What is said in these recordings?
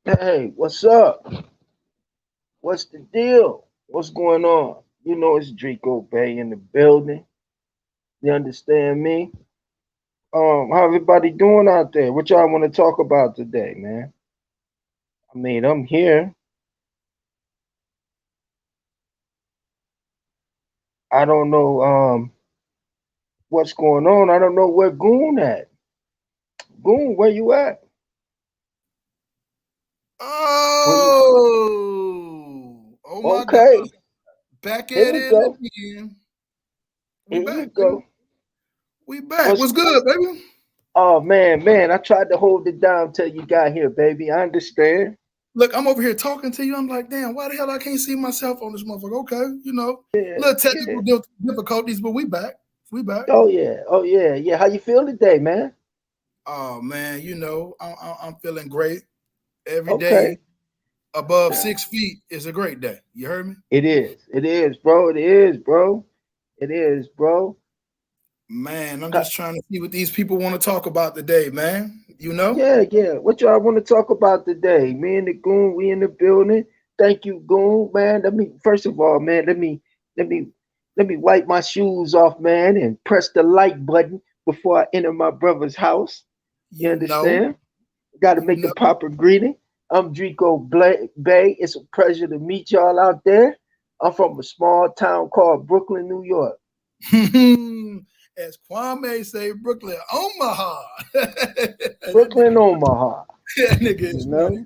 Hey, what's up? What's the deal? What's going on? You know it's Draco Bay in the building. You understand me? How everybody doing out there? What y'all want to talk about today, man? I mean, I'm here. I don't know what's going on. I don't know where Goon at. Goon, where you at? Where you? Oh my God. Okay, Back here at we it go. again. We Here you back, baby. go. We back. What's What's good, baby? Oh man, I tried to hold it down till you got here, baby. I understand. Look, I'm over here talking to you. I'm like, damn, why the hell I can't see myself on this motherfucker? Okay, Yeah, little yeah. technical difficulties, but we back. We back. Oh yeah. How you feel today, man? Oh man, I'm feeling great. Every Okay. day above 6 feet is a great day. You heard me? It is. It is, bro. It is, bro. It is, bro. Man, I'm Ha- just trying to see what these people want to talk about today, man. You know? Yeah. What y'all want to talk about today? Me and the Goon, we in the building. Thank you, Goon, man. Let me first of all, man, let me let me wipe my shoes off, man, and press the like button before I enter my brother's house. You You know, understand? Got to you make the know. proper greeting. I'm Draco Bay. It's a pleasure to meet y'all out there. I'm from a small town called Brooklyn, New York. As Kwame say, Brooklyn, Omaha. Brooklyn, Omaha. That nigga You is funny. know?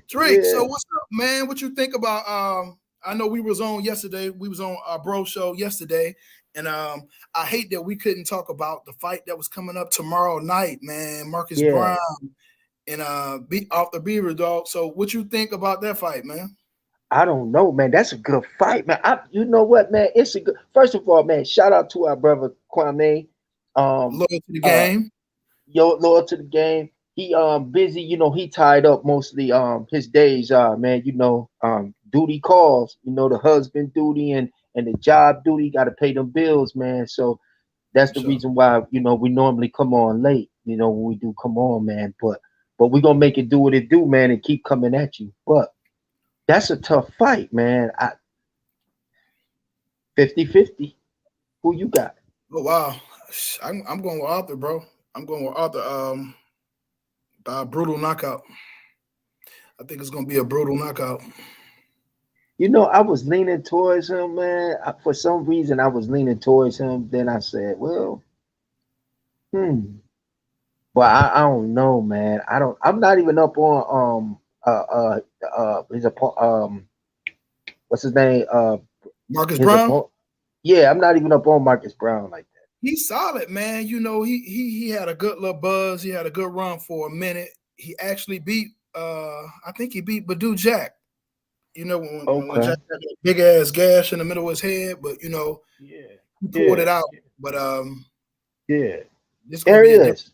Drake, so Yeah, what's up, man? What you think about I know we was on yesterday. We was on our bro show yesterday. And I hate that we couldn't talk about the fight that was coming up tomorrow night, man. Marcus yeah. Brown and beat off the Beaver dog. So what you think about that fight, man? I don't know, man. That's a good fight, man. You know what, man? It's a good. First of all, man, shout out to our brother Kwame. Um, Loyal to the uh, game. yo, loyal to the game. He busy. You know, he tied up mostly his days. Man, duty calls. You know, the husband duty and the job duty. Got to pay them bills, man. So that's For the sure. reason why we normally come on late. When we do come on, man. But we gonna make it do what it do, man, and keep coming at you. But that's a tough fight, man. 50-50. Who you got? Oh wow. I'm going with Arthur, bro. I'm going with Arthur. By a brutal knockout. I think it's gonna be a brutal knockout. I was leaning towards him, man. For some reason, I was leaning towards him. Then I said, well, hmm. But I don't know, man. I don't. I'm not even up on his what's his name? Marcus His Brown. opponent. Yeah, I'm not even up on Marcus Brown like that. He's solid, man. He had a good little buzz. He had a good run for a minute. He actually beat I think he beat Badu Jack. When Okay. Jack had that big ass gash in the middle of his head, but Yeah. he pulled it Yeah. out. But Yeah. this gonna There he be a different. is.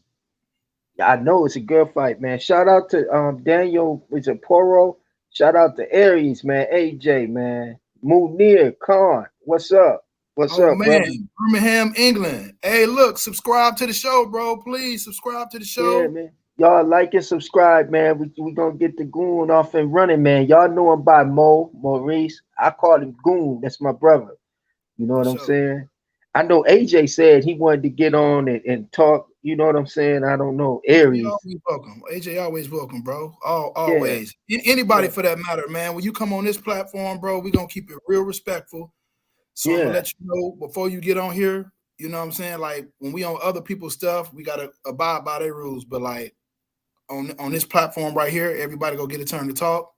Yeah, I know it's a good fight, man. Shout out to Daniel, is it Poro? Shout out to Aries, man. AJ, man. Munir Khan. What's up? What's Oh up, brother? man, Birmingham, England. Hey, look, subscribe to the show, bro. Please subscribe to the Yeah, show. man. Y'all like and subscribe, man. We gonna get the goon off and running, man. Y'all know him by Maurice. I call him Goon. That's my brother. You know For what I'm sure. saying? I know AJ said he wanted to get on and talk. You know what I'm saying? I don't know. AJ Aries. always welcome. AJ always welcome, bro. Yeah, Always. Anybody yeah, for that matter, man. When you come on this platform, bro, we're gonna keep it real respectful. So I'm gonna yeah. let you know before you get on here. You know what I'm saying? Like when we on other people's stuff, we gotta abide by their rules. But like on this platform right here, everybody go get a turn to talk.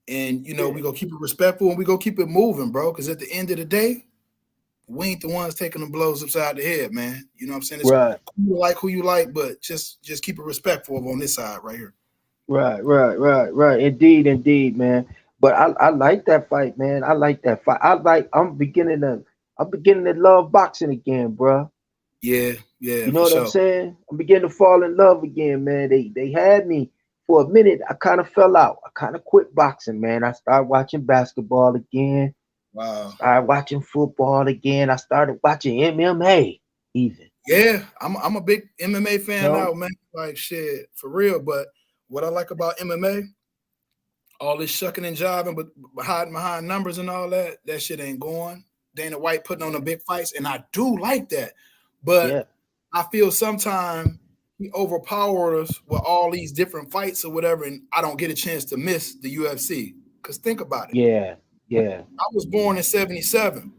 And Yeah. we go keep it respectful and we go keep it moving, bro. Because at the end of the day, we ain't the ones taking the blows upside the head, man. You know what I'm saying? It's Right. who you like, but just keep it respectful on this side right here. Right. Indeed, man. But I like that fight, man. I like that fight. I'm beginning to love boxing again, bro. Yeah, yeah, You know for what I'm sure. saying? I'm beginning to fall in love again, man. They had me for a minute. I kind of fell out. I kind of quit boxing, man. I started watching basketball again. Wow. Started watching football again. I started watching MMA even. Yeah, I'm a big MMA You fan now, know? man. Like shit, for real. But What I like about MMA, all this shucking and jiving, but hiding behind numbers and all that, that shit ain't going. Dana White putting on the big fights, and I do like that. But Yeah. I feel sometimes he overpowers us with all these different fights or whatever, and I don't get a chance to miss the UFC. Because think about it. Yeah. Yeah. I was born in '77.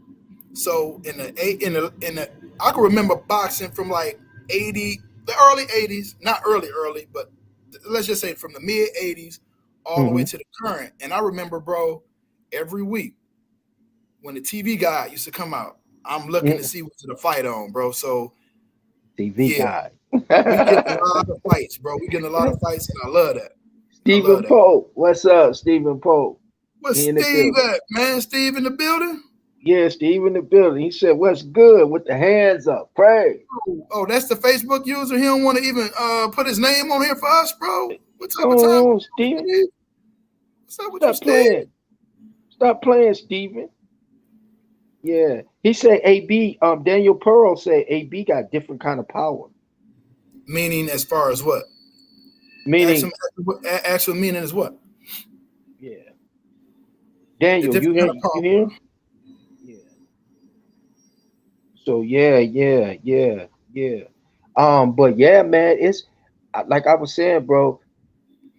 So in the I can remember boxing from like 80, the early 80s, not early, but let's just say from the mid 80s all the way Mm-hmm. to the current. And I remember, bro, every week when the TV guide used to come out, I'm looking to Mm. see what's the fight on, bro. So TV yeah, guy. we getting a lot of fights, bro. We getting a lot of fights, and I love that. I love Stephen that. Pope. What's up, Stephen Pope? What's He in the Steve building. at, man? Steve in the building? Yeah, Steve in the building. He said, "What's good?" With the hands up. Pray. Oh, that's the Facebook user. He don't want to even put his name on here for us, bro. What type of time? Oh, Steven. Steve? What's up with you, Stop Steve? playing. Stop playing, Steven. Yeah. He said AB, Daniel Pearl said AB got different kind of power. Meaning as far as what? Meaning, Actual meaning is what? yeah. The Daniel, you different hear kind of you power. hear? Yeah. So yeah. But yeah, man, it's like I was saying, bro.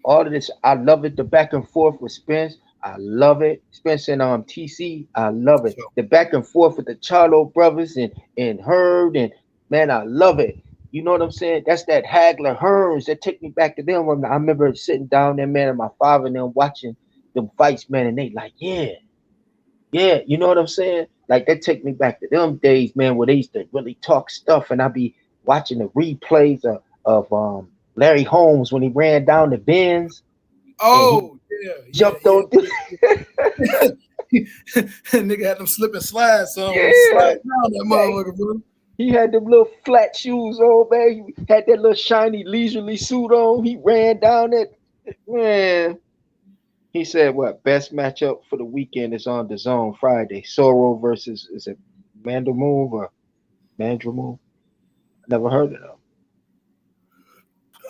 All of this, I love it. The back and forth with Spence, I love it. Spence and TC, I love it. So, The back and forth with the Charlo brothers and Hurd, and man, I love it. You know what I'm saying? That's that Hagler Hearns that take me back to them. When I remember sitting down there, man, and my father and them watching them fights, man, and they like, yeah, yeah, you know what I'm saying? Like that take me back to them days, man, where they used to really talk stuff, and I'd be watching the replays of Larry Holmes when he ran down the bends and he oh jumped on. yeah. Nigga had them slip and slide on when he slide Yeah, down that man. motherfucker, bro. He had them little flat shoes on, man. He had that little shiny leisurely suit on. He ran down that, man. He said, "What best matchup for the weekend is on the Zone Friday? Sorrow versus is it Mandelmove or Mandramove? Never heard of them.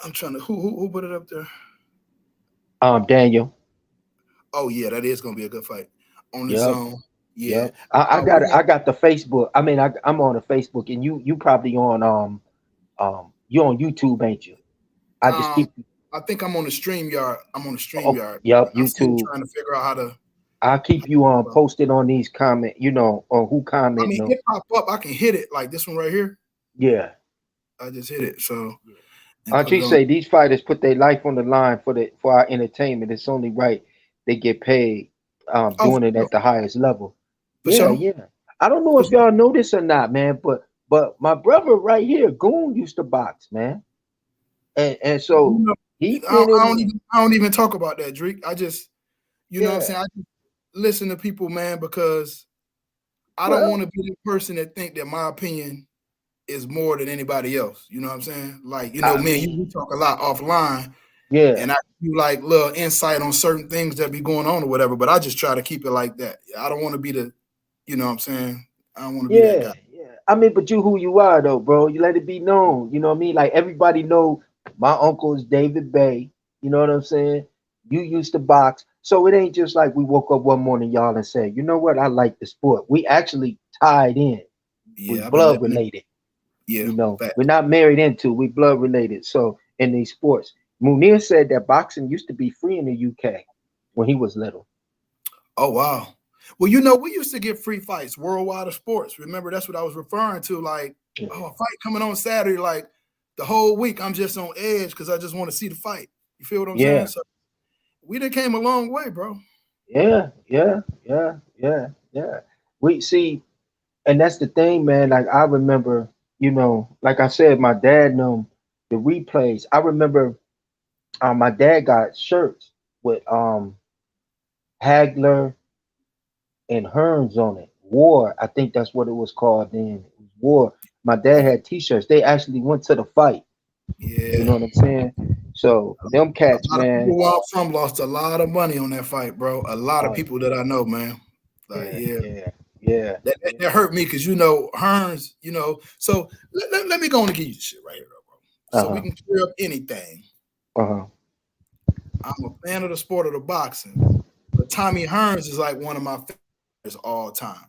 I'm trying to who put it up there? Daniel. Oh yeah, that is gonna be a good fight on the Yep, zone. Yeah. yep. I We got it. got I got the Facebook. I mean, I'm on the Facebook, and you probably on you on YouTube, ain't you? I just um keep. I think I'm on the stream yard. I'm on the stream Oh, yard. yep, I'm still YouTube. trying to figure out how to I'll keep you on posted on these comment. You know, on who I commenting. mean it pop up. I can hit it like this one right here. Yeah. I just hit it. So Yeah. and put it Auntie on. say these fighters put their life on the line for our entertainment. It's only right they get paid Oh, doing it at the highest level. for Yeah, sure. yeah. I don't know For if sure. y'all know this or not, man, but my brother right here, Goon, used to box, man. And You so know, he been in there. I don't even talk about that, Drake. I just you know what I'm Yeah. saying? I just listen to people, man, because I don't want Well, to be the person that think that my opinion is more than anybody else. You know what I'm saying? Like, I me and you mean, we talk a lot offline, yeah, and I give you like little insight on certain things that be going on or whatever. But I just try to keep it like that. I don't want to be the, you know what I'm saying? I don't want to be that yeah, guy. yeah. I mean, but you who you are though, bro. You let it be known. You know what I mean? Like everybody know my uncle is David Bay. You know what I'm saying? You used to box. So it ain't just like we woke up one morning, y'all, and said, you know what, I like the sport. We actually tied in. We Yeah, I've been blood living it. related. Yeah, You know, fact. we're not married into, we blood related. So in these sports. Munir said that boxing used to be free in the UK when he was little. Oh wow. Well, we used to get free fights worldwide of sports. Remember, that's what I was referring to. Like, Yeah. oh, a fight coming on Saturday. Like the whole week, I'm just on edge because I just want to see the fight. You feel what I'm saying? Yeah. So we done came a long way, bro. Yeah. We see, and that's the thing, man. Like I remember, like I said, my dad knew the replays. I remember my dad got shirts with Hagler and Hearns on it. War, I think that's what it was called then. It was War. My dad had T-shirts. They actually went to the fight. You Yeah. know what I'm saying? So them A cats, lot of man. people where I'm from lost a lot of money on that fight, bro. A lot of Oh people that I know, man. Like, yeah, yeah. yeah, yeah, That yeah. hurt me because Hearns, So let me go on and give you the shit right here, though, bro. Uh So we huh. can clear up anything. Uh huh. I'm a fan of the sport of the boxing, but Tommy Hearns is like one of my favorites all time.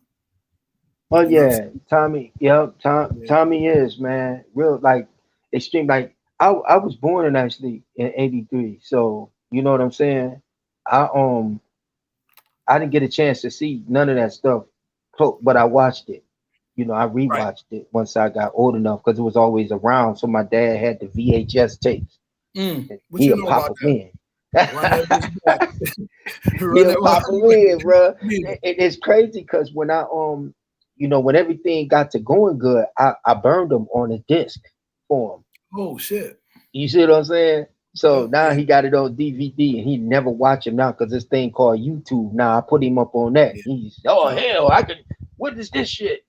Oh You know what yeah, Tommy. Yep, I'm saying? Tommy is man, real like extreme. Like I was born in actually in '83, so you know what I'm saying. I I didn't get a chance to see none of that stuff, but I watched it. You know, I Right. rewatched it once I got old enough because it was always around. So my dad had the VHS tapes. And What you he'll know pop about them that? in. Run that bitch back. Run He'll that one pop them in, bro. back. It's crazy because when I you know, when everything got to going good, I burned them on a disc for him. Oh shit. You see what I'm saying? So Yeah, now yeah, he got it on DVD and he never watch him now because this thing called YouTube. Now I put him up on that. yeah. He's oh Yup. hell, I can. What is this shit?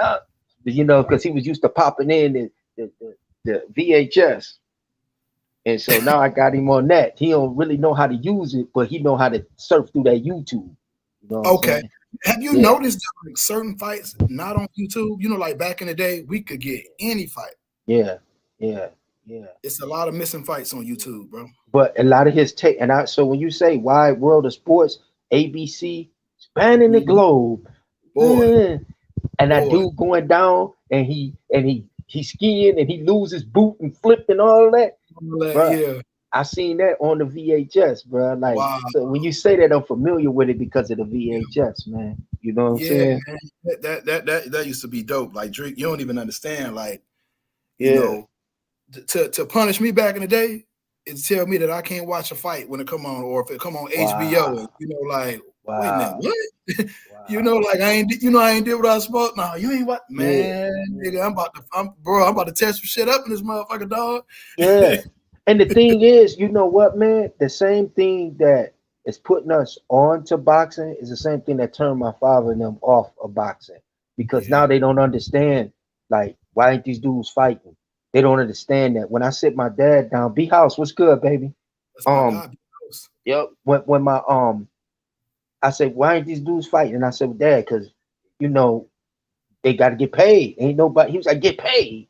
Uh, you know, because he was used to popping in the VHS, and so now I got him on that. He don't really know how to use it, but he know how to surf through that YouTube. You know what I'm Okay. saying? Have you Yeah, noticed that like certain fights not on YouTube? You know, like back in the day, we could get any fight. yeah, yeah, yeah. It's a lot of missing fights on YouTube, bro. But a lot of his take, and I so when you say wide world of sports, ABC spanning the Mhm. globe, Boy, eh, and that boy. dude going down and he skiing and he lose his boot and flipped and all that, bro. Yeah. I seen that on the VHS, bro. Like Wow. so when you say that, I'm familiar with it because of the Yeah. VHS, man. You know what I'm Yeah, saying? man. That used to be dope. Like Drake, you don't even understand. Like, you Yeah. know, to punish me back in the day is tell me that I can't watch a fight when it come on, or if it come on HBO, Wow. and you know, like, wait a minute, Wow. what? You know, Wow. like I ain't did what I was supposed. No, you ain't what, Yeah. man, nigga. I'm about to test some shit up in this motherfucker, dog. Yeah. And the thing is, you know what, man? The same thing that is putting us on to boxing is the same thing that turned my father and them off of boxing. Because Yeah, now they don't understand, like, why ain't these dudes fighting? They don't understand that. When I sit my dad down, B House, what's good, baby? that's my Um, guy. Because yep. When my I said, why ain't these dudes fighting? And I said, well, Dad, because you know, they gotta get paid. Ain't nobody he was like, get paid.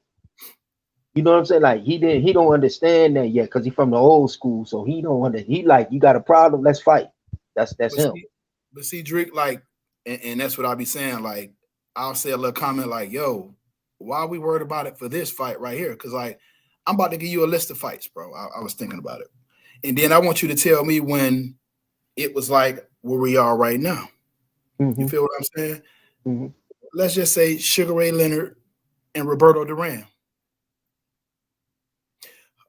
You know what I'm saying? Like he don't understand that yet because he from the old school. So he don't want to he like, you got a problem, let's fight. That's But him. see, but see, Drake, like, and that's what I'll be saying. Like, I'll say a little comment like, "Yo, why are we worried about it for this fight right here?" Because like, I'm about to give you a list of fights, bro. I was thinking about it, and then I want you to tell me when it was like where we are right now. You Hmm. feel what I'm saying? Hmm. Let's just say Sugar Ray Leonard and Roberto Duran.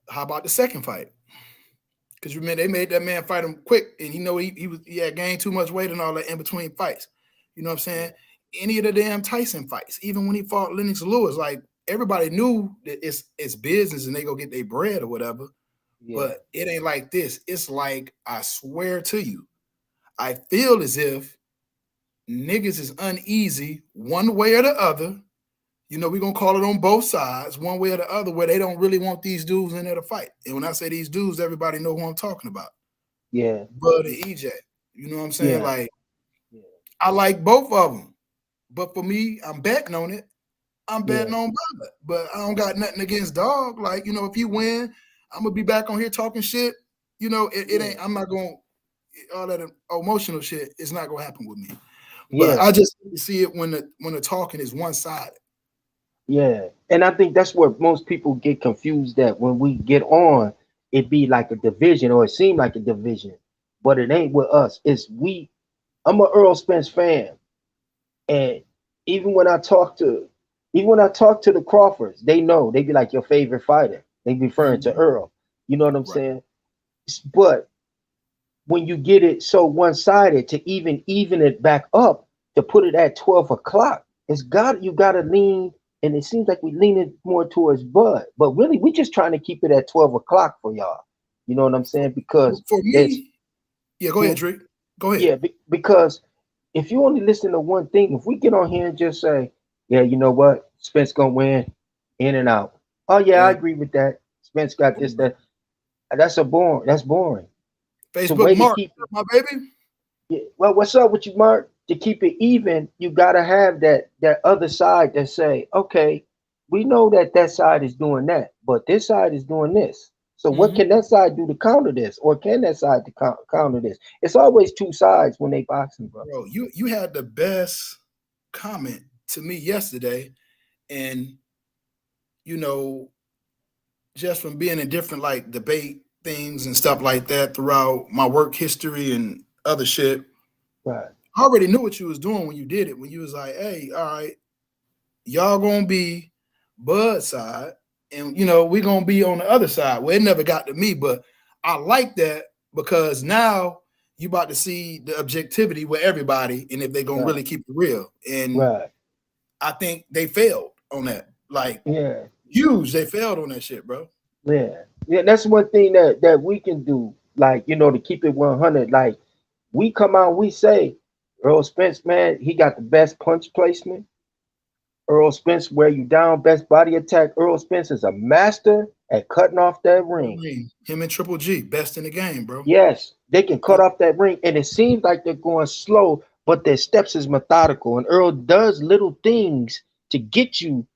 How about the second fight? Because remember they made that man fight him quick, and you know he had gained too much weight and all that in between fights. You know what I'm Yeah. saying? Any of the damn Tyson fights, even when he fought Lennox Lewis, like everybody knew that it's business and they go get their bread or whatever. Yeah. But it ain't like this. It's like I swear to you, I feel as if niggas is uneasy one way or the other. You know, we're gonna call it on both sides, one way or the other, where they don't really want these dudes in there to fight. And when I say these dudes, everybody know who I'm talking about. Yeah. Bud and EJ. You know what I'm saying? Yeah. Like, Yeah. I like both of them. But for me, I'm betting on it. I'm Yeah. betting on Bud. But I don't got nothing against Dog. Like, you know, if he win, I'm gonna be back on here talking shit. You know, it Yeah. ain't. I'm not gonna all that emotional shit. It's not gonna happen with me. But Yeah. I just see it when the talking is one sided. Yeah. And I think that's where most people get confused that when we get on, it be like a division or it seem like a division. But it ain't with us. It's we I'm a Earl Spence fan. And even when I talk to even when I talk to the Crawfords, they know they be like your favorite fighter. They be referring to Mhm. Earl. You know what I'm Right. saying? But when you get it so one-sided to even it back up to put it at 12 o'clock, you gotta lean, and it seems like we leaning more towards Bud. But really we just trying to keep it at 12 o'clock for y'all. You know what I'm For, saying? Because for there's me, yeah, go hmm, ahead, Drake. Go ahead. yeah, because if you only listen to one thing, if we get on here and just say, yeah, you know what, Spence gonna win, in and out. Oh yeah, I Yeah. agree with that. Spence got this, that. That's boring. To Facebook way to Mark, keep it. my baby. Yeah, well, what's up with you, Mark? To keep it even, you gotta have that other side that say, okay, we know that side is doing that, but this side is doing this. So what Hmm. can that side do to counter this, or can that side to counter this? It's always two sides when they boxing, bro. Bro, you had the best comment to me yesterday, and you know, just from being in different like debate things and stuff like that throughout my work history and other shit, Right, I already knew what you was doing when you did it. When you was like, "Hey, all right, y'all gonna be Bud side, and we gonna be on the other side." Well, it never got to me, but I like that because now you about to see the objectivity with everybody, and if they gonna right, really keep it real. And right. I think they failed on that. Like Yeah, huge, they failed on that shit, bro. yeah, yeah. That's one thing that we can do, like, to keep it 100. Like, we come out, we say, Earl Spence, man, he got the best punch placement. Earl Spence wear you down, best body attack. Earl Spence is a master at cutting off that ring. Him and Triple G, best in the game, bro. Yes, they can cut off that ring, and it seems like they're going slow, but their steps is methodical. And Earl does little things to get you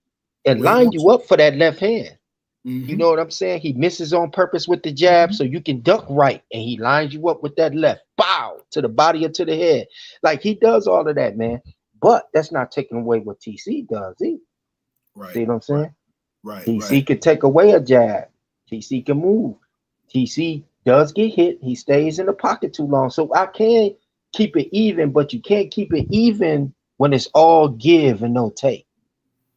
and Where he line wants you you. up for that left hand. You know Mm-hmm. what I'm saying? He misses on purpose with the jab Mm-hmm. so you can duck right, and he lines you up with that left. Bow to the body or to the head. Like, he does all of that, man. But that's not taking away what TC does. Right, See what I'm right, saying? right, TC right. can take away a jab. TC can move. TC does get hit. He stays in the pocket too long. So I can keep it even, but you can't keep it even when it's all give and no take.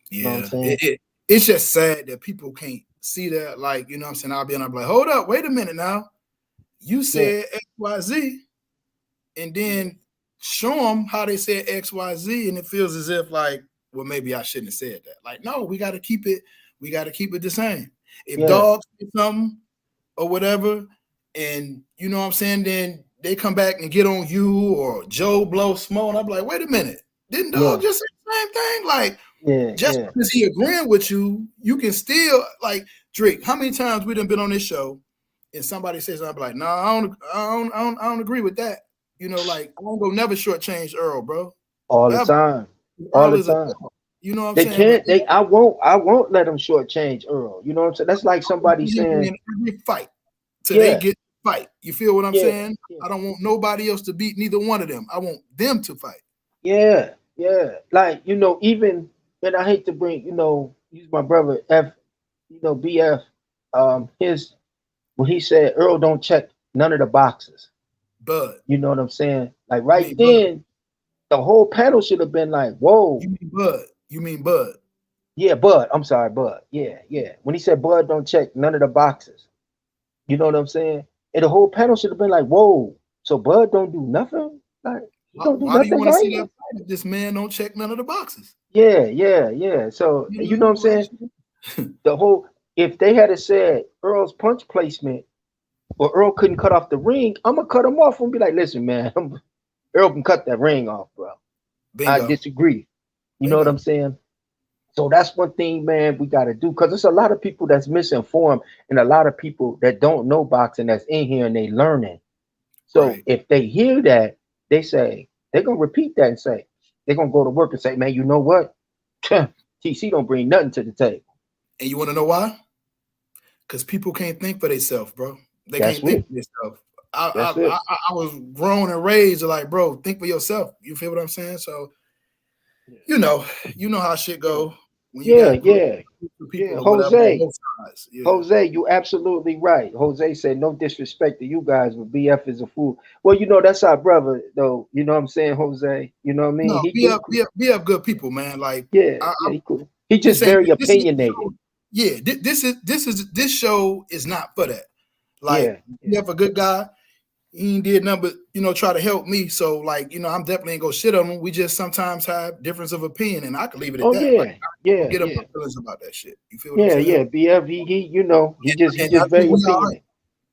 You know what I'm Yeah. saying? It's just sad that people can't see that. Like, I'm saying, I'm like, hold up, wait a minute now. You Yeah, said XYZ, and yeah, then show them how they said XYZ, and it feels as if like, well, maybe I shouldn't have said that. Like, no, we gotta keep it the same. If yeah, dogs say something or whatever, and you know what I'm saying, then they come back and get on you or Joe blow smoke. And I'm like, wait a minute, didn't dog yeah, just say the same thing? Like, yeah, just yeah. because he agreeing with you, you can still like Drake. How many times we done been on this show and somebody says something like, "No, I don't agree with that." Like I don't go never shortchange Earl, bro. All the Ever. time. All Earl the is a time. dog. You know what I'm They saying? But can't. They. I won't let them shortchange Earl. You know what I'm saying? That's like somebody him saying, in every fight till they yeah, get to fight. You feel what I'm yeah, saying? yeah, I don't want nobody else to beat neither one of them. I want them to fight. yeah, yeah. Like, even, and I hate to bring, use my brother F, BF, his when he said Earl don't check none of the boxes. Bud. You know what I'm saying? Like, You right mean Bud. then, the whole panel should have been like, You whoa, mean Bud. You mean Bud. yeah, Bud. I'm sorry, Bud. Yeah, yeah. When he said Bud don't check none of the boxes, you know what I'm saying? And the whole panel should have been like, whoa, so Bud don't do nothing? Like, he don't do Why do you nothing want to see right? that fight if this man don't check none of the boxes? Yeah, yeah, yeah. So, You you know what I'm know, saying? The whole, if they had said Earl's punch placement or Earl couldn't cut off the ring, I'm gonna cut him off and be like, listen, man, Earl can cut that ring off, bro. I bingo, disagree. You know what I'm bingo. saying? So that's one thing, man, we got to do, because there's a lot of people that's misinformed and a lot of people that don't know boxing that's in here and they learning. So Right. if they hear that, they say they're gonna repeat that and say they're gonna go to work and say, man, you know what? TC don't bring nothing to the table. And you want to know why? Because people can't think for themselves, bro. They That's can't think it. for themselves. I, That's I it. I I was grown and raised like, bro, think for yourself. You feel what I'm saying? So Yeah. you know, you know how shit Yeah. go when you Yeah. got Yeah. groups of Yeah. people or whatever on Jose. both sides. Yeah. Jose, you absolutely right. Jose said, no disrespect to you guys, but BF is a fool. Well, that's our brother, though. You know what I'm saying, Jose? You know what I mean? No, He be do up, cool. be up, be up, good people, man. Like Yeah, I, yeah, he cool. He just this ain't very this is opinionated. yeah. This show is not for that. Like Yeah, you yeah. have a good guy. He ain't did nothing but try to help me. So like I'm definitely ain't gonna shit on him. We just sometimes have difference of opinion, and I can leave it at Oh that. Like yeah, I don't yeah, get up my yeah, feelings about that shit. You feel what I'm yeah, saying? yeah. BF, he just he And I just think very we all right. opinionated.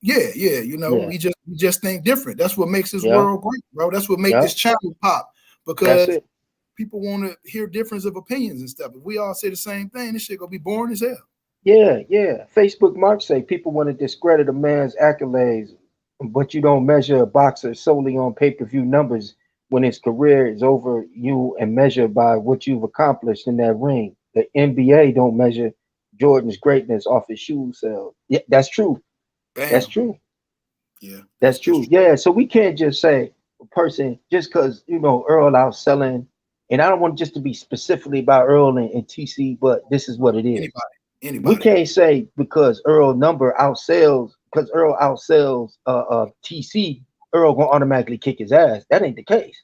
Yeah, yeah. Yeah, We just think different. That's what makes this yeah, world great, bro. That's what make yeah. this channel pop That's because it. people want to hear difference of opinions and stuff. If we all say the same thing, this shit gonna be boring as hell. Yeah, yeah. Facebook Mark say people want to discredit a man's accolades, but you don't measure a boxer solely on pay-per-view numbers when his career is over you and measure by what you've accomplished in that ring. The NBA don't measure Jordan's greatness off his shoe sales. Yeah, that's true. That's Bam. true. Yeah, That's that's true. true. Yeah. So we can't just say a person just because Earl out selling, and I don't want just to be specifically about Earl and TC, but this is what it is. Anybody, We anybody. can't say because Earl number outsells because Earl outsells TC, Earl gonna automatically kick his ass. That ain't the case.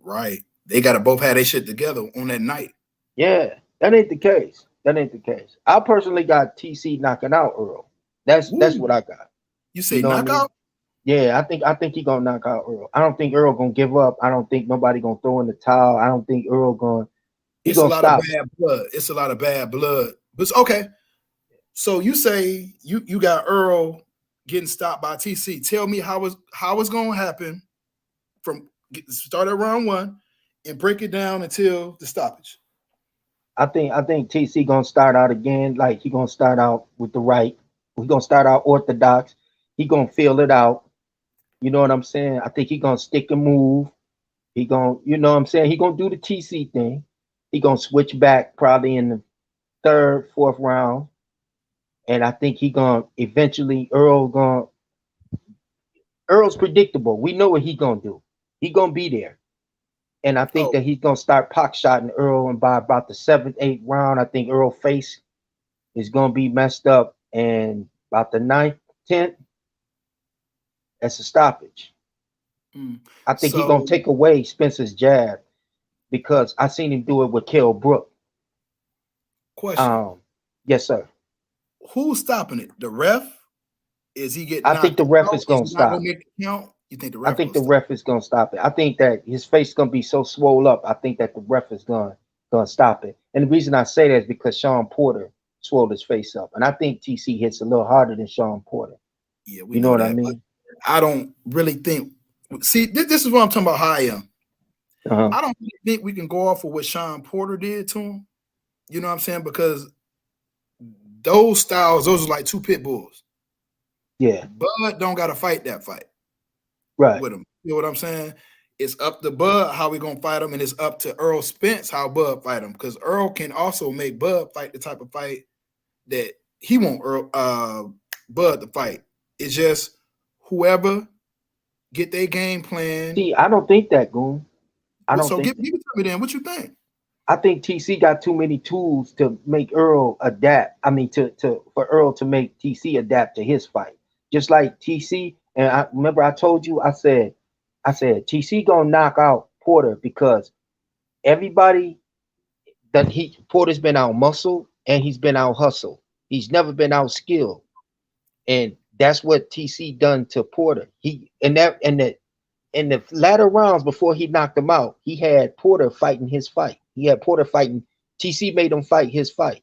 Right. They gotta both have their shit together on that night. Yeah, that ain't the case. That ain't the case. I personally got TC knocking out Earl. That's Woo. what I got. You You say know what I mean? knockout? Yeah, I think he gonna knock out Earl. I don't think Earl gonna give up. I don't think nobody gonna throw in the towel. I don't think Earl gonna he It's a gonna lot of stop. bad blood. It's a lot of bad blood. But okay. So you say you got Earl getting stopped by TC. Tell me how it's gonna happen from start at round one and break it down until the stoppage. I think TC gonna start out again. Like he gonna start out with the right. He gonna start out orthodox. He gonna feel it out. You know what I'm saying? I think he gonna stick and move. He gonna, you know what I'm saying? He gonna do the TC thing. He gonna switch back probably in the third, fourth round, and I think he gonna eventually Earl's predictable. We know what he gonna do. He gonna be there, and I think Oh, that he's gonna start pock shotting Earl, and by about the seventh, eighth round, I think Earl face is gonna be messed up, and about the ninth, tenth, that's a stoppage. mm. I think he gonna So take away Spencer's jab because I seen him do it with Kell Brook. question. Um, yes, sir. Who's stopping it? The ref? Is he getting I think knocked the ref out? is Is gonna he not gonna stop. make the count? You think the I ref think gonna the stop? ref is gonna stop it. I think that his face is gonna be so swole up. I think that the ref is gonna stop it. And the reason I say that is because Sean Porter swole his face up, and I think TC hits a little harder than Sean Porter. Yeah, we You know know what I that. But mean? I don't really think see this is what I'm talking about how I am. Uh-huh. I don't really think we can go off of what Sean Porter did to him. You know what I'm saying? Because those styles, those are like two pit bulls. Yeah. Bud don't gotta fight that fight Right. with him. You know what I'm saying? It's up to Bud how we gonna fight him, and it's up to Earl Spence how Bud fight him. Because Earl can also make Bud fight the type of fight that he want Earl Bud to fight. It's just whoever get their game plan. See, I don't think that, Goon. I don't So think that. give it to me then. What you think? I think TC got too many tools to make Earl adapt. I mean, to for Earl to make TC adapt to his fight. Just like TC, and I remember I told you, I said TC gonna knock out Porter because everybody that he Porter's been out muscle and he's been out hustle. He's never been out skill, and that's what TC done to Porter. He and that and the in the latter rounds before he knocked him out, he had Porter fighting his fight. He had Porter fighting. TC made him fight his fight.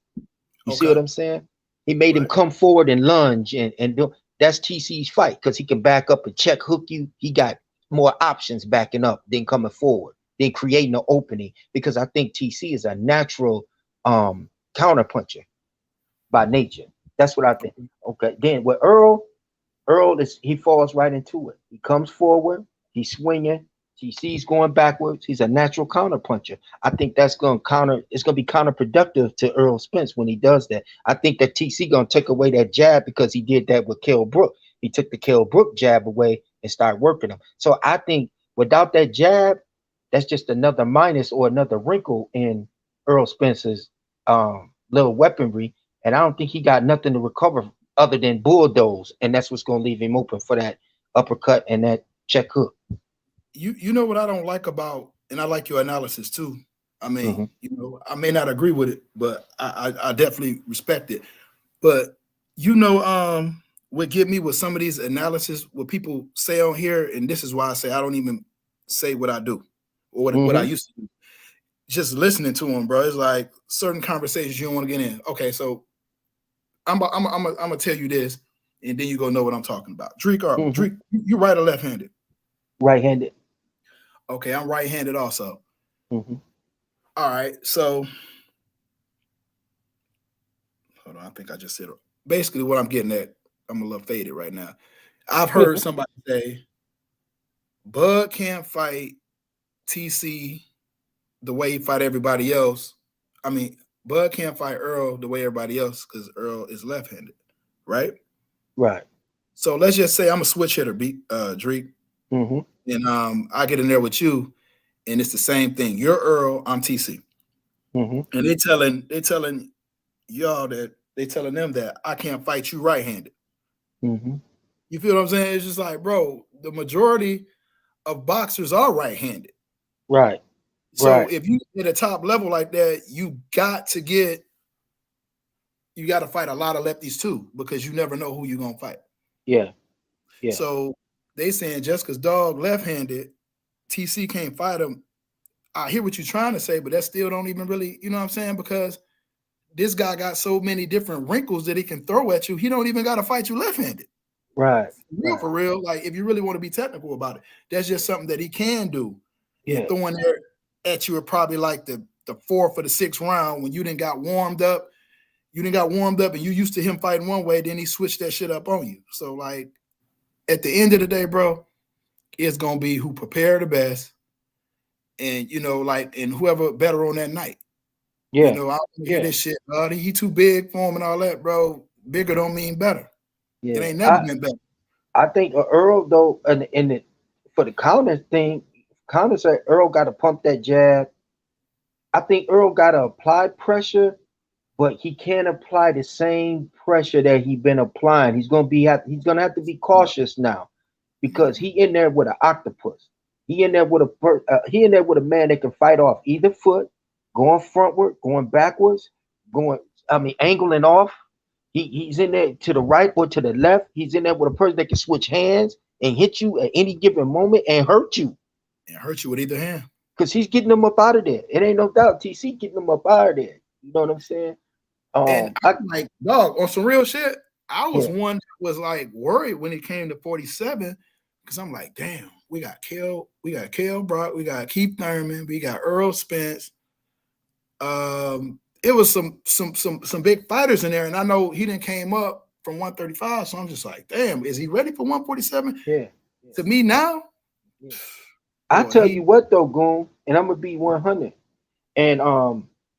You see Okay, what I'm saying? He made him right. come forward and lunge and do. That's TC's fight because he can back up and check hook you. He got more options backing up than coming forward, than creating an opening. Because I think TC is a natural counter puncher by nature. That's what I think. Okay. Then with Earl is he falls right into it. He comes forward, he's swinging, he sees going backwards. He's a natural counter puncher. I think that's going to counter. It's going to be counterproductive to Earl Spence when he does that. I think that TC going to take away that jab because he did that with Kell Brook. He took the Kell Brook jab away and started working him. So I think without that jab, that's just another minus or another wrinkle in Earl Spence's little weaponry. And I don't think he got nothing to recover other than bulldoze, and that's what's going to leave him open for that uppercut and that check hook. You know what I don't like about, and I like your analysis too. I mean, Mm-hmm. I may not agree with it, but I definitely respect it. But what get me with some of these analysis, what people say on here, and this is why I say I don't even say what I do or what I Mm-hmm. used to do. Just listening to them, bro. It's like certain conversations you don't want to get in. Okay, so I'm gonna tell you this, and then you go know what I'm talking about. Mm-hmm. Drake, you right or left handed? Right-handed. Okay, I'm right handed also. Mm-hmm. All right, so hold on. I think I just said basically what I'm getting at. I'm a little faded right now. I've heard somebody say Bud can't fight TC the way he fight everybody else. I mean, Bud can't fight Earl the way everybody else because Earl is left handed, right? Right. So let's just say I'm a switch hitter, Drake, Mm-hmm. and I get in there with you, and it's the same thing. You're Earl, I'm TC, Mm-hmm. and they telling y'all that they telling them that I can't fight you right handed. Mm-hmm. You feel what I'm saying? It's just like, bro, the majority of boxers are right handed. Right. So Right. if you at a top level like that, you got to fight a lot of lefties too, because you never know who you're gonna fight. Yeah. Yeah. So they saying just because dog left handed, TC can't fight him. I hear what you're trying to say, but that still don't even really, you know what I'm saying? Because this guy got so many different wrinkles that he can throw at you. He don't even got to fight you left-handed. Right. Real Right. for real. Like if you really want to be technical about it, that's just something that he can do. And Yeah. throwing there at you at probably like the fourth or the sixth round when you didn't got warmed up. You didn't got warmed up and you used to him fighting one way, then he switched that shit up on you. So like at the end of the day, bro, it's gonna be who prepare the best, and like and whoever better on that night. I Yeah. don't want to hear Yeah. this shit. He too big for him and all that, bro. Bigger don't mean better. It Yeah. ain't never been better. I think Earl though, and the, for the counter thing, counter say Earl got to pump that jab. I think Earl got to apply pressure, but he can't apply the same pressure that he been applying. He's gonna have to be cautious now because he in there with an octopus. He in there with he in there with a man that can fight off either foot, going frontward, going backwards, going. I mean, angling off. He's in there to the right or to the left. He's in there with a person that can switch hands and hit you at any given moment and hurt you It hurt you with either hand. because he's getting them up out of there. It ain't no doubt. TC getting them up out of there. You know what I'm saying? And I I'm like, dog, on some real shit, I was yeah one that was like worried when it came to 47 because I'm like, damn, we got Kel Brock, we got Keith Thurman, we got Earl Spence. It was some big fighters in there, and I know he didn't came up from 135, so I'm just like, damn, is he ready for 147? yeah. Yeah. To me now, Yeah. I boy, tell you what though, Goon, and I'm gonna be 100. And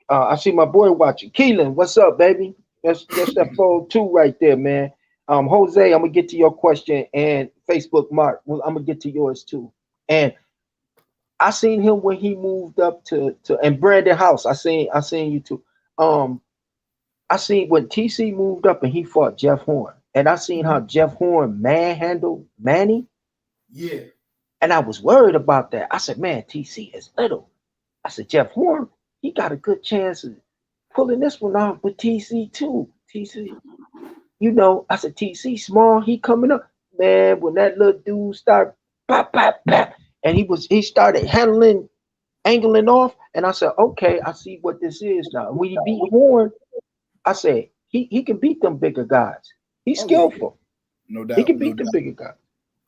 I see my boy watching. Keelan, what's up, baby? That's that 402 right there, man. Jose, I'm gonna get to your question, and Facebook Mark, well, I'm gonna get to yours too. And I seen him when he moved up to and Brandon House. I seen you too. Um, I seen when TC moved up and he fought Jeff Horn, and I seen how Jeff Horn manhandled Manny, yeah, and I was worried about that. I said, man, TC is little. I said, Jeff Horn, he got a good chance of pulling this one off with TC too. TC, I said, TC small, he coming up. Man, when that little dude started pop, pop, pop, and he started handling, angling off, and I said, okay, I see what this is now. When he beat Horn, I said, he can beat them bigger guys. He's oh yeah, skillful. no He doubt, can no beat them doubt. bigger guys.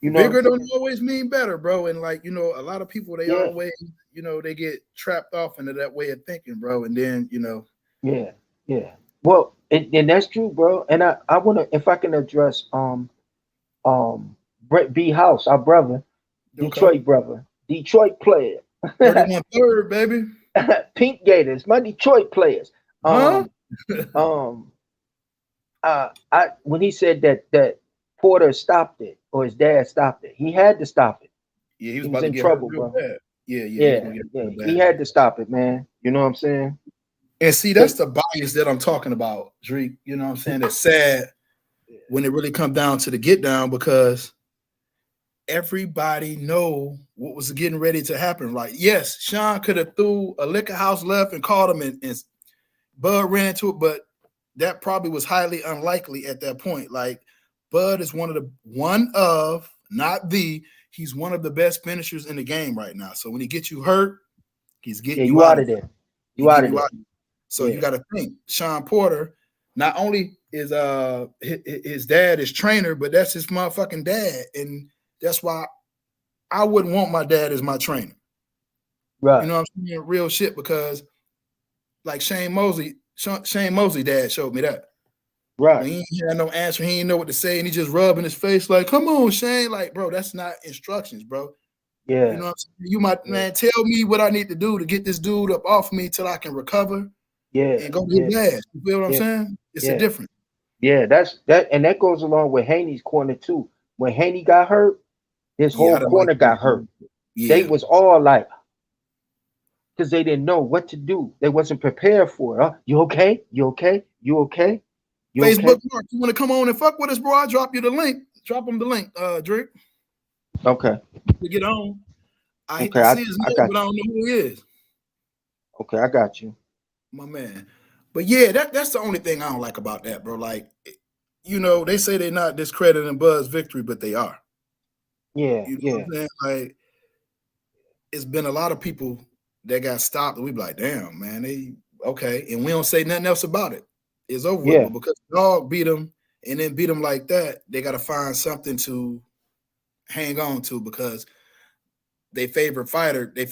You know what I'm Bigger don't saying? always mean better, bro. And like, a lot of people they Yeah, always, they get trapped off into that way of thinking, bro. And then, yeah, yeah. Well, and that's true, bro. And I wanna if I can address Brett B House, our brother, okay. Detroit brother, Detroit player, 31 third, baby. Pink Gators, my Detroit players. Huh? Um, um, I when he said that Porter stopped it or his dad stopped it, he had to stop it. Yeah, he was He was about to in get hurt trouble, real bro. bad. Yeah, he was Yeah, gonna get yeah, hurt real he bad. had to stop it, man. You know what I'm saying? And see, that's 'Cause- the bias that I'm talking about, Drake. You know what I'm saying? It's sad when it really come down to the get down because everybody know what was getting ready to happen. Right? Yes, Sean could have threw a liquor house left and caught him, and Bud ran into it, but that probably was highly unlikely at that point. Like Bud is not the, he's one of the best finishers in the game right now. So when he gets you hurt, he's yeah, getting you you out out of of there. there. He You out getting of you there. out. So you Yeah, got to think, Sean Porter, not only is his dad is trainer, but that's his motherfucking dad. And that's why I wouldn't want my dad as my trainer. You right, know what I'm saying? Real shit, because like Shane Mosley dad showed me that. right. When he ain't had no answer, he didn't know what to say, and he just rubbing his face like, "Come on, Shane!" Like, bro, that's not instructions, bro. You Yeah, know what I'm saying? You might, yeah, man, tell me what I need to do to get this dude up off me till I can recover yeah, and go get yeah, his ass. You feel what I'm yeah, saying? It's a yeah, difference. Yeah, that's that, and that goes along with Haney's corner too. When Haney got hurt, his Yeah, I whole didn't like corner got hurt. that. They Yeah. was all like, because they didn't know what to do. They wasn't prepared for it. You okay? You okay? You okay? You okay? Facebook Mark, you want to come on and fuck with us, bro? I drop you the link. Drop him the link, Drake, Okay. to get on. I hate Okay. to I, see his I name, but got I you. don't know who he is. Okay, I got you. My man. But yeah, that's the only thing I don't like about that, bro. Like, they say they're not discrediting Buzz victory, but they are. Yeah, You know what yeah, I'm saying? Like, it's been a lot of people that got stopped, and we be like, damn, man, they okay, and we don't say nothing else about it. It's over with. yeah, But because dog beat them and then beat them like that, they got to find something to hang on to because they feel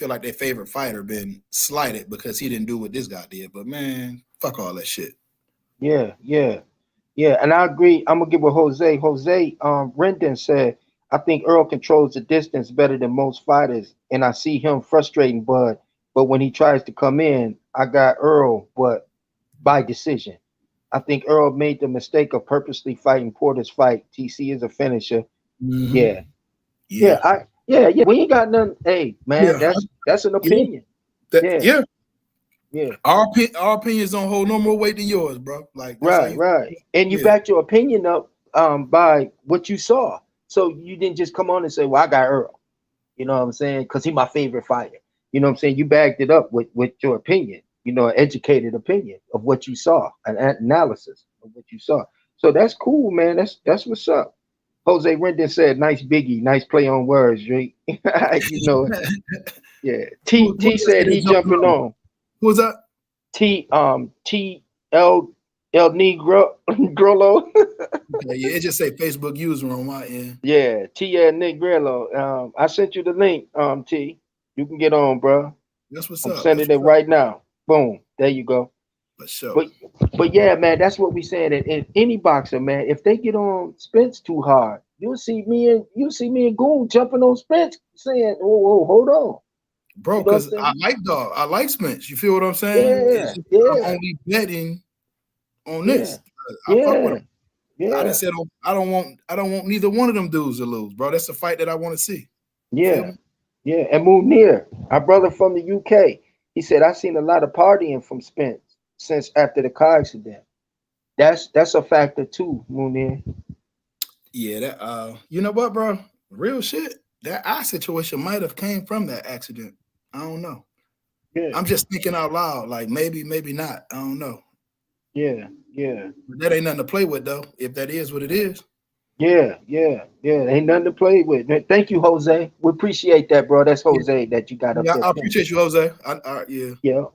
like their favorite fighter been slighted because he didn't do what this guy did. But man, fuck all that shit. yeah, yeah, yeah. And I agree. I'm gonna give with Jose. Jose Rendon said, I think Earl controls the distance better than most fighters, and I see him frustrating Bud. But when he tries to come in, I got Earl, but by decision. I think Earl made the mistake of purposely fighting Porter's fight. TC is a finisher. Mm-hmm. Yeah, Yeah, yeah. We ain't got none. Hey, man, yeah, that's an yeah. opinion. That Yeah, yeah. yeah. Our opinions don't hold no more weight than yours, bro. Like that's how Right, you. right. And you Yeah, backed your opinion up by what you saw. So you didn't just come on and say, "Well, I got Earl." You know what I'm saying? Because he's my favorite fighter. You know what I'm saying? You backed it up with your opinion. An educated opinion of what you saw, an analysis of what you saw. So that's cool, man. That's what's up. Jose Rendon said, "Nice biggie, nice play on words, Drake." you know it. Yeah. who T just said said they he jumping jumping on? on. Who was that? T El Negro Grolo. Okay, yeah, it just say Facebook user on my end. Yeah, T and Nick Grillo. I sent you the link, T. You can get on, bro. That's what's I'm up. That's sending it what's up. right now. Boom. There you go. For sure. But but yeah, man, that's what we saying. And any boxer, man, if they get on Spence too hard, you'll see me and Goon jumping on Spence saying, "Whoa, whoa, hold on." Bro, You know what I'm because I saying? like dog. I like Spence. You feel what I'm saying? It's Yeah, just I'm yeah, only betting on yeah, this. I fuck with yeah, him. I didn't yeah, say I don't want neither one of them dudes to lose, bro. That's the fight that I want to see. You feel yeah, me? yeah. And Munir, our brother from the UK, he said, I seen a lot of partying from Spence since after the car accident. That's a factor too, Munir. Yeah, that you know what, bro? Real shit. That eye situation might have came from that accident. I don't know. Yeah, I'm just thinking out loud, like maybe, maybe not. I don't know. yeah, yeah, But that ain't nothing to play with though, if that is what it is. yeah, yeah, yeah. Ain't nothing to play with. Thank you, Jose. We appreciate that, bro. That's Yeah, Jose that you got up yeah, there I playing. appreciate you, Jose. Yeah. Yeah,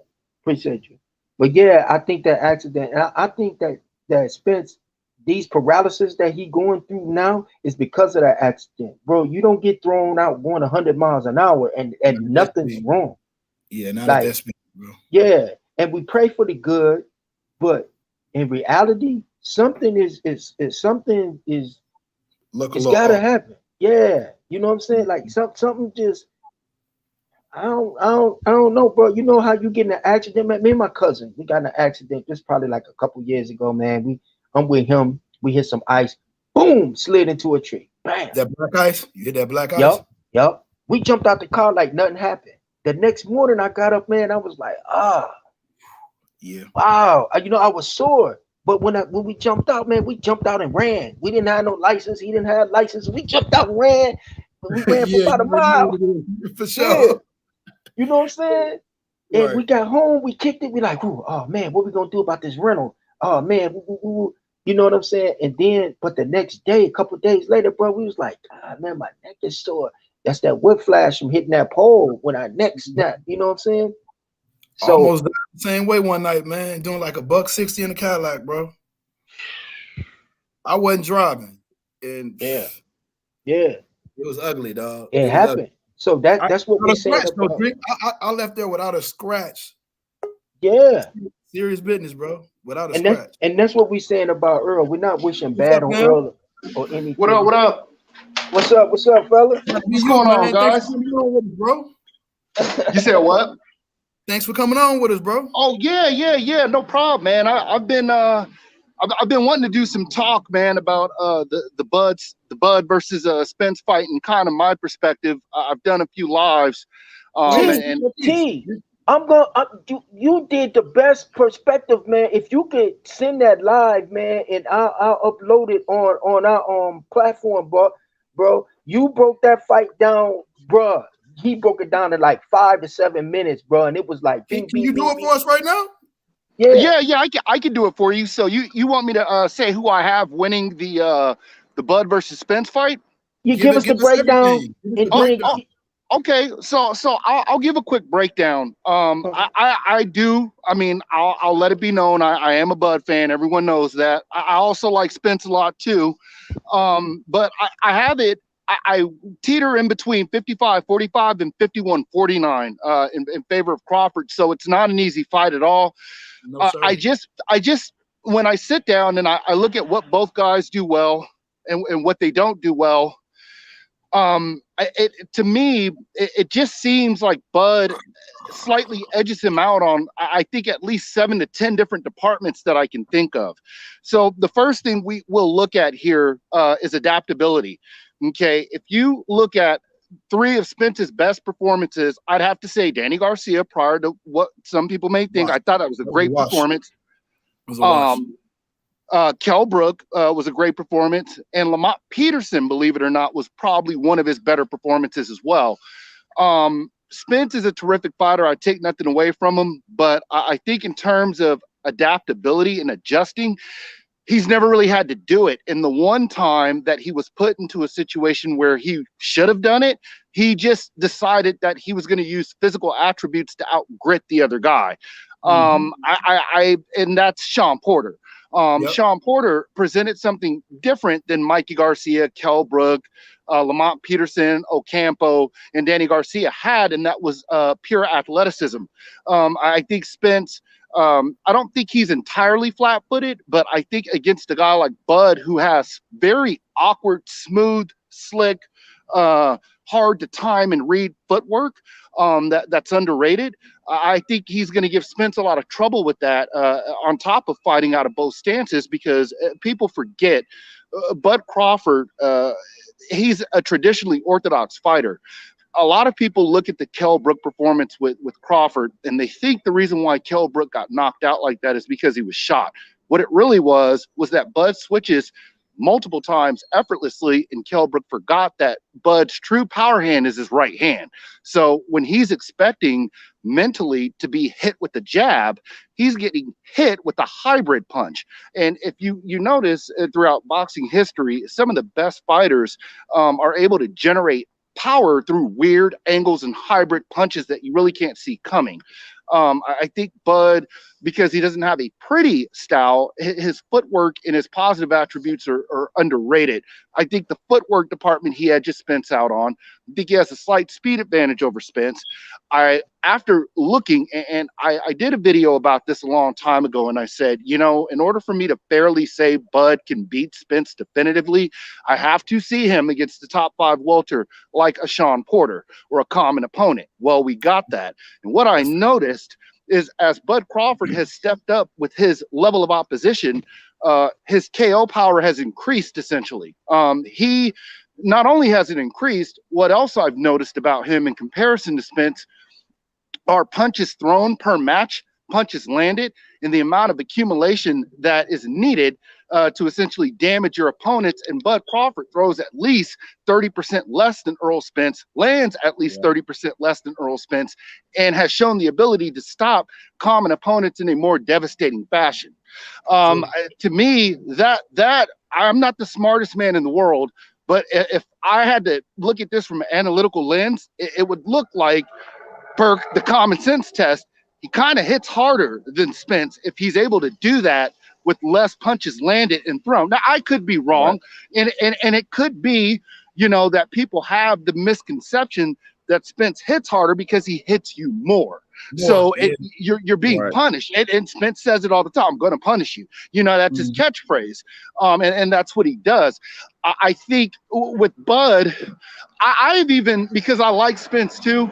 appreciate you. But yeah, I think that accident, and I think that Spence, these paralysis that he going through now is because of that accident, bro. You don't get thrown out going 100 miles an hour and Not at that nothing's speed. wrong. Yeah, not at Like, that speed, bro. yeah, and we pray for the good, but in reality, something is something is Look a it's little gotta off. happen. Yeah, you know what I'm saying? Like something just I don't know, bro. You know how you get in an accident, man? Me and my cousin, we got in an accident. This probably like a couple years ago, man. I'm with him. We hit some ice. Boom, slid into a tree. Bam. That black ice, you hit that black ice? Yup, yup. We jumped out the car like nothing happened. The next morning, I got up, man. I was like, Yeah. wow. I was sore. But when we jumped out, man, we jumped out and ran. We didn't have no license. He didn't have license. We jumped out and ran. We ran for Yeah, about a you already know mile. what it is. For Yeah, sure. you know what I'm saying? And Right. we got home, we kicked it. We like, oh man, what we gonna do about this rental? Oh man, you know what I'm saying? And then, but the next day, a couple days later, bro, we was like, God, man, my neck is sore. That's that whiplash from hitting that pole when our neck snapped. You know what I'm saying? So Almost died the same way one night, man. Doing like a buck 60 in a Cadillac, bro. I wasn't driving. And yeah, yeah, it was ugly, dog. it It was ugly. happened. So that I that's what without we a saying scratch, no about. Drake. I left there without a scratch. Yeah, Serious business, bro. Without a and that's scratch. and that's what we saying about Earl. We're not wishing What's bad up, on man? Earl or What up? anything. What up? What's up? What's up, fella? Be What's you, going on, man. Thanks guys? for coming on with us, bro. You said what? Thanks for coming on with us, bro. Oh yeah, yeah, yeah. No problem, man. I've been I've been wanting to do some talk, man, about the Bud versus Spence fight, and kind of my perspective. I've done a few lives, Please, and T, I'm gonna. You did the best perspective, man. If you could send that live, man, and I'll upload it on our platform, bro. You broke that fight down, bro. He broke it down in like 5 to 7 minutes, bro, and it was like can beep beep you do beep it beep. for us right now? Yeah, yeah, I can do it for you. So you want me to say who I have winning the Bud versus Spence fight? you give us the Give us breakdown, everything. Give us the and then breakdown. Okay, so I'll give a quick breakdown. I do. I mean, I'll let it be known. I am a Bud fan. Everyone knows that. I also like Spence a lot too. But I have it. I teeter in between 55-45 and 51-49 in favor of Crawford. So it's not an easy fight at all. No, sir. I just when I sit down and I look at what both guys do well and what they don't do well. To me, it just seems like Bud slightly edges him out on, I think, at least 7 to 10 different departments that I can think of. So the first thing we will look at here is adaptability. Okay, if you look at 3 of Spence's best performances, I'd have to say Danny Garcia, prior to what some people may think. I thought that was a great performance. It was a wash. Kell Brook was a great performance, and Lamont Peterson, believe it or not, was probably one of his better performances as well. Spence is a terrific fighter. I take nothing away from him, but I think in terms of adaptability and adjusting, he's never really had to do it. And the one time that he was put into a situation where he should have done it, he just decided that he was going to use physical attributes to outgrit the other guy. And that's Sean Porter. Sean Porter presented something different than Mikey Garcia, Kell Brook, Lamont Peterson, Ocampo, and Danny Garcia had, and that was pure athleticism. I think Spence, I don't think he's entirely flat-footed, but I think against a guy like Bud, who has very awkward, smooth, slick, hard to time and read footwork, that's underrated. I think he's going to give Spence a lot of trouble with that, on top of fighting out of both stances, because people forget Bud Crawford, he's a traditionally orthodox fighter. A lot of people look at the Kell Brook performance with Crawford, and they think the reason why Kell Brook got knocked out like that is because he was shot. What it really was that Bud switches multiple times effortlessly, and Kell Brook forgot that Bud's true power hand is his right hand. So when he's expecting mentally to be hit with the jab, he's getting hit with a hybrid punch. And if you notice throughout boxing history, some of the best fighters are able to generate power through weird angles and hybrid punches that you really can't see coming. I think Bud, because he doesn't have a pretty style, his footwork and his positive attributes are underrated. I think the footwork department he edges Spence out on. I think he has a slight speed advantage over Spence. After looking, and I did a video about this a long time ago, and I said, in order for me to fairly say Bud can beat Spence definitively, I have to see him against the top 5 welter like a Sean Porter or a common opponent. Well, we got that. And what I noticed is, as Bud Crawford has stepped up with his level of opposition, his KO power has increased essentially. He not only has it increased, what else I've noticed about him in comparison to Spence are punches thrown per match, punches landed, and the amount of accumulation that is needed to essentially damage your opponents. And Bud Crawford throws at least 30% less than Earl Spence, lands at least 30% less than Earl Spence, and has shown the ability to stop common opponents in a more devastating fashion. To me, that I'm not the smartest man in the world, but if I had to look at this from an analytical lens, it would look like Burke, the common sense test. He kind of hits harder than Spence if he's able to do that with less punches landed and thrown. Now, I could be wrong, and it could be, that people have the misconception that Spence hits harder because he hits you more. So you're being punished. And Spence says it all the time, I'm going to punish you. That's his catchphrase. And that's what he does. I think with Bud, I've even, because I like Spence too,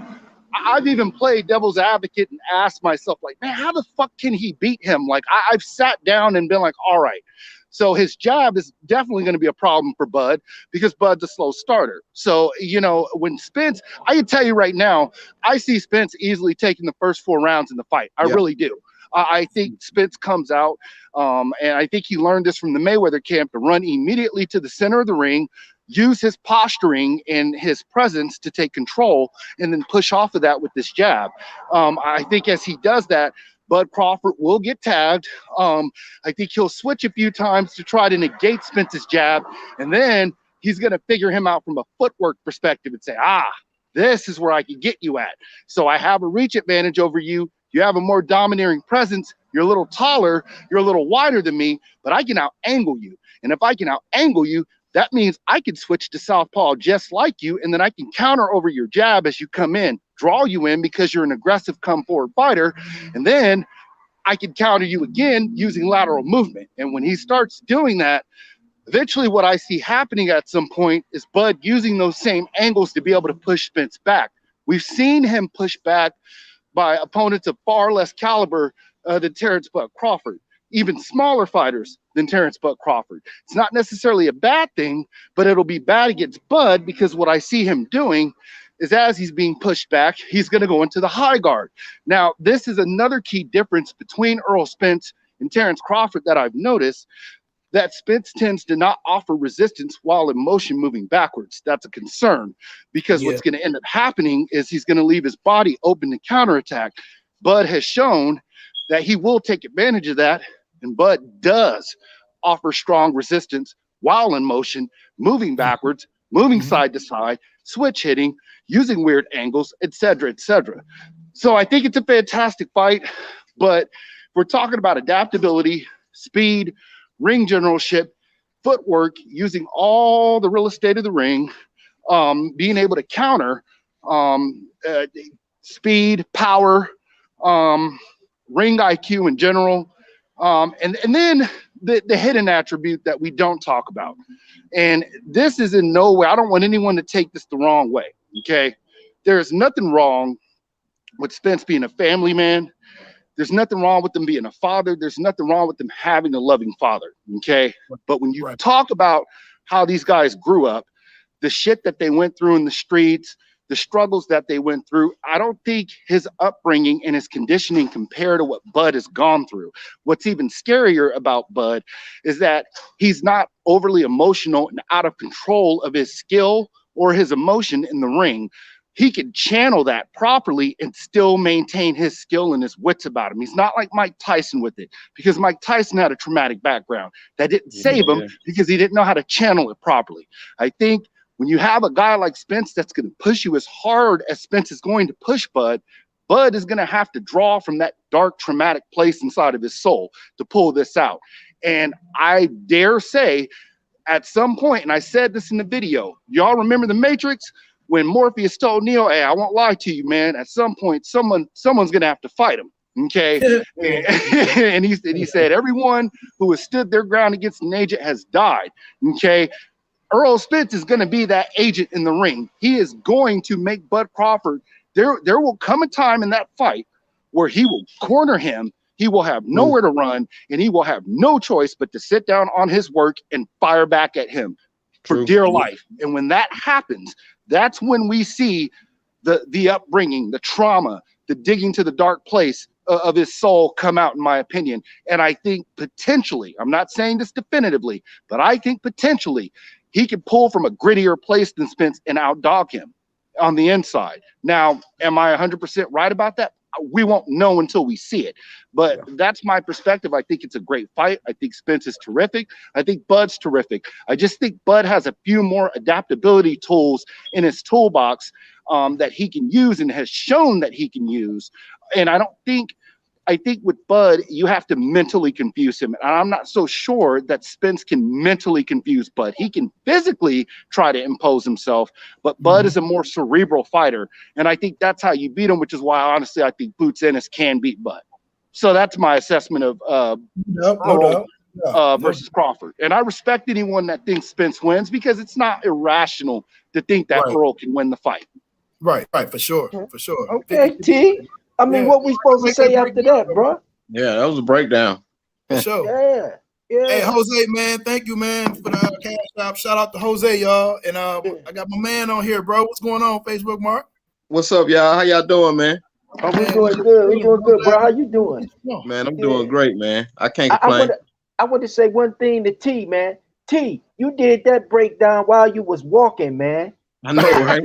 I've even played devil's advocate and asked myself, like, man, how the fuck can he beat him? Like, I've sat down and been like, all right. So his jab is definitely going to be a problem for Bud because Bud's a slow starter. So, you know, when Spence, I can tell you right now, I see Spence easily taking the first 4 rounds in the fight. I really do. I think Spence comes out, and I think he learned this from the Mayweather camp, to run immediately to the center of the ring, use his posturing and his presence to take control, and then push off of that with this jab. I think as he does that, Bud Crawford will get tagged. I think he'll switch a few times to try to negate Spence's jab, and then he's going to figure him out from a footwork perspective and say, this is where I can get you at. So I have a reach advantage over you. You have a more domineering presence. You're a little taller. You're a little wider than me, but I can out-angle you. And if I can out-angle you, that means I can switch to southpaw just like you, and then I can counter over your jab as you come in, draw you in because you're an aggressive come-forward fighter, and then I can counter you again using lateral movement. And when he starts doing that, eventually what I see happening at some point is Bud using those same angles to be able to push Spence back. We've seen him push back by opponents of far less caliber than Terrence Bud Crawford, even smaller fighters than Terrence Bud Crawford. It's not necessarily a bad thing, but it'll be bad against Bud because what I see him doing is as he's being pushed back, he's going to go into the high guard. Now, this is another key difference between Errol Spence and Terrence Crawford that I've noticed, that Spence tends to not offer resistance while in motion moving backwards. That's a concern because what's going to end up happening is he's going to leave his body open to counterattack. Bud has shown that he will take advantage of that, and Bud does offer strong resistance while in motion, moving backwards, moving side to side, switch hitting, using weird angles, etc., etc. So I think it's a fantastic fight, but we're talking about adaptability, speed, ring generalship, footwork, using all the real estate of the ring, being able to counter, speed, power, ring IQ in general, and then the hidden attribute that we don't talk about. And this is in no way, I don't want anyone to take this the wrong way, okay? There's nothing wrong with Spence being a family man. There's nothing wrong with them being a father. There's nothing wrong with them having a loving father, okay? But when you talk about how these guys grew up, the shit that they went through in the streets, the struggles that they went through, I don't think his upbringing and his conditioning compare to what Bud has gone through. What's even scarier about Bud is that he's not overly emotional and out of control of his skill or his emotion in the ring. He can channel that properly and still maintain his skill and his wits about him. He's not like Mike Tyson with it, because Mike Tyson had a traumatic background that didn't save him because he didn't know how to channel it properly. I think when you have a guy like Spence that's going to push you as hard as Spence is going to push Bud, Bud is going to have to draw from that dark, traumatic place inside of his soul to pull this out. And I dare say at some point, and I said this in the video, y'all remember The Matrix? When Morpheus told Neo, hey, I won't lie to you, man, at some point, someone's going to have to fight him, okay? and he said, everyone who has stood their ground against an agent has died, okay? Errol Spence is going to be that agent in the ring. He is going to make Bud Crawford. There will come a time in that fight where he will corner him. He will have nowhere to run, and he will have no choice but to sit down on his work and fire back at him for dear life. And when that happens, that's when we see the upbringing, the trauma, the digging to the dark place of his soul come out, in my opinion. And I think potentially, I'm not saying this definitively, but I think potentially he could pull from a grittier place than Spence and outdog him on the inside. Now, am I 100% right about that? We won't know until we see it. But that's my perspective. I think it's a great fight. I think Spence is terrific. I think Bud's terrific. I just think Bud has a few more adaptability tools in his toolbox that he can use and has shown that he can use. And I think with Bud, you have to mentally confuse him. And I'm not so sure that Spence can mentally confuse Bud. He can physically try to impose himself, but Bud is a more cerebral fighter. And I think that's how you beat him, which is why, honestly, I think Boots Ennis can beat Bud. So that's my assessment of versus Crawford. And I respect anyone that thinks Spence wins, because it's not irrational to think that Earl can win the fight. Right, for sure. Okay, T. I mean, what we supposed to say after that, bro? Yeah, that was a breakdown. For sure. Yeah. Hey, Jose, man, thank you, man, for the cash app. Shout out to Jose, y'all. And I got my man on here, bro. What's going on, Facebook, Mark? What's up, y'all? How y'all doing, man? Oh, we doing good. We doing good, bro. How you doing? Man, I'm doing great, man. I can't complain. I want to say one thing to T, man. T, you did that breakdown while you was walking, man. I know, right?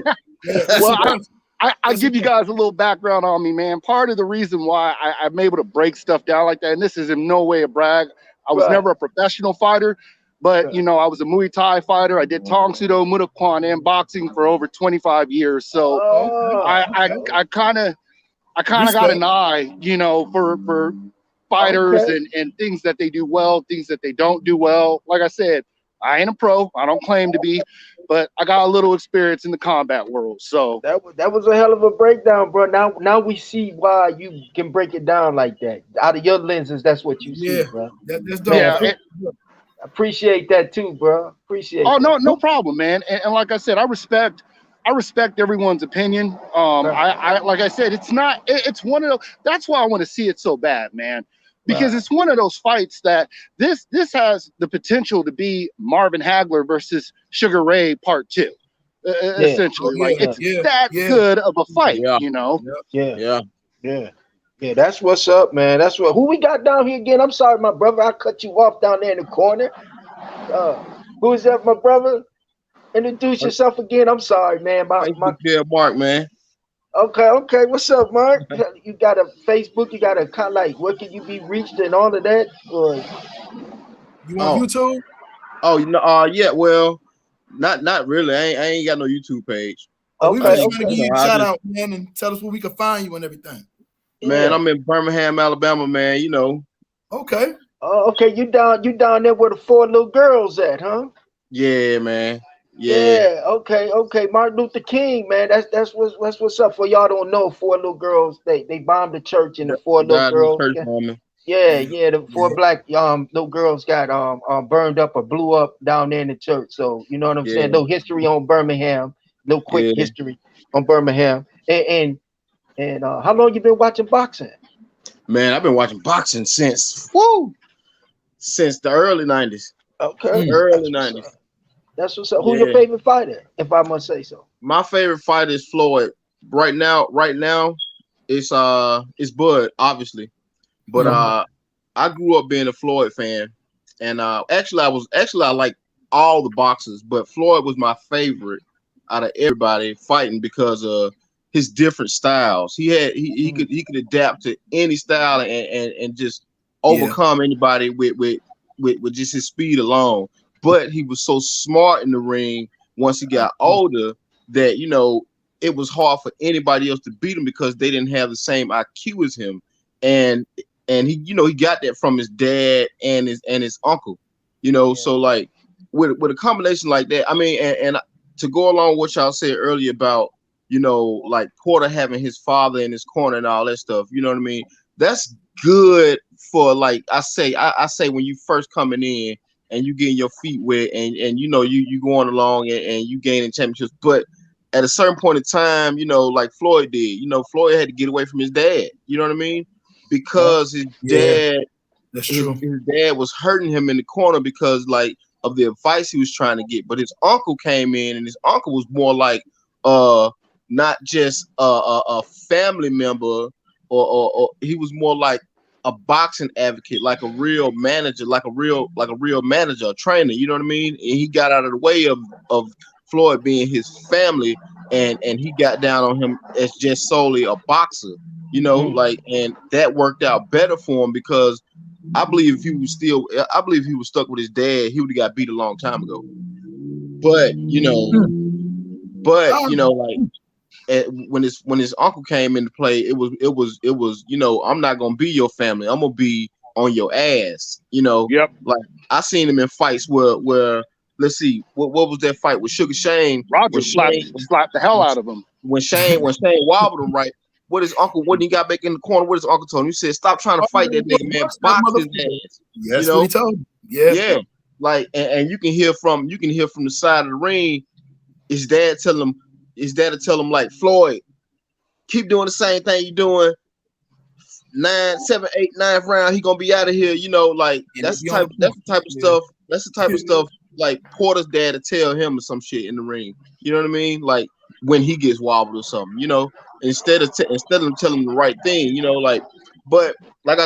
Well, I give you guys a little background on me, man. Part of the reason why I'm able to break stuff down like that, and this is in no way a brag. I was never a professional fighter, but you know, I was a Muay Thai fighter. I did Tong Sudo, Muay Thai, and boxing for over 25 years. So I kind of got an eye, you know, for fighters and things that they do well, things that they don't do well. Like I said, I ain't a pro. I don't claim to be, but I got a little experience in the combat world. So that was a hell of a breakdown, bro. Now we see why you can break it down like that. Out of your lenses, that's what you see, bro. That's dope. Yeah, appreciate that too, bro. Appreciate. Oh, no problem, man. And like I said, I respect everyone's opinion. I like I said, it's one of those. That's why I want to see it so bad, man. Because it's one of those fights that this has the potential to be Marvin Hagler versus Sugar Ray Part 2. Essentially, it's that good of a fight, you know. Yeah. That's what's up, man. That's what. Who we got down here again? I'm sorry, my brother. I cut you off down there in the corner. Who is that, my brother? Introduce yourself again. I'm sorry, man. My Mark, man. Okay. What's up, Mark? You got a Facebook? You got a kind of like where can you be reached and all of that? Or you on YouTube? Oh, you know, yeah. Well, not really. I ain't got no YouTube page. We just want to give you a shout out, man, and tell us where we can find you and everything. Man, I'm in Birmingham, Alabama, man. You know. Okay. Oh, okay. You down there where the 4 little girls at, huh? Yeah, man. Yeah. Okay. Martin Luther King, man. That's what's up. For y'all don't know, 4 little girls. They bombed the church and the 4 little girls. The 4 black little girls got burned up or blew up down there in the church. So you know what I'm saying. Little history on Birmingham. Little quick history on Birmingham. And how long you been watching boxing? Man, I've been watching boxing since the early 90s. Okay. Early 90s. That's what's up. Who's your favorite fighter, if I must say so? My favorite fighter is Floyd. Right now, it's Bud, obviously. But I grew up being a Floyd fan. And actually I like all the boxers, but Floyd was my favorite out of everybody fighting because of his different styles. He could adapt to any style and just overcome anybody with just his speed alone. But he was so smart in the ring once he got older that, you know, it was hard for anybody else to beat him because they didn't have the same IQ as him. And he, you know, he got that from his dad and his uncle, you know. So like with a combination like that, I mean, and to go along with what y'all said earlier about, you know, like Porter having his father in his corner and all that stuff, you know what I mean? That's good for, like I say when you first coming in and you getting your feet wet and you know you going along and you gaining championships, but at a certain point in time, you know, like Floyd did, you know, Floyd had to get away from his dad, you know what I mean? Because his dad, his dad was hurting him in the corner because like of the advice he was trying to get. But his uncle came in, and his uncle was more like not just a family member, or he was more like a boxing advocate, like a real manager, like a real manager, a trainer, you know what I mean? And he got out of the way of Floyd being his family, and he got down on him as just solely a boxer, you know, like, and that worked out better for him because I believe if he was stuck with his dad, he would have got beat a long time ago. But you know, like when his uncle came into play, it was you know, I'm not gonna be your family, I'm gonna be on your ass, you know. Like I seen him in fights where let's see, what was that fight with Sugar Shane? Roger slapped the hell out of him. When Shane wobbled him, right? What his uncle, when he got back in the corner, what his uncle told him? He said, "Stop trying to fight that nigga, man. Box his ass." Yes, you know? What he told him. Yeah. Like, and you can hear from the side of the ring, his dad telling him, his dad to tell him like, Floyd, keep doing the same thing you're doing. 9, 7, 8, 9th round, he gonna be out of here. You know, like that's the type of stuff. That's the type of stuff like Porter's dad to tell him or some shit in the ring. You know what I mean? Like when he gets wobbled or something. You know, instead of telling him the right thing. You know, like. But like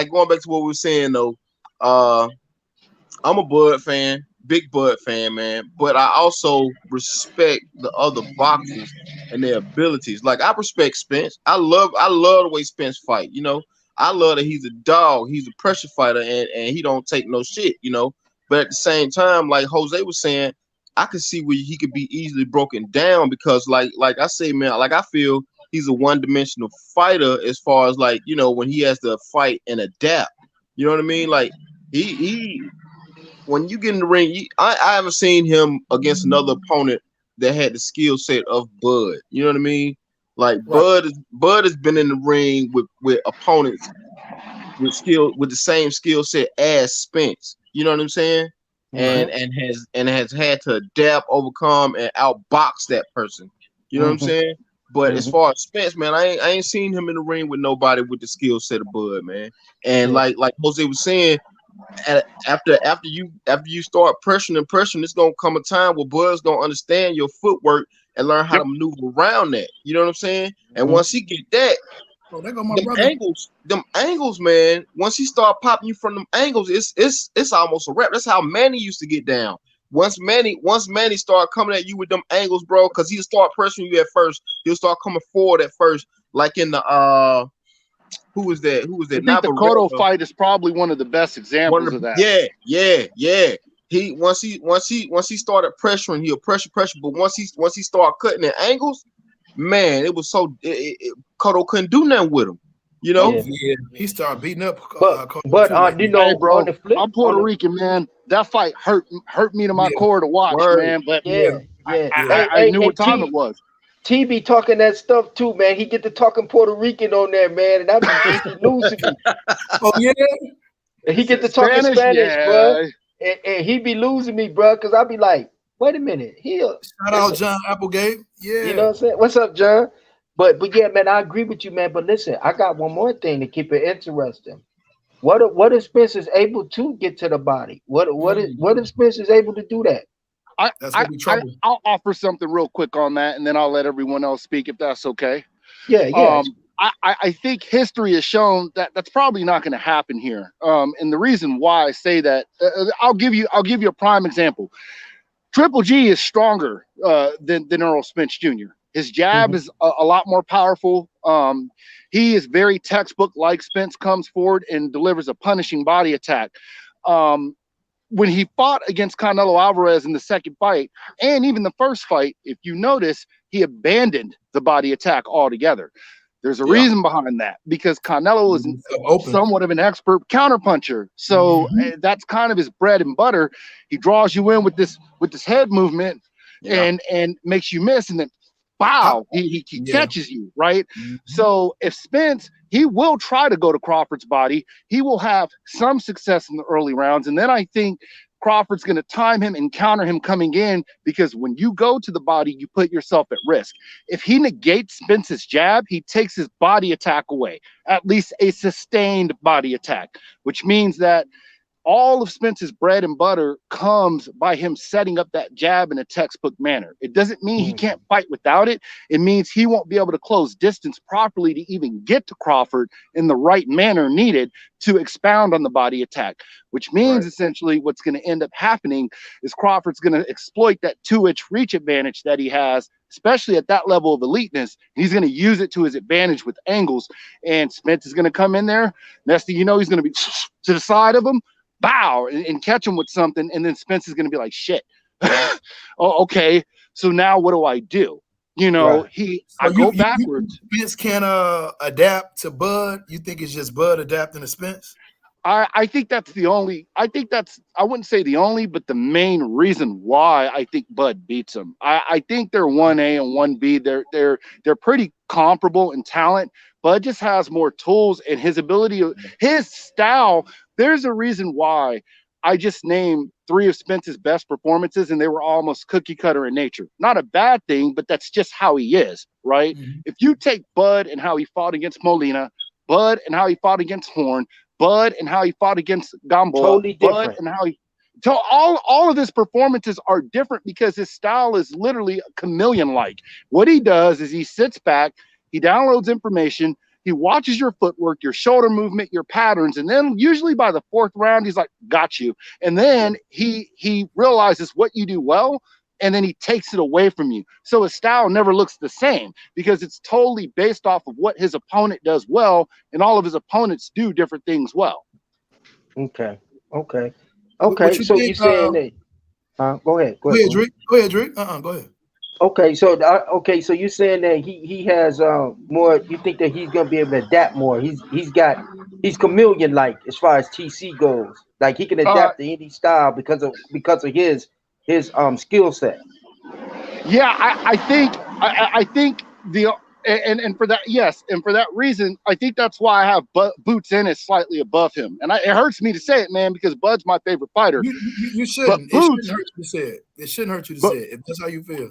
going back to what we were saying though. I'm a Bud fan, big Bud fan, man. But I also respect the other boxers and their abilities. Like I respect Spence. I love the way Spence fight. You know, I love that he's a dog. He's a pressure fighter, and he don't take no shit. You know, but at the same time, like Jose was saying, I could see where he could be easily broken down because, like I say, man, like I feel he's a one-dimensional fighter as far as like when he has to fight and adapt. You know what I mean? Like he when you get in the ring, I haven't seen him against another opponent that had the skill set of Bud. You know what I mean? Like right. Bud has been in the ring with opponents with the same skill set as Spence. You know what I'm saying? Mm-hmm. And has had to adapt, overcome, and outbox that person. You know what I'm saying? But as far as Spence, man, I ain't seen him in the ring with nobody with the skill set of Bud, man. And like Jose was saying, after you start pressuring, it's gonna come a time where Bud's gonna understand your footwork and learn how to maneuver around that. You know what I'm saying? And once he get that, them angles, man. Once he start popping you from them angles, it's almost a wrap. That's how Manny used to get down. Once Manny start coming at you with them angles, bro, because he'll start pressuring you at first. He'll start coming forward at first, like in the Who was that? I think the Cotto fight is probably one of the best examples of that. Yeah. He once he started pressuring, he'll pressure. But once he started cutting at angles, man, it was so Cotto couldn't do nothing with him. You know? Yeah. He started beating up. But hey, bro, I'm Puerto Rican, man. That fight hurt me to my core to watch, man. But I knew what time it was. T be talking that stuff too, man. He get to talking Puerto Rican on there, man, and I be losing me. Oh yeah, and he get to talking Spanish, bro, and he be losing me, bro, because I be like, wait a minute, shout out John Applegate, yeah, you know what I'm saying? What's up, John? But yeah, man, I agree with you, man. But listen, I got one more thing to keep it interesting. What if Spence is able to get to the body? What if Spence is able to do that? I'll offer something real quick on that, and then I'll let everyone else speak if that's okay. Yeah. I think history has shown that that's probably not going to happen here. And the reason why I say that, I'll give you a prime example. Triple G is stronger than Earl Spence Jr. His jab is a lot more powerful. He is very textbook like Spence comes forward and delivers a punishing body attack. When he fought against Canelo Alvarez in the second fight, and even the first fight, if you notice, he abandoned the body attack altogether. There's a reason behind that, because Canelo is somewhat of an expert counterpuncher. So that's kind of his bread and butter. He draws you in with this head movement and makes you miss, and then he catches you, right? So if Spence, he will try to go to Crawford's body. He will have some success in the early rounds. And then I think Crawford's going to time him and counter him coming in, because when you go to the body, you put yourself at risk. If he negates Spence's jab, he takes his body attack away, at least a sustained body attack, which means that all of Spence's bread and butter comes by him setting up that jab in a textbook manner. It doesn't mean he can't fight without it. It means he won't be able to close distance properly to even get to Crawford in the right manner needed to expound on the body attack, which means essentially what's going to end up happening is Crawford's going to exploit that 2-inch reach advantage that he has, especially at that level of eliteness. He's going to use it to his advantage with angles, and Spence is going to come in there. Next thing you know, he's going to be to the side of him, and catch him with something, and then Spence is going to be like, shit. Oh, okay, so now what do I do? You know, I go backwards. Spence can adapt to Bud. You think it's just Bud adapting to Spence? I think that's I wouldn't say the only, but the main reason why I think Bud beats him. I think they're 1A and 1B. They're pretty comparable in talent. Bud just has more tools, and his ability, his style. There's a reason why I just named 3 of Spence's best performances, and they were almost cookie cutter in nature. Not a bad thing, but that's just how he is, right? Mhm. If you take Bud and how he fought against Molina, Bud and how he fought against Horn, Bud and how he fought against Gamboa, Totally Bud different. and how he. So all of his performances are different because his style is literally chameleon-like. What he does is he sits back, he downloads information, he watches your footwork, your shoulder movement, your patterns, and then usually by the 4th round, he's like, got you. And then he realizes what you do well, and then he takes it away from you. So his style never looks the same because it's totally based off of what his opponent does well, and all of his opponents do different things well. Okay. What you So think? you saying that? Go ahead. Go ahead, Drake. Go ahead, Drake. Go ahead. Okay, so you saying that he has more? You think that he's gonna be able to adapt more? He's chameleon like as far as TC goes. Like he can adapt to any style because of his skill set. Yeah, I think the and for that, yes, and for that reason, I think that's why I have Boots in is slightly above him, and it hurts me to say it, man, because Bud's my favorite fighter. You shouldn't. But It Boots, shouldn't hurt you to say it. It shouldn't hurt you to but, say it if that's how you feel.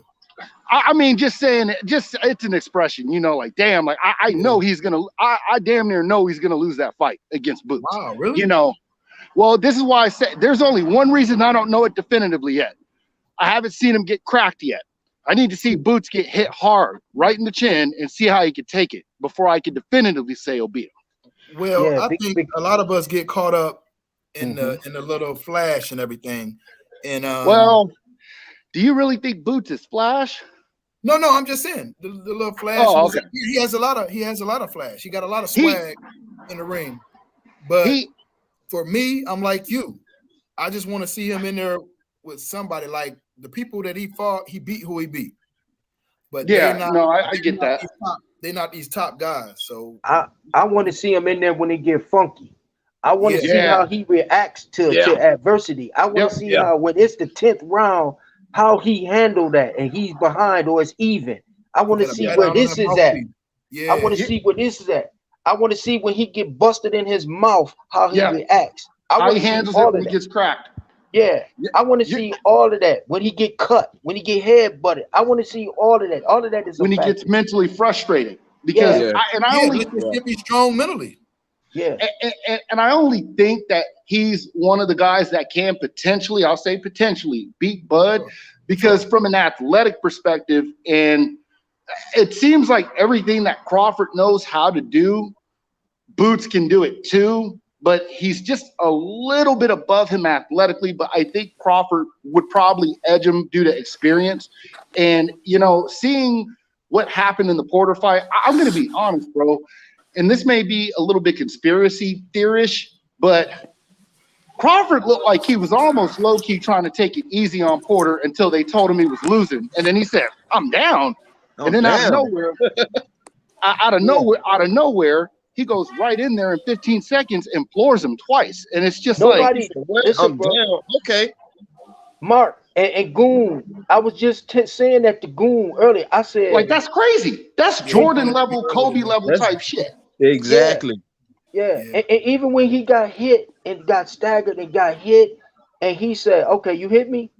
I mean, just saying it, it's an expression, you know, like damn, like I know he's gonna, I damn near know he's gonna lose that fight against Boots. Wow, really? You know, well, this is why I said there's only one reason I don't know it definitively yet. I haven't seen him get cracked yet. I need to see Boots get hit hard right in the chin and see how he can take it before I can definitively say he'll beat him. Well, Yeah, I think a lot of us get caught up in the little flash and everything. And well, do you really think Boots is flash? No, I'm just saying the little flash. Oh, okay. He has a lot of flash. He got a lot of swag in the ring. But for me, I'm like you. I just want to see him in there with somebody like the people that he fought. He beat who he beat. But yeah, I get that. They're not these top guys. So I want to see him in there when they get funky. I want to see Yeah. how he reacts to adversity. I want to see how when it's the 10th round, how he handled that and he's behind or it's even. I want to see where this is at. Yeah. I want to see where this is at. I want to see when he get busted in his mouth, how he reacts. How he handles it when he gets cracked. Yeah, I want to see all of that. When he get cut, when he get head butted, I want to see all of that. All of that is when he gets mentally frustrated because I only be strong mentally. Yeah, and I only think that he's one of the guys that can potentially, I'll say potentially, beat Bud because from an athletic perspective, and it seems like everything that Crawford knows how to do, Boots can do it too. But he's just a little bit above him athletically. But I think Crawford would probably edge him due to experience. And, you know, seeing what happened in the Porter fight, I'm going to be honest, bro. And this may be a little bit conspiracy theorish, but Crawford looked like he was almost low-key trying to take it easy on Porter until they told him he was losing. And then he said, I'm down. And then out of nowhere, he goes right in there in 15 seconds and floors him twice. And it's just listen, bro. Okay. Mark and Goon, I was just saying that to Goon earlier. I said, like, that's crazy. That's Jordan level, Kobe level type shit. Exactly. Yeah. And even when he got hit and got staggered and got hit, and he said, okay, you hit me,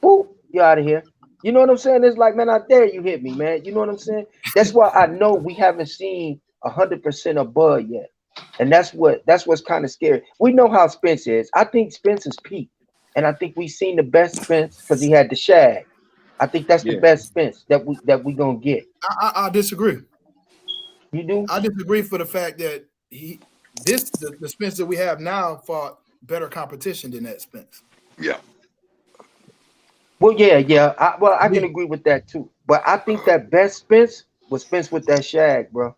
boop, you're out of here. You know what I'm saying? It's like, man, I dare you hit me, man. You know what I'm saying? That's why I know we haven't seen 100% of Bud yet. And that's what's kind of scary. We know how Spence is. I think Spence is peak. And I think we've seen the best Spence because he had the shag. I think that's the best Spence that we gonna get. I disagree. You do? I disagree for the fact that the Spence that we have now fought better competition than that Spence. Yeah. Well, yeah. I can agree with that too. But I think that best Spence was Spence with that shag, bro.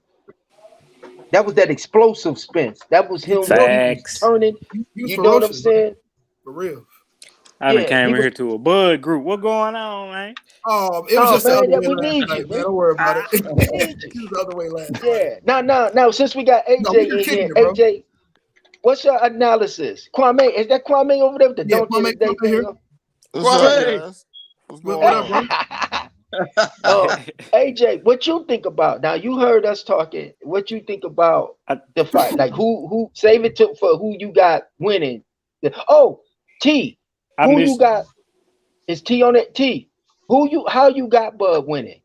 That was that explosive Spence. That was him turning. You know what I'm saying? For real. I came here to a Bud group. What going on, man? Oh, it was just man, the other we way need last you. night, man. Don't worry about it. We need you. It was the other way last night. Yeah. Now, since we got AJ in here, AJ, what's your analysis? Kwame, is that Kwame over there with the Kwame here. Kwame. What's going on, bro? AJ, what you think about? Now you heard us talking. What you think about the fight? Like who save it for who you got winning? T, I who missed. you got? Is T on it? T, how you got Bud winning?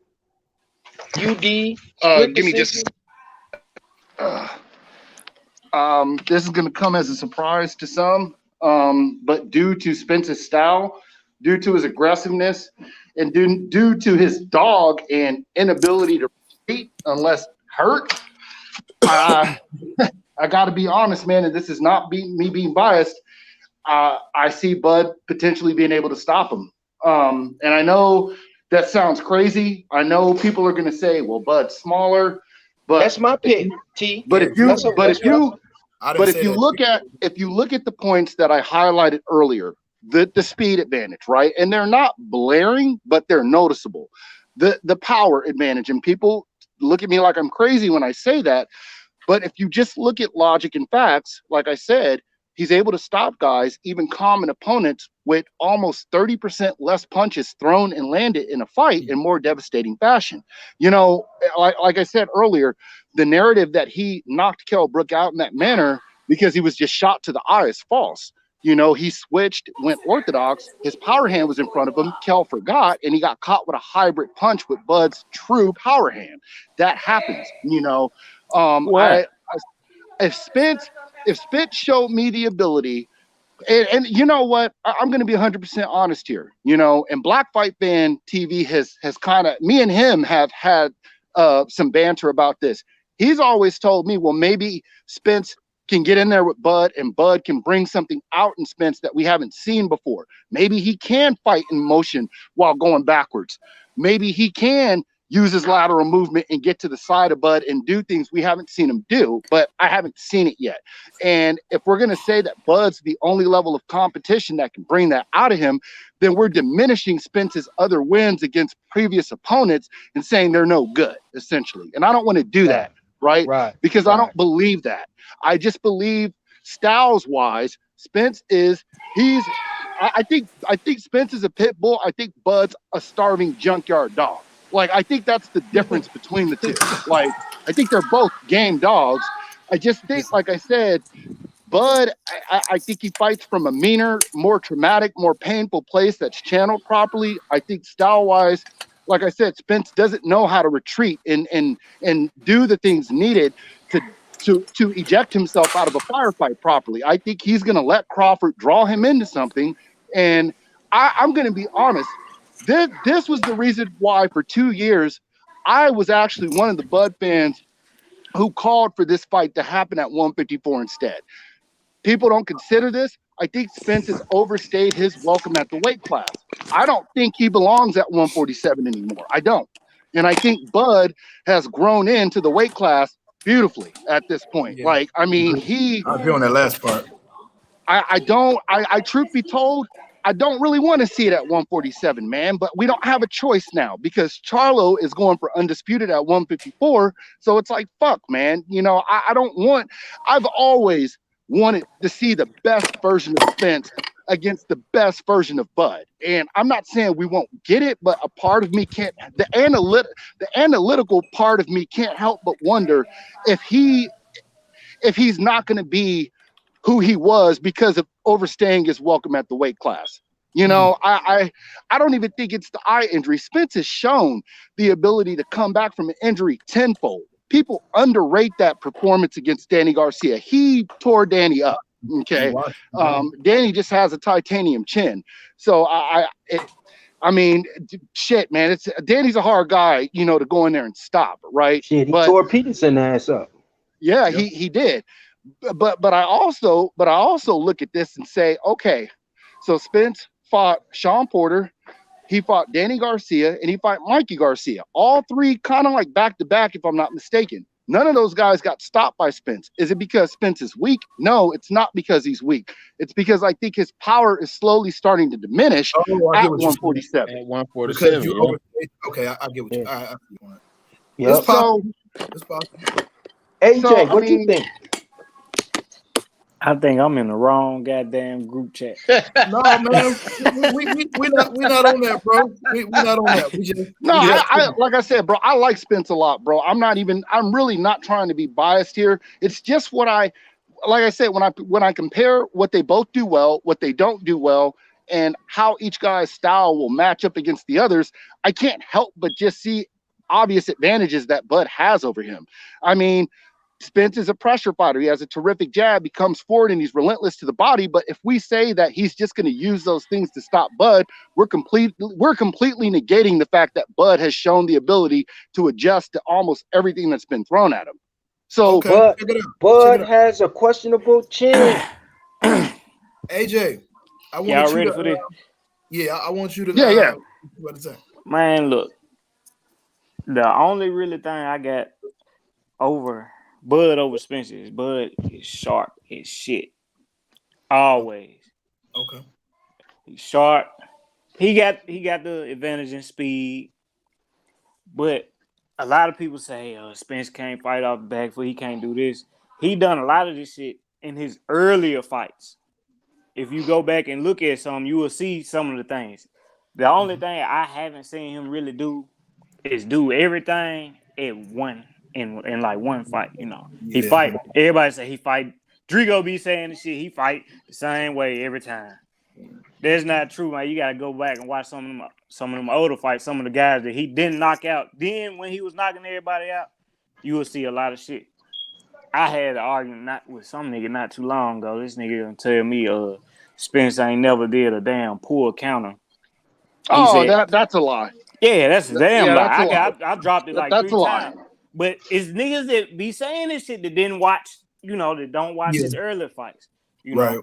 UD split Give me just. decision. This is going to come as a surprise to some, but due to Spence's style, due to his aggressiveness, and due to his dog and inability to beat unless hurt, I got to be honest, man, and this is not me being biased. I see Bud potentially being able to stop him. And I know that sounds crazy. I know people are going to say, "Well, Bud's smaller," but That's my pick. T. but if you That's but that's if you I didn't but say if you that. look at the points that I highlighted earlier, the speed advantage, right? And they're not blaring, but they're noticeable. The power advantage, and people look at me like I'm crazy when I say that. But if you just look at logic and facts, like I said, he's able to stop guys, even common opponents, with almost 30% less punches thrown and landed in a fight in more devastating fashion. You know, like I said earlier, the narrative that he knocked Kell Brook out in that manner because he was just shot to the eye is false. You know, he switched, went orthodox. His power hand was in front of him. Kell forgot, and he got caught with a hybrid punch with Bud's true power hand. That happens, you know. What? If Spence showed me the ability, and you know what, I'm going to be 100% honest here, you know, and Black Fight Fan TV has kind of, me and him have had some banter about this. He's always told me, well, maybe Spence can get in there with Bud, and Bud can bring something out in Spence that we haven't seen before. Maybe he can fight in motion while going backwards. Maybe he can use his lateral movement and get to the side of Bud and do things we haven't seen him do, but I haven't seen it yet. And if we're going to say that Bud's the only level of competition that can bring that out of him, then we're diminishing Spence's other wins against previous opponents and saying they're no good, essentially. And I don't want to do that, right? Because I don't believe that. I just believe styles-wise, I think Spence is a pit bull. I think Bud's a starving junkyard dog. Like, I think that's the difference between the two. Like, I think they're both game dogs. I just think, like I said, Bud, I think he fights from a meaner, more traumatic, more painful place that's channeled properly. I think style-wise, like I said, Spence doesn't know how to retreat and do the things needed to eject himself out of a firefight properly. I think he's going to let Crawford draw him into something. And I'm going to be honest, this was the reason why for 2 years, I was actually one of the Bud fans who called for this fight to happen at 154 instead. People don't consider this. I think Spence has overstayed his welcome at the weight class. I don't think he belongs at 147 anymore. I don't. And I think Bud has grown into the weight class beautifully at this point. Yeah. Like, I mean, I'll be on that last part. I truth be told, I don't really want to see it at 147, man, but we don't have a choice now because Charlo is going for undisputed at 154. So it's like, fuck, man. You know, I've always wanted to see the best version of Spence against the best version of Bud. And I'm not saying we won't get it, but a part of me can't, the analytical part of me can't help but wonder if he's not going to be who he was because of overstaying his welcome at the weight class. You know, I don't even think it's the eye injury. Spence has shown the ability to come back from an injury tenfold. People underrate that performance against Danny Garcia. He tore Danny up. Okay. Danny just has a titanium chin. So I mean, shit, man, Danny's a hard guy, you know, to go in there and stop. Right. Shit, he tore Peterson ass up. Yeah, yep. he did. But I also look at this and say, okay, so Spence fought Sean Porter, he fought Danny Garcia, and he fought Mikey Garcia. All three kind of like back to back, if I'm not mistaken. None of those guys got stopped by Spence. Is it because Spence is weak? No, it's not because he's weak. It's because I think his power is slowly starting to diminish at 147. At 147. Okay, I get what you. I want. Yeah. It's possible. AJ, what do you think? I think I'm in the wrong goddamn group chat. No, man, we're not on that, bro. We're not on that. Like I said, bro, I like Spence a lot, bro. I'm really not trying to be biased here. It's just what like I said, when I compare what they both do well, what they don't do well, and how each guy's style will match up against the others, I can't help but just see obvious advantages that Bud has over him. I mean, Spence is a pressure fighter. He has a terrific jab. He comes forward and he's relentless to the body. But if we say that he's just going to use those things to stop Bud, we're completely negating the fact that Bud has shown the ability to adjust to almost everything that's been thrown at him. So, okay, Bud has a questionable chin. AJ, I want Y'all you ready to, for this? Yeah, I want you to. Yeah. What is that? Man, look. The only really thing I got over Bud over Spencer is Bud is sharp as shit. Always. Okay. He's sharp. He got the advantage in speed. But a lot of people say Spence can't fight off the back foot. He can't do this. He done a lot of this shit in his earlier fights. If you go back and look at some, you will see some of the things. The only thing I haven't seen him really do is do everything in like one fight. You know, he fight. Everybody say he fight. Drigo be saying the shit. He fight the same way every time. That's not true, man. You gotta go back and watch some of them older fights. Some of the guys that he didn't knock out. Then when he was knocking everybody out, you will see a lot of shit. I had an argument with some nigga not too long ago. This nigga gonna tell me Spence ain't never did a damn pull counter. He said, that's a lie. Yeah, that's a damn lie. That's a lie. I dropped it like That's 3 a lie. times. But it's niggas that be saying this shit that didn't watch, that don't watch his earlier fights. You know?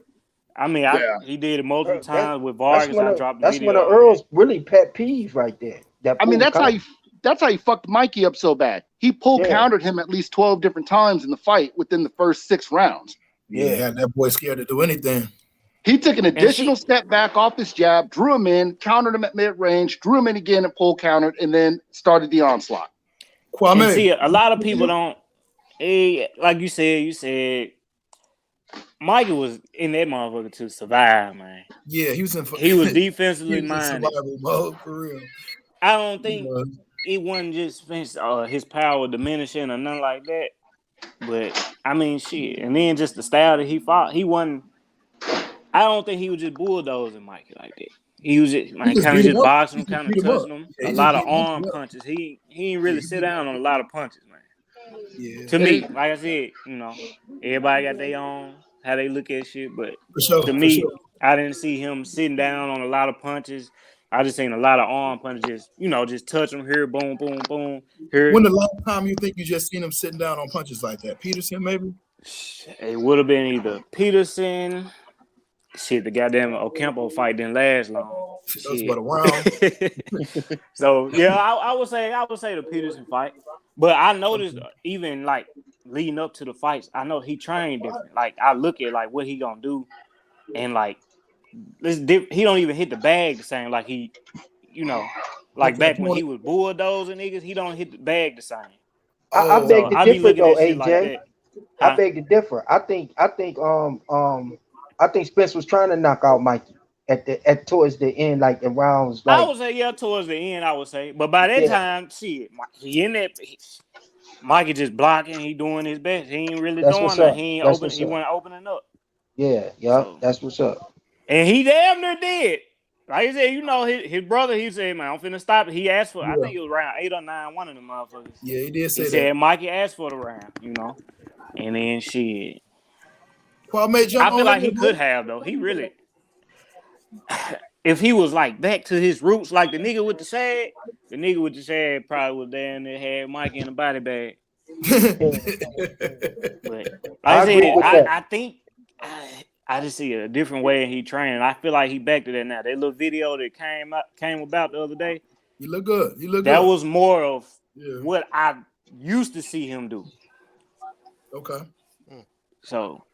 I mean, he did it multiple times with Vargas. I dropped the video. That's one of Earl's really pet peeves right there. That's how he fucked Mikey up so bad. He countered him at least 12 different times in the fight within the first 6 rounds. Yeah, that boy scared to do anything. He took an additional step back off his jab, drew him in, countered him at mid-range, drew him in again and pull countered, and then started the onslaught. Kwame. And see, a lot of people don't, like you said, Mikey was in that motherfucker to survive, man. Yeah, he was defensively minded. Survival mode, for real. I don't think it wasn't just his power diminishing or nothing like that. But I mean, shit. And then just the style that he fought, he wasn't. I don't think he was just bulldozing Mikey like that. He was just kind of just boxing him, kind of touching him. A lot of arm punches. He ain't really sit down on a lot of punches, man. Yeah. To me, like I said, everybody got their own how they look at shit, but to me, I didn't see him sitting down on a lot of punches. I just seen a lot of arm punches, just touch him here, boom, boom, boom. Here. When the last time you think you just seen him sitting down on punches like that? Peterson, maybe? It would have been either Peterson. Shit, the goddamn Ocampo fight didn't last long. That was about a round. So yeah, I would say the Peterson fight. But I noticed even like leading up to the fights, I know he trained different. Like I look at like what he gonna do, and like he don't even hit the bag the same. Like he, like back when he was bulldozing niggas, he don't hit the bag the same. I beg to differ though, AJ. I beg to differ. I think Spence was trying to knock out Mikey at towards the end, like in rounds. Like, I would say towards the end. I would say, but by that time, shit, he in that. Mikey just blocking. He doing his best. He ain't really doing it. He ain't open. He wasn't opening up. Yeah, so, that's what's up. And he damn near did. Like I said, his brother. He said, "Man, I'm finna stop it." He asked for. I think it was round 8 or 9. One of them motherfuckers. Yeah, he did say that. He said Mikey asked for the round. And then shit. I feel like he could have though. He really, if he was like back to his roots, like the nigga with the shad probably was down there had Mikey in a body bag. But like I said, I think I just see a different way he training. I feel like he back to that now. That little video that came about the other day. You look good. That was more of what I used to see him do. Okay. So.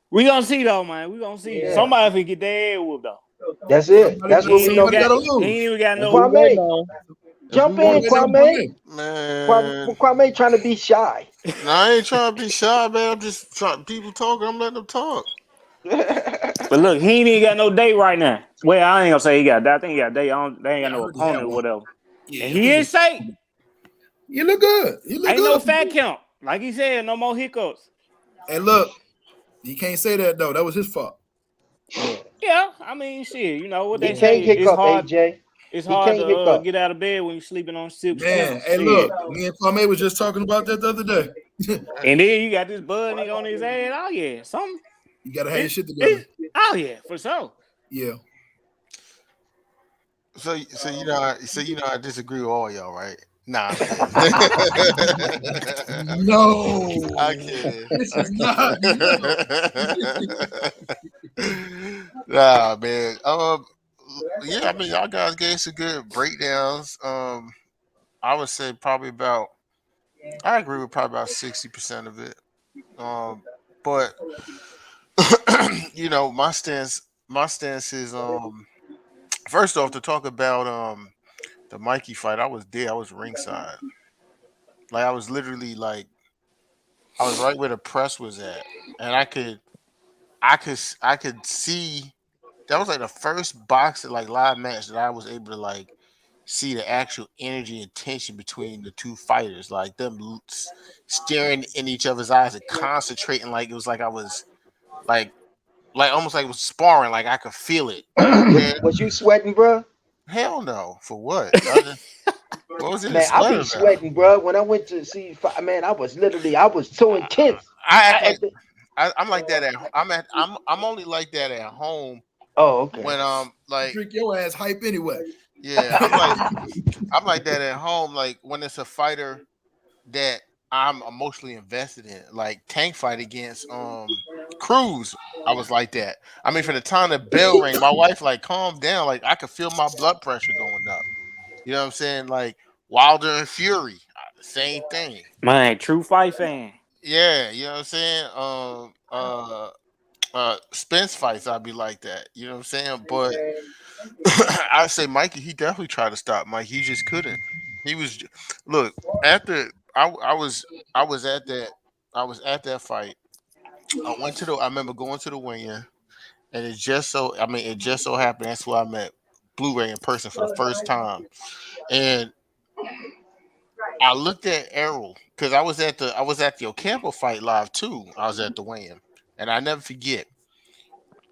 We gonna see though, man. We gonna see. Somebody will get their head whooped though. That's it. That's what we know. He ain't even got no. Kwame, jump in, Kwame. Man, Kwame trying to be shy. No, I ain't trying to be shy, man. I'm just trying. People talking. I'm letting them talk. But look, he ain't even got no date right now. Well, I ain't gonna say he got that. I think he got a date. They ain't got no opponent or whatever. Yeah, and he is safe. You look good. Ain't no fat count. Like he said, no more hiccups. Hey, look. You can't say that though. That was his fault. Yeah. Yeah, I mean, shit. You know what He they can't say? It's hiccup, hard. AJ. It's He hard can't to hiccup. get out of bed when you're sleeping on silk Man, screens. hey, Shit. look, me and Kwame was just talking about that the other day. And then you got this bud nigga on his ass. Oh yeah, something. You gotta have your It, shit together. it, oh yeah, for sure. Yeah. I disagree with all y'all, right? Nah, I'm kidding. I'm No, kidding. this is I'm not. No. kidding. Nah, man. Yeah, I mean, y'all guys gave some good breakdowns. I would say probably about. I agree with probably about 60% of it. But my stance is first off to talk about the Mikey fight. I was there. I was ringside. Like I was literally like I was right where the press was at, and I could see that was like the first boxing like live match that I was able to like see the actual energy and tension between the two fighters, like them staring in each other's eyes and concentrating. Like it was like I was like almost like it was sparring. Like I could feel it. You know what I'm saying? Was you sweating, bro? Hell no. For what? What was it to Man, I sweat be about? sweating, bro. When I went to see, man, I was so intense. I act I, like at the, I'm like that at I'm only like that at home oh, okay. when like Drink your ass hype anyway. yeah I'm like that at home like when it's a fighter that I'm emotionally invested in like Tank fight against Cruz. I was like that. I mean, from the time the bell rang, my wife like calmed down. Like I could feel my blood pressure going up. You know what I'm saying? Like Wilder and Fury, same thing. Man, true fight fan. Yeah, you know what I'm saying. Spence fights, I'd be like that. You know what I'm saying? But I say Mikey, he definitely tried to stop Mike. He just couldn't. He was look after I was at that fight. I remember going to the weigh-in, and it just so happened that's where I met Blu-ray in person for the first time, and I looked at Errol because I was at the Ocampo fight live too. I was at the weigh-in, and I never forget.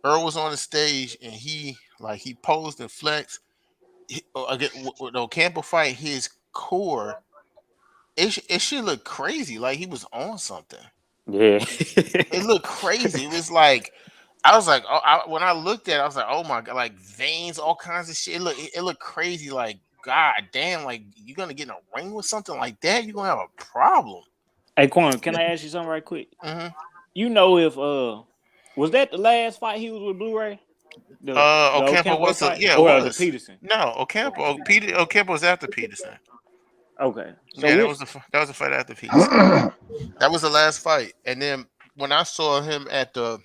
Earl was on the stage and he posed and flexed. Again, with the Ocampo fight, his core it should look crazy, like he was on something. Yeah. It looked crazy. It was like I was like, oh, when I looked at it, I was like, oh my god, like veins, all kinds of shit. It looked crazy. Like god damn, like you're gonna get in a ring with something like that, you're gonna have a problem. Hey Quan, can I ask you something right quick? Hmm. You know if was that the last fight he was with Blu-ray? The Ocampo Ocampo was fight? yeah, it Or the was. Peterson? No, Ocampo was after Peterson. Okay. So Yeah, which that was the fight after Peterson. That was the last fight. And then when I saw him at the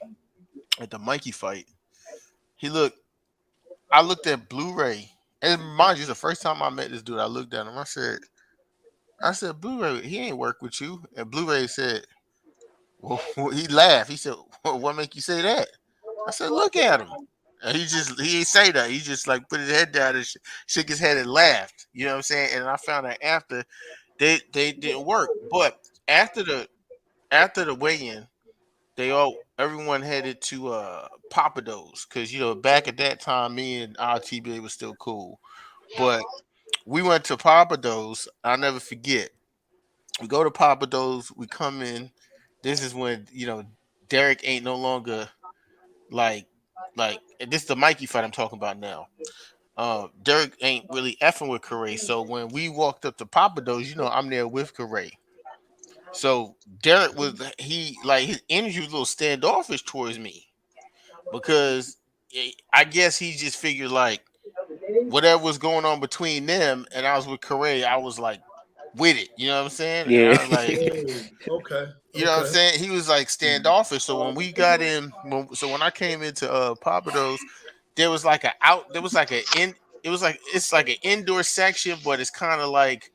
Mikey fight, he looked. I looked at Blu-ray, and mind you, it's the first time I met this dude. I looked at him. I said, Blu-ray, he ain't work with you. And Blu-ray said, well, he laughed. He said, well, what make you say that? I said, look at him. And he didn't say that. He just like put his head down and shook his head and laughed. You know what I'm saying? And I found out after they didn't work. But after the weigh-in, everyone headed to Papados because back at that time me and RTB was still cool. But we went to Papados. I'll never forget. We go to Papados, we come in. This is when, Derek ain't no longer like and this is the Mikey fight I'm talking about now. Derek ain't really effing with Corey. So when we walked up to Papados, I'm there with Corey. So Derek his energy was a little standoffish towards me because I guess he just figured like whatever was going on between them and I was with Corey, I was like with it. You know what I'm saying? And yeah. I was like, Oh, okay. you know what I'm saying? He was like standoffish. So when we got in, when I came into Papados, there was like it's like an indoor section, but it's kind of like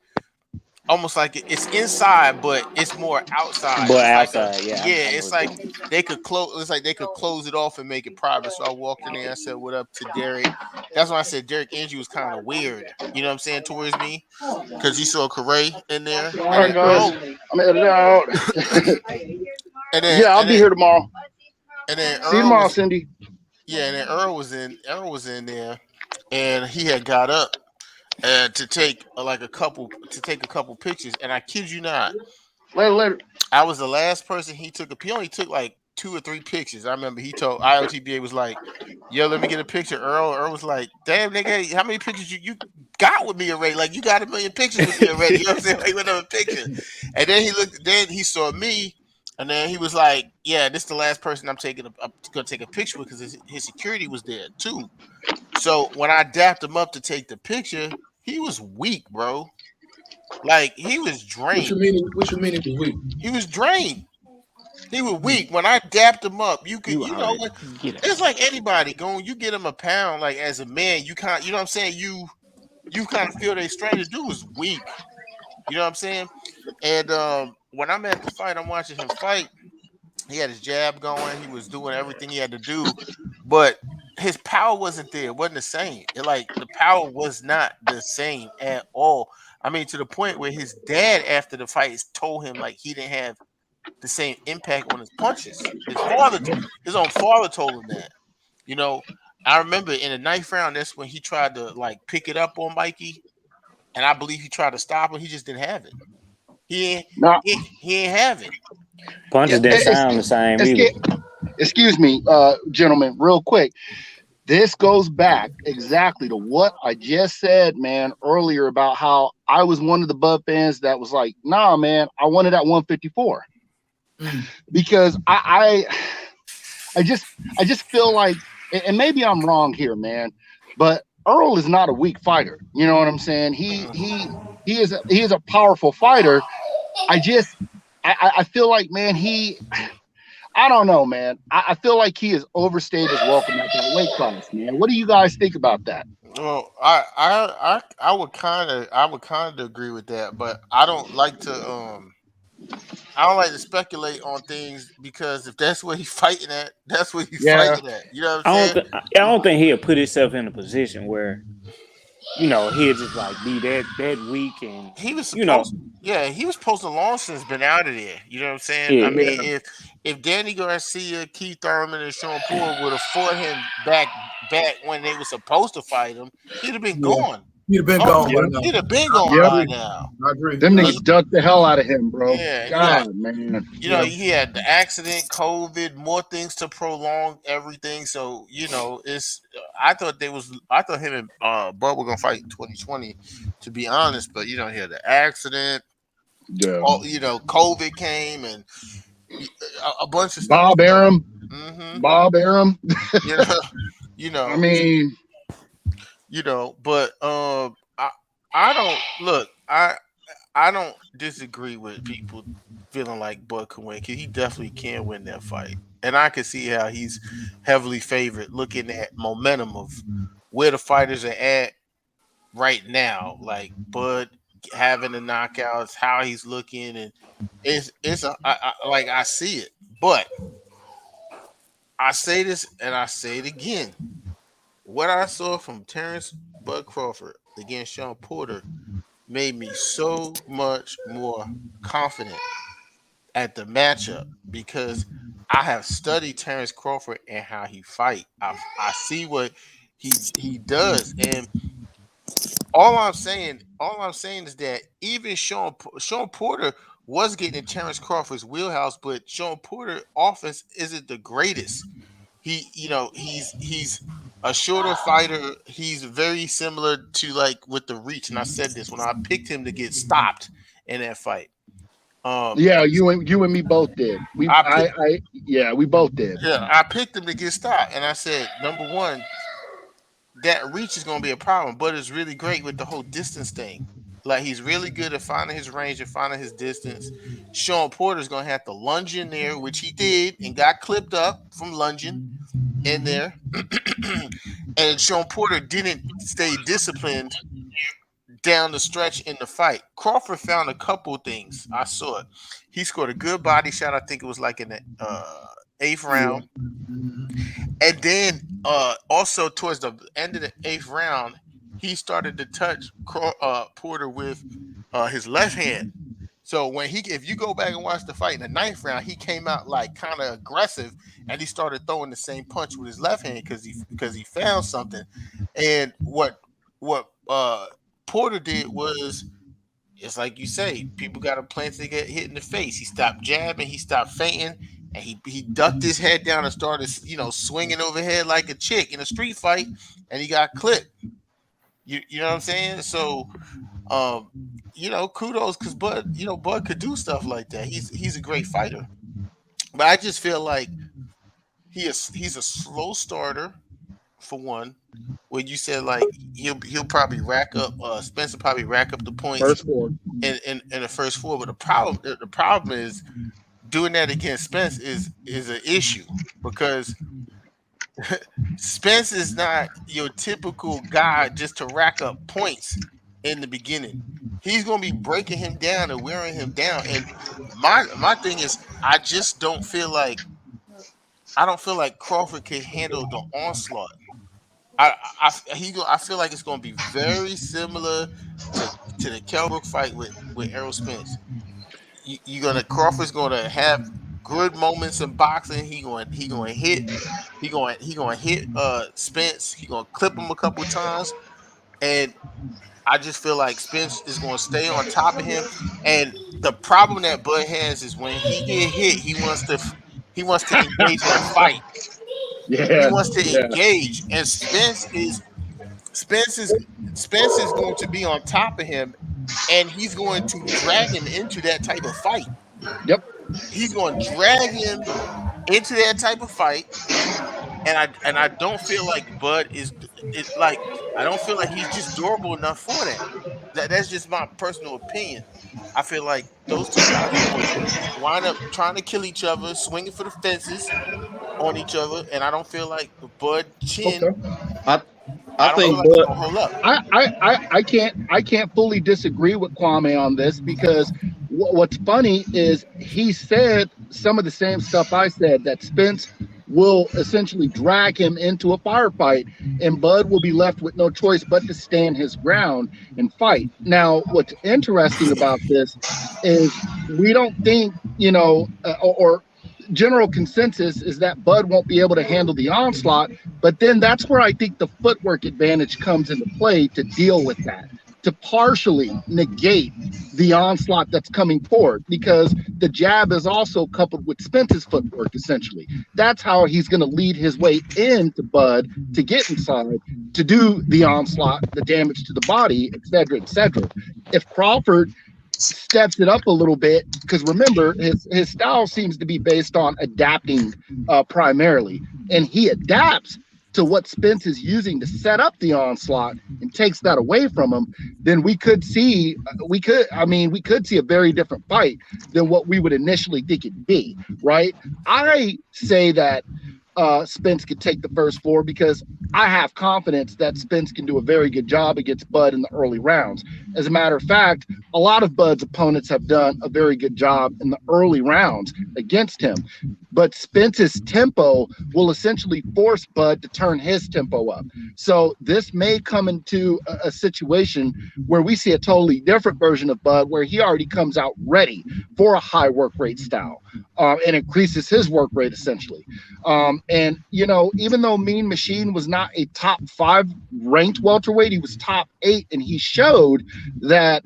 almost like it's inside, but it's more outside. But It's like outside, yeah, I know it's what like you they could close. It's like they could close it off and make it private. So I walked in there. I said, "What up to Derek?" That's when I said Derek Angie was kind of weird. You know what I'm saying towards me because you saw Corey in there, All and right, then guys. I'm editing out. and then Yeah, I'll and be then here tomorrow. And then See you Earl tomorrow, was Cindy. yeah, and then Earl was in there, and he had got up to take to take a couple pictures, and I kid you not, Later, later. I was the last person he took. He only took like 2 or 3 pictures. I remember he told IOTBA was like, "Yo, let me get a picture." Earl was like, "Damn nigga, how many pictures you got with me already? Like you got a million pictures with me already." You know what I'm saying? Like with another picture. And then he looked. Then he saw me, and then he was like, "Yeah, this is the last person I'm gonna take a picture with because his security was there too." So when I dapped him up to take the picture, he was weak, bro. Like he was What you drained. mean? What you mean it was weak? He was drained. He was weak. When I dapped him up, you could, You already get it. it's like anybody going. You get him a pound, like as a man, you know what I'm saying. You kind of feel they strength. The dude was weak. You know what I'm saying. And when I'm at the fight, I'm watching him fight. He had his jab going. He was doing everything he had to do, but his power wasn't there. It wasn't the same. The power was not the same at all. I mean, to the point where his dad after the fight told him like he didn't have the same impact on his punches. His own father told him that. You know, I remember in the ninth round, that's when he tried to like pick it up on Mikey, and I believe he tried to stop him. He just didn't have it. He ain't, Now, he ain't have it. Punches didn't sound the same either. excuse me, gentlemen, real quick. This goes back exactly to what I just said, man, earlier about how I was one of the Bud fans that was like, nah, man, I wanted that 154 because I just feel like, and maybe I'm wrong here, man, but Earl is not a weak fighter. You know what I'm saying? He is a powerful fighter. I just I feel like, man, I don't know, man. I feel like he has overstayed his welcome at that weight class, man. What do you guys think about that? Well, I would kind of agree with that, but I don't like to speculate on things because if that's what he's fighting at, that's what he's Yeah, fighting at. You know what I'm I saying? don't think he'll put himself in a position where he'll just like be that weak and He was you know supposed, yeah, he was supposed to long since been out of there. You know what I'm saying? I yeah. mean, yeah, if Danny Garcia, Keith Thurman, and Sean Porter would have fought him back when they were supposed to fight him, he'd have been Yeah, gone. he'd have been Oh, gone yep, by now. he'd have been I gone yep. by agree. now. I agree. Them Uh, niggas ducked the hell out of him, bro. yeah, God, man. you know, he had the accident, COVID, more things to prolong everything. So I thought him and Bud were gonna fight in 2020, to be honest. But he had the accident. Yeah. COVID came and a bunch of stuff. Bob So, Arum, hmm Bob Arum. you know, you I know, mean, but I don't look. I don't disagree with people feeling like Bud can win because he definitely can win that fight, and I can see how he's heavily favored. Looking at momentum of where the fighters are at right now, like Bud having the knockouts, how he's looking, and like I see it, but I say this and I say it again. What I saw from Terrence Bud Crawford against Sean Porter made me so much more confident at the matchup because I have studied Terrence Crawford and how he fight. I see what he does, and all I'm saying is that even Sean Porter was getting in Terrence Crawford's wheelhouse, but Sean Porter offense isn't the greatest. He's a shorter fighter. He's very similar to like with the reach, and I said this when I picked him to get stopped in that fight. Um, yeah, you and me both did. I picked, Yeah, we both did. yeah, I picked him to get stopped, and I said number one, that reach is going to be a problem, but it's really great with the whole distance thing. Like he's really good at finding his range and finding his distance. Sean Porter's going to have to lunge in there, which he did and got clipped up from lunging in there. And Sean Porter didn't stay disciplined down the stretch in the fight. Crawford found a couple things. I saw it. He scored a good body shot. I think it was like in the eighth Yeah. round. And then also towards the end of the eighth round, he started to touch Porter with his left hand. So if you go back and watch the fight in the ninth round, he came out like kind of aggressive, and he started throwing the same punch with his left hand because he found something. And what Porter did was, it's like you say, people got a plan to get hit in the face. He stopped jabbing, he stopped feinting, and he ducked his head down and started swinging overhead like a chick in a street fight, and he got clipped. You know what I'm saying? So. Um, kudos because Bud could do stuff like that. He's a great fighter, but I just feel like he's a slow starter for one. When you said like he'll probably rack up Spencer probably rack up the points First four. in the first four, but the problem is doing that against Spence is an issue because Spence is not your typical guy just to rack up points in the beginning. He's going to be breaking him down and wearing him down. And my thing is, I don't feel like Crawford can handle the onslaught. I feel like it's going to be very similar to the Kell Brook fight with Errol Spence. Crawford's going to have good moments in boxing. He going to hit Spence. He going to clip him a couple times, and I just feel like Spence is going to stay on top of him. And the problem that Bud has is when he get hit, he wants to engage in a fight. Yeah, He wants to engage, and Spence is going to be on top of him, and he's going to drag him into that type of fight. Yep. He's going to drag him into that type of fight, and I don't feel like Bud I don't feel like he's just durable enough for that. That's just my personal opinion. I feel like those two guys are going to wind up trying to kill each other, swinging for the fences on each other, and I don't feel like Bud Chin. Okay. I don't think feel like it's gonna hold up. I can't fully disagree with Kwame on this because what's funny is he said some of the same stuff I said, that Spence will essentially drag him into a firefight and Bud will be left with no choice but to stand his ground and fight. Now, what's interesting about this is we don't think, or general consensus is that Bud won't be able to handle the onslaught, but then that's where I think the footwork advantage comes into play to deal with that, to partially negate the onslaught that's coming forward, because the jab is also coupled with Spence's footwork, essentially. That's how he's going to lead his way into Bud to get inside, to do the onslaught, the damage to the body, et cetera, et cetera. If Crawford steps it up a little bit, because remember, his style seems to be based on adapting primarily, and he adapts to what Spence is using to set up the onslaught and takes that away from him, then we could see a very different fight than what we would initially think it'd be, right? I say that Spence could take the first four because I have confidence that Spence can do a very good job against Bud in the early rounds. As a matter of fact, a lot of Bud's opponents have done a very good job in the early rounds against him. But Spence's tempo will essentially force Bud to turn his tempo up. So this may come into a situation where we see a totally different version of Bud, where he already comes out ready for a high work rate style and increases his work rate essentially. And, even though Mean Machine was not a top 5 ranked welterweight, he was top 8, and he showed that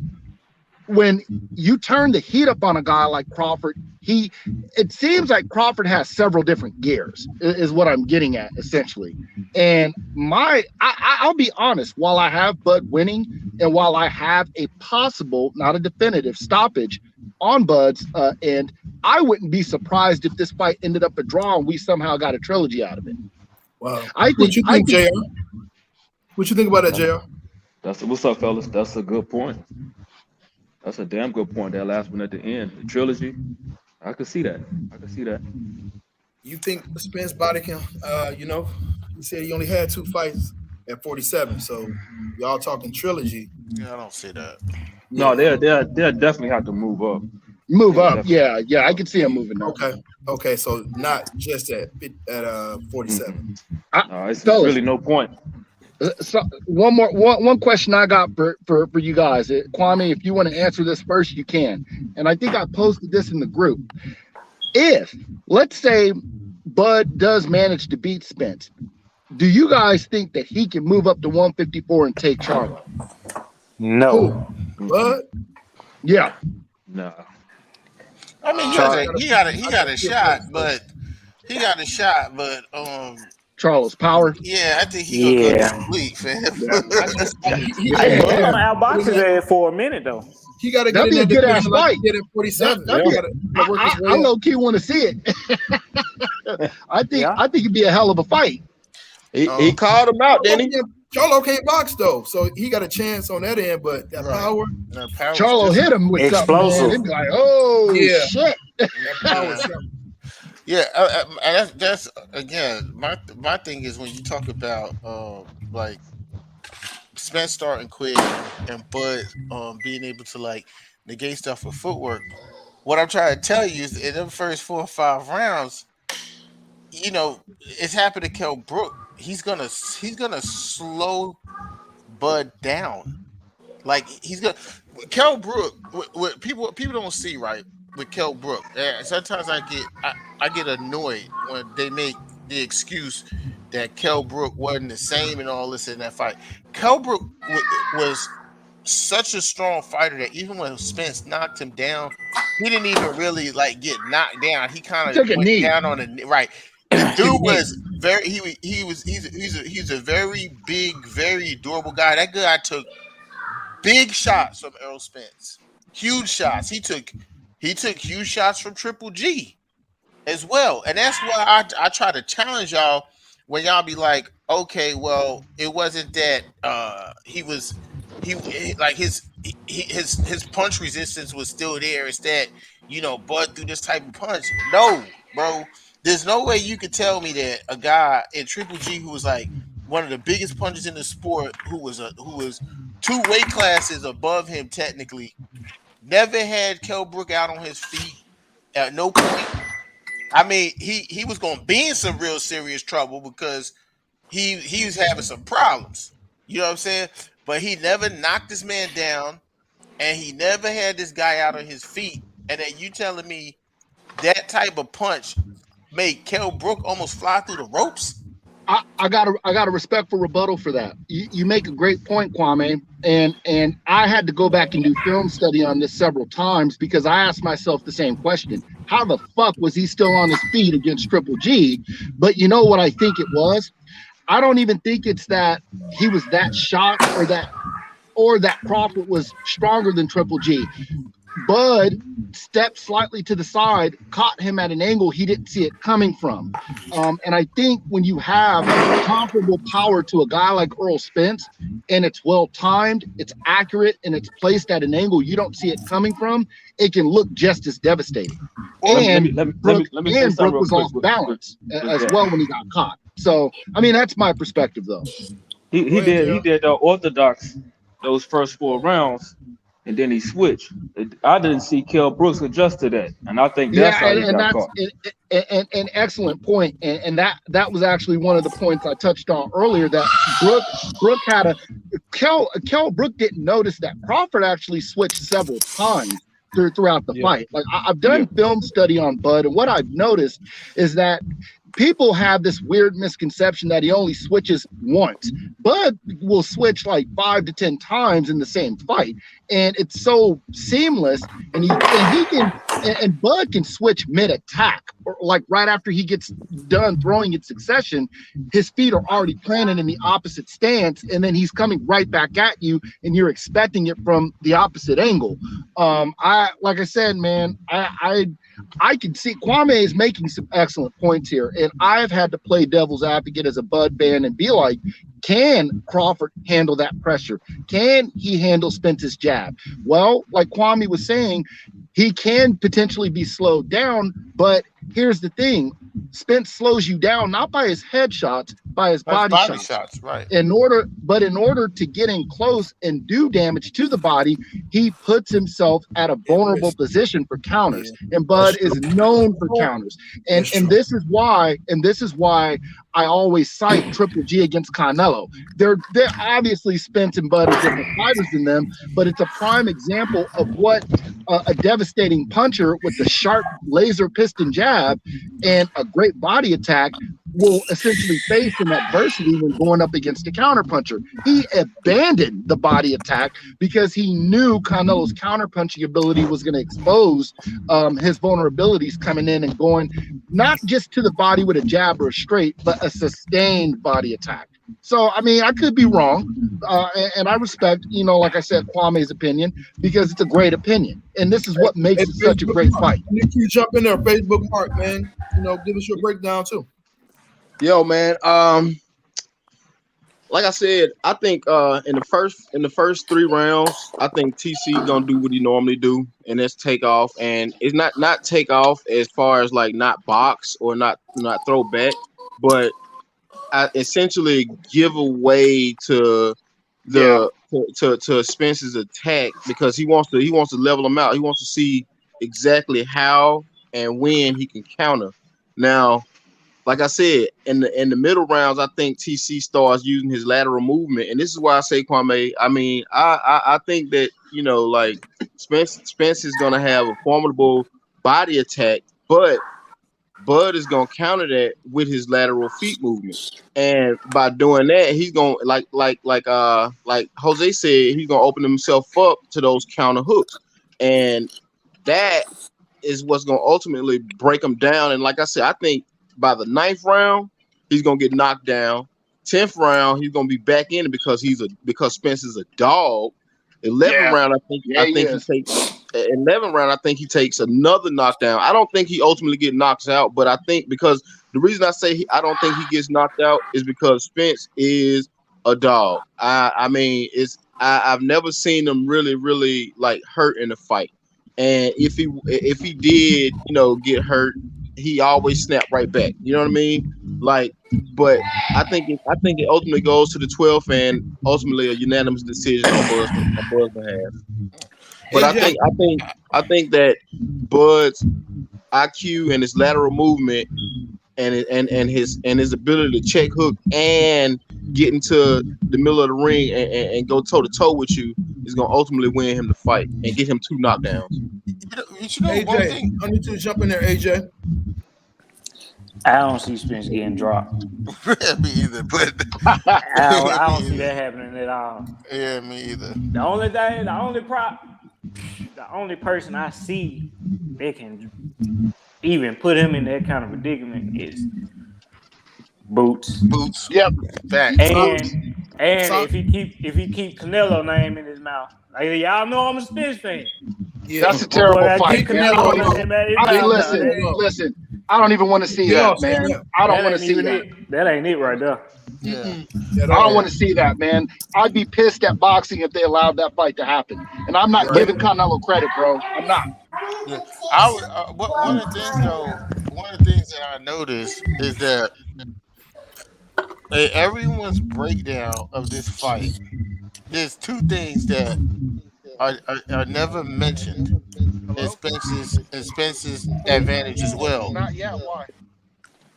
when you turn the heat up on a guy like Crawford, it seems like Crawford has several different gears, is what I'm getting at, essentially. And I'll be honest, while I have Bud winning, and while I have a possible, not a definitive, stoppage on Bud's end, I wouldn't be surprised if this fight ended up a draw and we somehow got a trilogy out of it. Wow. What you think, JR? What you think about that, JR? What's up, fellas? That's a good point. That's a damn good point. That last one at the end, the trilogy. I could see that. You think Spence body can, he said he only had 2 fights at 47. So y'all talking trilogy. Yeah, I don't see that. No, they'll definitely have to move up. Yeah, I can see him moving up. Okay, so not just at 47. It's really no point. So one question I got for you guys, Kwame, if you want to answer this first, you can. And I think I posted this in the group. If, let's say, Bud does manage to beat Spence, do you guys think that he can move up to 154 and take Charlo? No. But Yeah. No. I mean, he got a shot, but Charlo's power. yeah, I think he gonna go Yeah. to sleep, fam. Hey, Bud Yeah. gonna outbox his ass for a minute though. he got to get That'd in be a that good ass division like fight. he did at 47. That'd He be- gotta work his way I up. low key want to see it. I think Yeah. it'd be a hell of a fight. He called him out, didn't he? Charlo can't box though, so he got a chance on that end. But that Right. power, Charlo hit him with Explosive. something, man. It'd be like, oh Yeah. shit. that power shot. Yeah, and that's again my thing is when you talk about like Spence starting quick and Bud being able to like negate stuff with footwork. What I'm trying to tell you is in the first 4 or 5 rounds, you know, it's happened to Kell Brook. He's gonna slow Bud down. Like he's gonna Kell Brook. What people don't see right with Kell Brook. Sometimes I get annoyed when they make the excuse that Kell Brook wasn't the same and all this in that fight. Kell Brook was such a strong fighter that even when Spence knocked him down, he didn't even really like get knocked down. He kind of went down on the right. The dude was very he's a very big, very durable guy. That guy took big shots from Errol Spence, huge shots. He took huge shots from Triple G as well, and that's why I try to challenge y'all when y'all be like, okay, well, it wasn't that his punch resistance was still there. It's that Bud threw this type of punch. No, bro. There's no way you could tell me that a guy in Triple G who was like one of the biggest punchers in the sport, who was 2 weight classes above him technically, never had Kell Brook out on his feet at no point. I mean, he was going to be in some real serious trouble because he was having some problems. You know what I'm saying? But he never knocked this man down, and he never had this guy out on his feet. And then you telling me that type of punch made Kell Brook almost fly through the ropes? I got a respectful rebuttal for that. You make a great point, Kwame, and I had to go back and do film study on this several times because I asked myself the same question: how the fuck was he still on his feet against Triple G? But you know what I think it was? I don't even think it's that he was that shocked or that Crawford was stronger than Triple G. Bud stepped slightly to the side, caught him at an angle he didn't see it coming from. And I think when you have comparable power to a guy like Errol Spence, and it's well timed, it's accurate, and it's placed at an angle you don't see it coming from, it can look just as devastating. And Brook was off balance as well when he got caught. So, I mean, that's my perspective, though. He did orthodox those first 4 rounds, and then he switched. I didn't see Kell Brooks adjust to that, and I think that's how he got caught. An excellent point, and that was actually one of the points I touched on earlier. That Brook had Kell Brook didn't notice that Crawford actually switched several times throughout the fight. Like I've done film study on Bud, and what I've noticed is that people have this weird misconception that he only switches once. Bud will switch like 5 to 10 times in the same fight, and it's so seamless. And Bud can switch mid-attack, or like right after he gets done throwing in succession, his feet are already planted in the opposite stance, and then he's coming right back at you, and you're expecting it from the opposite angle. Like I said, man, I can see Kwame is making some excellent points here, and I've had to play devil's advocate as a Bud fan and be like, can Crawford handle that pressure? Can he handle Spence's jab? Well, like Kwame was saying, he can potentially be slowed down, but here's the thing. Spence slows you down not by his headshots, by his body shots. Right. In order to get in close and do damage to the body, he puts himself at a vulnerable position for counters. And Bud is known for counters. And this is why I always cite Triple G against Canelo. They're obviously Spence and Bud are different fighters than them, but it's a prime example of what a devastating puncher with the sharp laser piston jab and a great body attack will essentially face in adversity when going up against a counterpuncher. He abandoned the body attack because he knew Canelo's counterpunching ability was going to expose his vulnerabilities coming in and going not just to the body with a jab or a straight, but a sustained body attack. So, I mean, I could be wrong. And I respect, like I said, Kwame's opinion because it's a great opinion. And this is what makes it such a great fight. You jump in there, Facebook Mark, man. Give us your breakdown too. Yo, man. Like I said, I think in the first 3 rounds, I think TC gonna do what he normally do, and that's take off. And it's not take off as far as like not box or not throw back, but I essentially give away to to Spence's attack because he wants to level him out. He wants to see exactly how and when he can counter. Now, like I said, in the middle rounds, I think TC starts using his lateral movement, and this is why I say Kwame. I mean, I think that like Spence is gonna have a formidable body attack, but Bud is gonna counter that with his lateral feet movement, and by doing that, he's gonna like Jose said, he's gonna open himself up to those counter hooks, and that is what's gonna ultimately break him down. And like I said, I think by the 9th round, he's gonna get knocked down. 10th round, he's gonna be back in it because Spence is a dog. 11th round, I think he takes. 11th round, I think he takes another knockdown. I don't think he ultimately gets knocked out, but I think because the reason I say I don't think he gets knocked out is because Spence is a dog. I mean, I've never seen him really like hurt in a fight, and if he did get hurt, he always snapped right back. You know what I mean? Like, but I think it ultimately goes to the 12th and ultimately a unanimous decision on Bud's behalf. But I think that Bud's IQ and his lateral movement and his ability to check hook and get into the middle of the ring and go toe to toe with you is gonna ultimately win him the fight and get him 2 knockdowns. AJ, I need you to jump in there, AJ. I don't see Spence getting dropped. Me either, but I don't see that happening at all. Yeah, me either. The only person I see that can even put him in that kind of predicament is Boots. Yep. And if he keep Canelo name in his mouth, like y'all know I'm a Spence fan. Yeah, that's a terrible fight. Listen. I don't even want to see that, man. I don't want to see that. That ain't it right there. Yeah. I don't want to see that, man. I'd be pissed at boxing if they allowed that fight to happen. And I'm not giving Canelo credit, bro. I'm not. Yeah. One of the things that I noticed is that everyone's breakdown of this fight, there's 2 things that are never mentioned. Spence's advantage as well. Not yet. Why?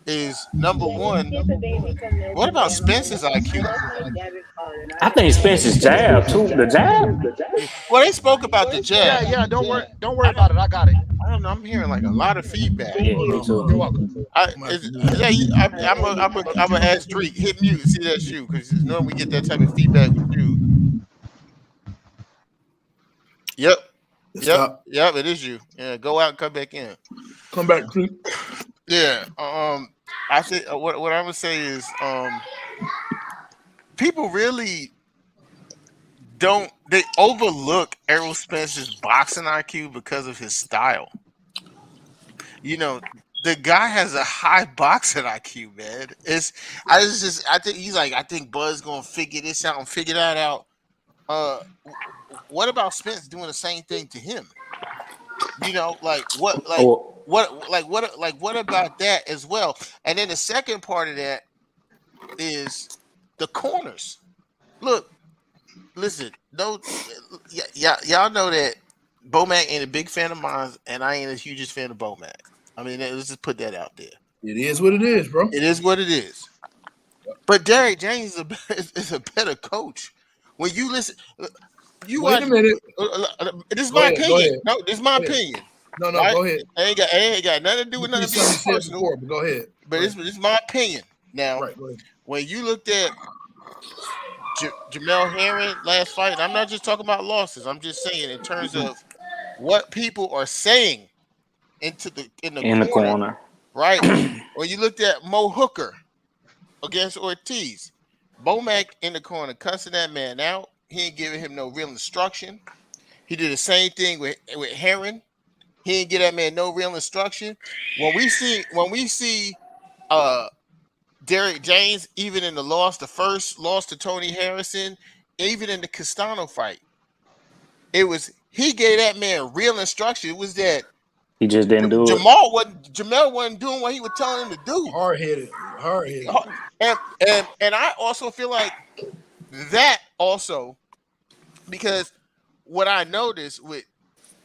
Is number 1. What about Spence's IQ? I think Spence's jab too. The jab. Well, they spoke about the jab. Yeah. Don't worry about it. I got it. I don't know. I'm hearing like a lot of feedback. Yeah, me too. You're welcome. I'm gonna ask Drake, hit mute and see that's you, because normally we get that type of feedback with you. Yep, it is you. Yeah, go out and come back in. Come back, Drake. Yeah. I think what I would say is people really they overlook Errol Spence's boxing IQ because of his style. The guy has a high boxing IQ, man. I think Bud's gonna figure this out and figure that out. What about Spence doing the same thing to him? What about that as well? And then the second part of that is the corners. Look, listen, y'all know that Bomac ain't a big fan of mine, and I ain't a hugest fan of Bomac. I mean, let's just put that out there. It is what it is, bro. It is what it is. But Derrick James is a better coach. When you listen, you Wait watch. a minute. This is Go my ahead. Go opinion. ahead. No, this is my Go ahead. opinion. No. Right? Go ahead. It ain't got nothing to do with Repeat nothing being something you said personal. before, but go ahead. But this is my opinion. Now, Right. Go ahead. when you looked at Jamel Herring last fight, and I'm not just talking about losses. I'm just saying in terms of what people are saying in the in the corner, corner. right? When you looked at Mo Hooker against Ortiz, Bomac in the corner cussing that man out. He ain't giving him no real instruction. He did the same thing with Herring. He ain't give that man no real instruction. When we see Derrick James, even in the first loss to Tony Harrison, even in the Castano fight, he gave that man real instruction. It was that He just didn't do it. Jamel wasn't doing what he was telling him to do. Hard headed. And I also feel like that also, because what I noticed with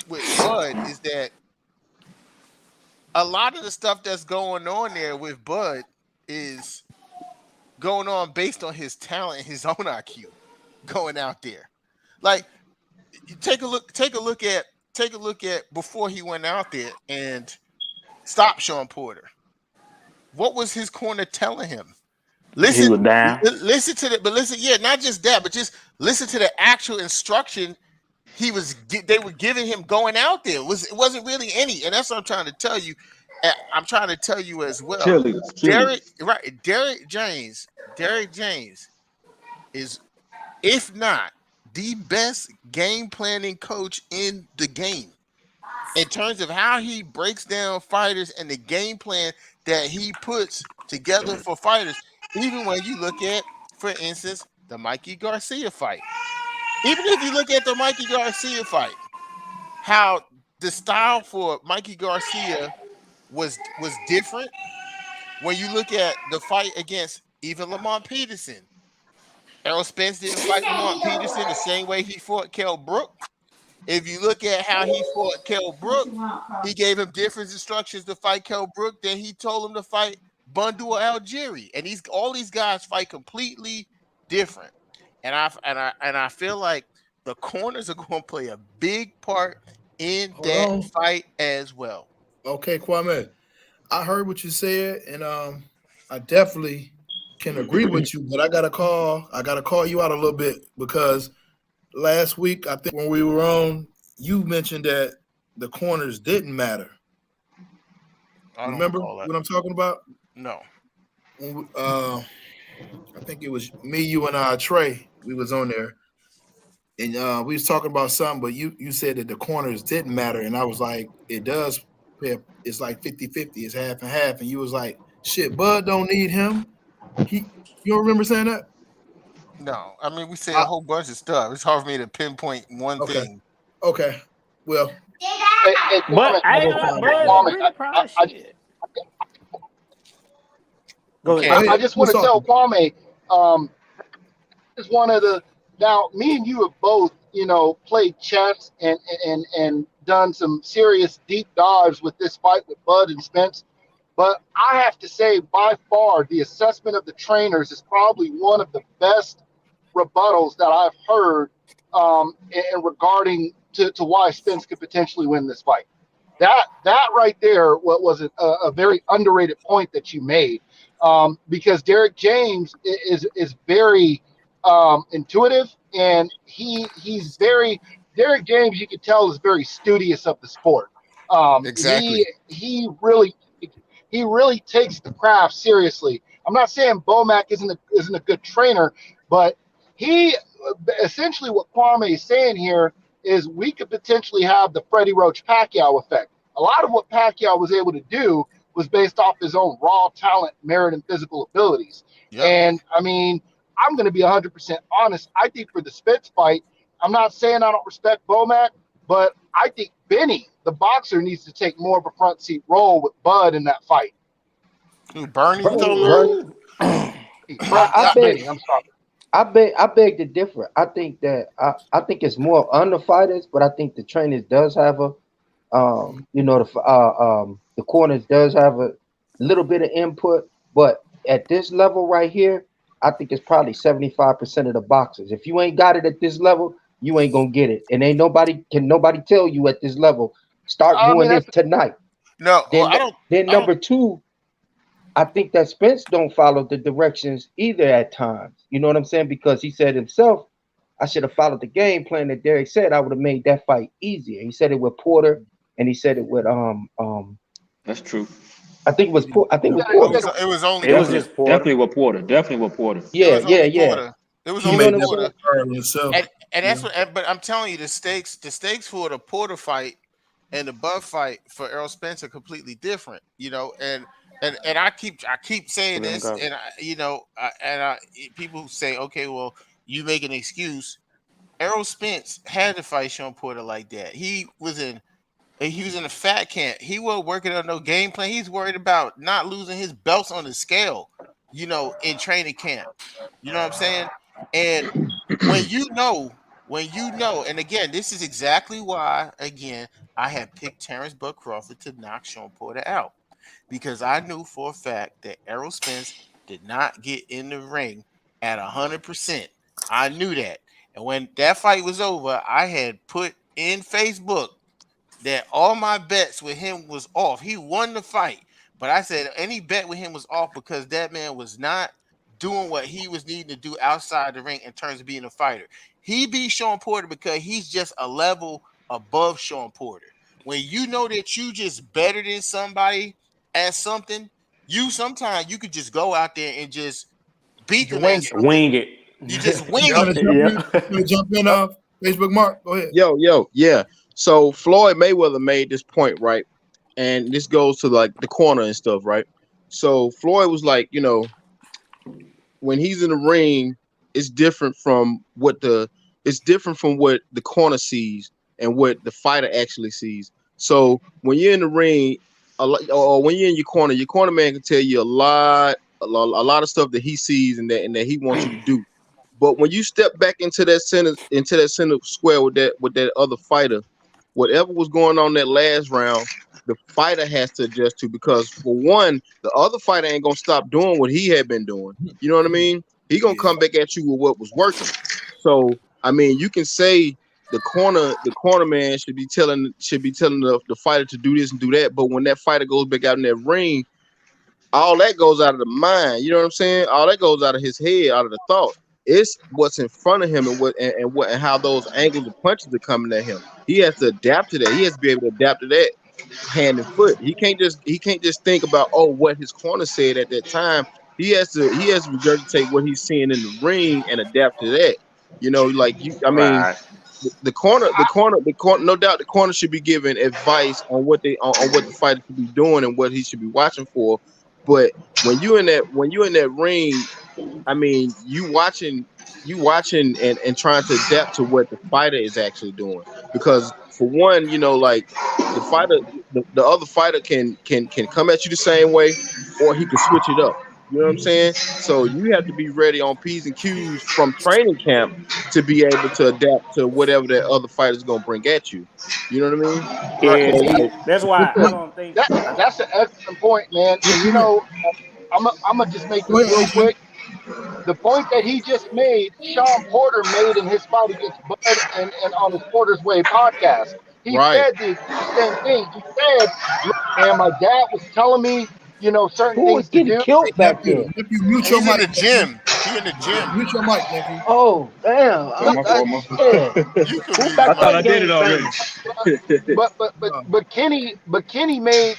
Bud is that a lot of the stuff that's going on there with Bud is going on based on his talent and his own IQ going out there. Like, take a look at before he went out there and stopped Sean Porter. What was his corner telling him? He was down. Listen to the, but listen, yeah, not just that, but just listen to the actual instruction they were giving him going out there. It wasn't really any, and that's what I'm trying to tell you. I'm trying to tell you as well. Chili. Derrick James is, if not the best game planning coach in the game, in terms of how he breaks down fighters and the game plan that he puts together for fighters. Even when you look at, for instance, the Mikey Garcia fight. Even if you look at the Mikey Garcia fight, how the style for Mikey Garcia was different. When you look at the fight against even Lamont Peterson, Errol Spence didn't fight Lamont Peterson the same way he fought Kell Brook. If you look at how he fought Kell Brook, he gave him different instructions to fight Kell Brook than he told him to fight Bundu Algieri. And all these guys fight completely different. And I feel like the corners are going to play a big part in that fight as well. Okay, Kwame. I heard what you said, and I definitely can agree with you, but I gotta call you out a little bit, because last week, I think when we were on, you mentioned that the corners didn't matter. Remember what I'm talking about? No. I think it was me, you, and Trey. We was on there, and we was talking about something, but you said that the corners didn't matter, and I was like, it does. It's like 50-50. It's half and half, and you was like, shit, Bud don't need him. You don't remember saying that? No, I mean, we say a whole bunch of stuff. It's hard for me to pinpoint one thing. Okay. Well, but I just want to tell Kwame, is one of the, now me and you have both, played chess and done some serious deep dives with this fight with Bud and Spence. But I have to say, by far, the assessment of the trainers is probably one of the best rebuttals that I've heard in regarding to why Spence could potentially win this fight. That right there was a very underrated point that you made, because Derrick James is very intuitive, and he's very, Derrick James, you can tell, is very studious of the sport. Exactly. He really takes the craft seriously. I'm not saying Bomac isn't a good trainer, but he essentially, what Kwame is saying here is we could potentially have the Freddie Roach Pacquiao effect. A lot of what Pacquiao was able to do was based off his own raw talent, merit, and physical abilities. Yep. And I mean, I'm going to be 100% honest. I think for the Spence fight, I'm not saying I don't respect Bomac, but I think Benny, the boxer, needs to take more of a front seat role with Bud in that fight. Bernie? Benny, I'm sorry. I beg to differ. I think that I think it's more on the fighters, but I think the trainers does have a the corners does have little bit of input, but at this level right here, I think it's probably 75% of the boxers. If you ain't got it at this level, you ain't gonna get it. And ain't nobody tell you at this level, start I doing mean, this that's tonight. No, well, Then then I don't. number two, I think that Spence don't follow the directions either at times. You know what I'm saying? Because he said himself, I should have followed the game plan that Derek said. I would have made that fight easier. He said it with Porter, and he said it with That's true. I think it was I think it he was said, he It Porter. was. said It was only It was Porter. just Porter. Definitely with Porter. Definitely with Porter. It Yeah, was yeah, only yeah. Porter. It was He You know only what made I'm that saying? Porter. fight himself. And Yeah. that's what. But I'm telling you, the stakes for the Porter fight and the Buff fight for Errol Spence are completely different. And I keep saying Let him this, go. and people who say, okay, well, you make an excuse. Errol Spence had to fight Sean Porter like that. He was in a fat camp. He wasn't working on no game plan. He's worried about not losing his belts on the scale, in training camp. You know what I'm saying? And when and again, this is exactly why, again, I had picked Terrence Buck Crawford to knock Sean Porter out. Because I knew for a fact that Errol Spence did not get in the ring at 100%. I knew that. And when that fight was over, I had put in Facebook that all my bets with him was off. He won the fight, but I said any bet with him was off because that man was not doing what he was needing to do outside the ring in terms of being a fighter. He beat Sean Porter because he's just a level above Sean Porter. When you know that you just better than somebody at something, sometimes you could just go out there and just beat he's a them at winger. something. Wing it. You just You wing trying it. to jump in? Yeah. You trying to jump in? Facebook Mark, go ahead. Yeah. So Floyd Mayweather made this point, right? And this goes to like the corner and stuff, right? So Floyd was like, when he's in the ring, it's different from what the corner sees and what the fighter actually sees. So when you're in the ring, or when you're in your corner man can tell you a lot of stuff that he sees and that he wants you to do. But when you step back into that center square with that other fighter, whatever was going on that last round, the fighter has to adjust to, because for one, the other fighter ain't gonna stop doing what he had been doing. You know what I mean? He gonna Yeah. come back at you with what was working. So I mean, you can say the corner man should be telling the fighter to do this and do that, but when that fighter goes back out in that ring, all that goes out of the mind. You know what I'm saying? All that goes out of his head, out of the thought. It's what's in front of him and how those angles of punches are coming at him. He has to adapt to that. He has to be able to adapt to that hand and foot. He can't just think about what his corner said at that time. He has to regurgitate what he's seeing in the ring and adapt to that. Like you. I mean, Right. the corner. No doubt, the corner should be giving advice on what the fighter should be doing and what he should be watching for. But when you in that ring, I mean, you watching and trying to adapt to what the fighter is actually doing. Because for one, like the fighter, the other fighter can come at you the same way, or he can switch it up. You know what I'm saying? So you have to be ready on P's and Q's from training camp to be able to adapt to whatever that other fighter is gonna bring at you. You know what I mean? Yeah. So See, like, that's why I don't think. That's an excellent point, man. Yes, And sir. I'm gonna just make Go this ahead, real AJ. quick. The point that he just made, Sean Porter made in his fight against Bud and on his Porter's Way podcast. He right, said the exact same thing. He said, "Look, man, my dad was telling me, certain Who was things to getting do." killed back Nephew, there? nephew, mute your He's in mic. the Nephew. gym. He in the gym. Mute your mic, nephew. Oh, damn. Oh, my fault, my fault. Yeah. You could Who mute his I got thought mic. I that did it game already. plan? But Kenny made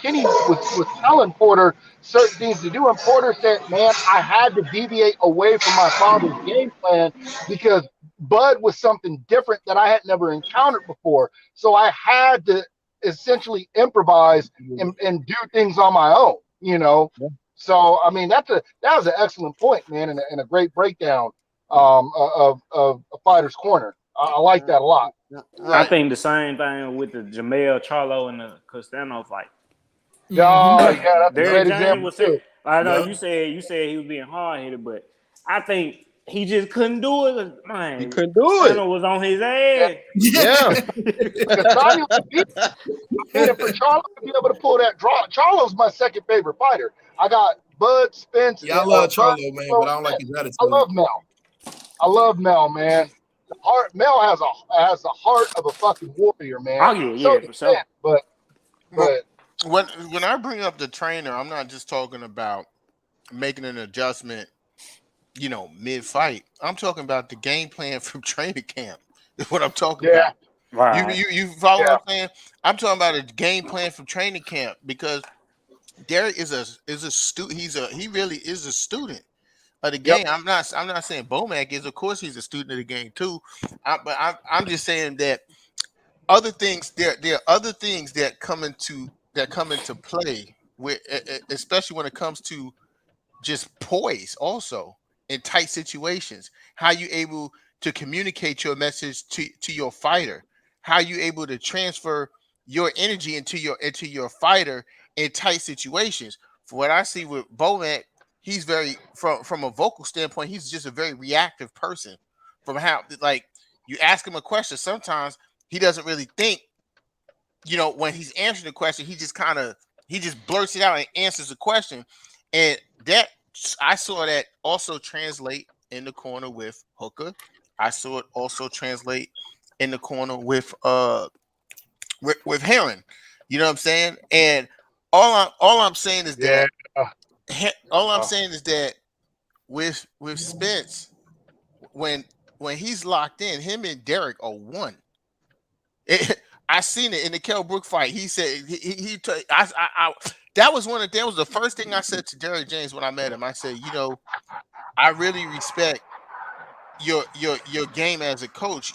Kenny was telling Porter certain things to do, and Porter said, "Man, I had to deviate away from my father's game plan because Bud was something different that I had never encountered before. So I had to essentially improvise and do things on my own, you know." So I mean, that was an excellent point, man, and a great breakdown of a fighter's corner. I like that a lot. I Right. think the same thing with the Jamel Charlo and the Costano fight. Oh, yeah, that's a Derrick great James example was saying, too. I know Yep. you said he was being hard headed, but I think he just couldn't do it. He Man, couldn't do it. Santa was on his ass. Yeah. Castaño, and for Charlo to be able to pull that draw, Charlo's my second favorite fighter. I got Bud Spence. Yeah, I Bud love Charlo, man, but I don't like Spence. his attitude. I love Mel. I love Mel, man. Mel has a heart of a fucking warrior, man. Oh yeah, So yeah, does for sure. Ben, Well, but when I bring up the trainer, I'm not just talking about making an adjustment, mid fight. I'm talking about the game plan from training camp. Is what I'm talking yeah, about. You Right. you follow yeah, what I'm saying? I'm talking about a game plan from training camp because Derek is a student. He really is a student of the yep, game. I'm not saying Bomac is. Of course, he's a student of the game too. But I'm just saying that other things there are other things that come into play with, especially when it comes to just poise also in tight situations. How you able to communicate your message to your fighter? How you able to transfer your energy into your fighter in tight situations? For what I see with Bomac, he's very from a vocal standpoint, he's just a very reactive person. From how like you ask him a question, sometimes he doesn't really think, when he's answering the question, he just blurts it out and answers the question. And that I saw that also translate in the corner with Hooker. I saw it also translate in the corner with Heron. You know what I'm saying? And all I'm saying is yeah. that with Spence, when he's locked in, him and Derek are one. I seen it in the Kell Brook fight. He said that was the first thing I said to Derek James when I met him. I said, I really respect your game as a coach.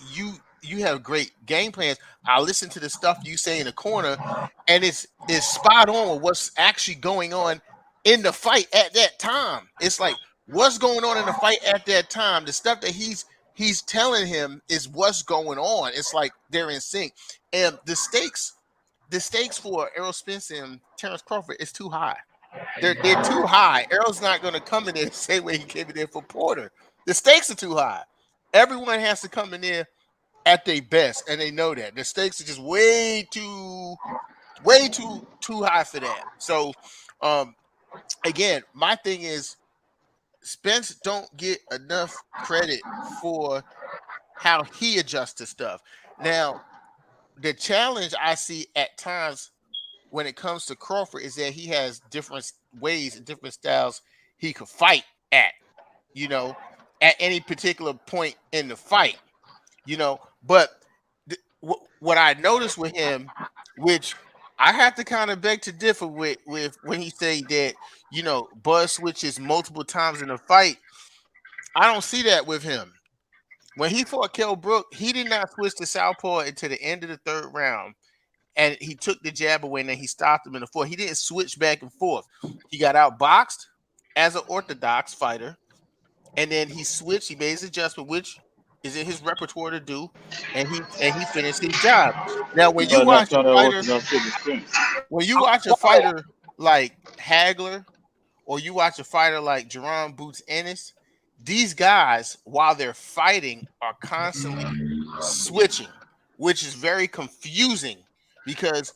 You have great game plans. I listen to the stuff you say in the corner, and it's spot on with what's actually going on in the fight at that time. It's like what's going on in the fight at that time. The stuff that he's telling him is what's going on. It's like they're in sync. And the stakes for Errol Spence and Terrence Crawford is too high. They're too high. Errol's not going to come in there the same way he came in there for Porter. The stakes are too high. Everyone has to come in there at their best, and they know that. The stakes are just way too high for that. So, again, my thing is Spence don't get enough credit for how he adjusts to stuff. Now, the challenge I see at times when it comes to Crawford is that he has different ways and different styles he could fight at, at any particular point in the fight, But what I noticed with him, which I have to kind of beg to differ with when he say that, Buzz switches multiple times in a fight. I don't see that with him. When he fought Kell Brook, he did not switch to southpaw until the end of the third round. And he took the jab away and then he stopped him in the fourth. He didn't switch back and forth. He got outboxed as an orthodox fighter. And then he switched. He made his adjustment, which is in his repertoire to do. And he finished his job. Now, He better not try that orthodox shit with Spence. when you watch a fighter like Hagler, or you watch a fighter like Jerome Boots Ennis, these guys, while they're fighting, are constantly switching, which is very confusing because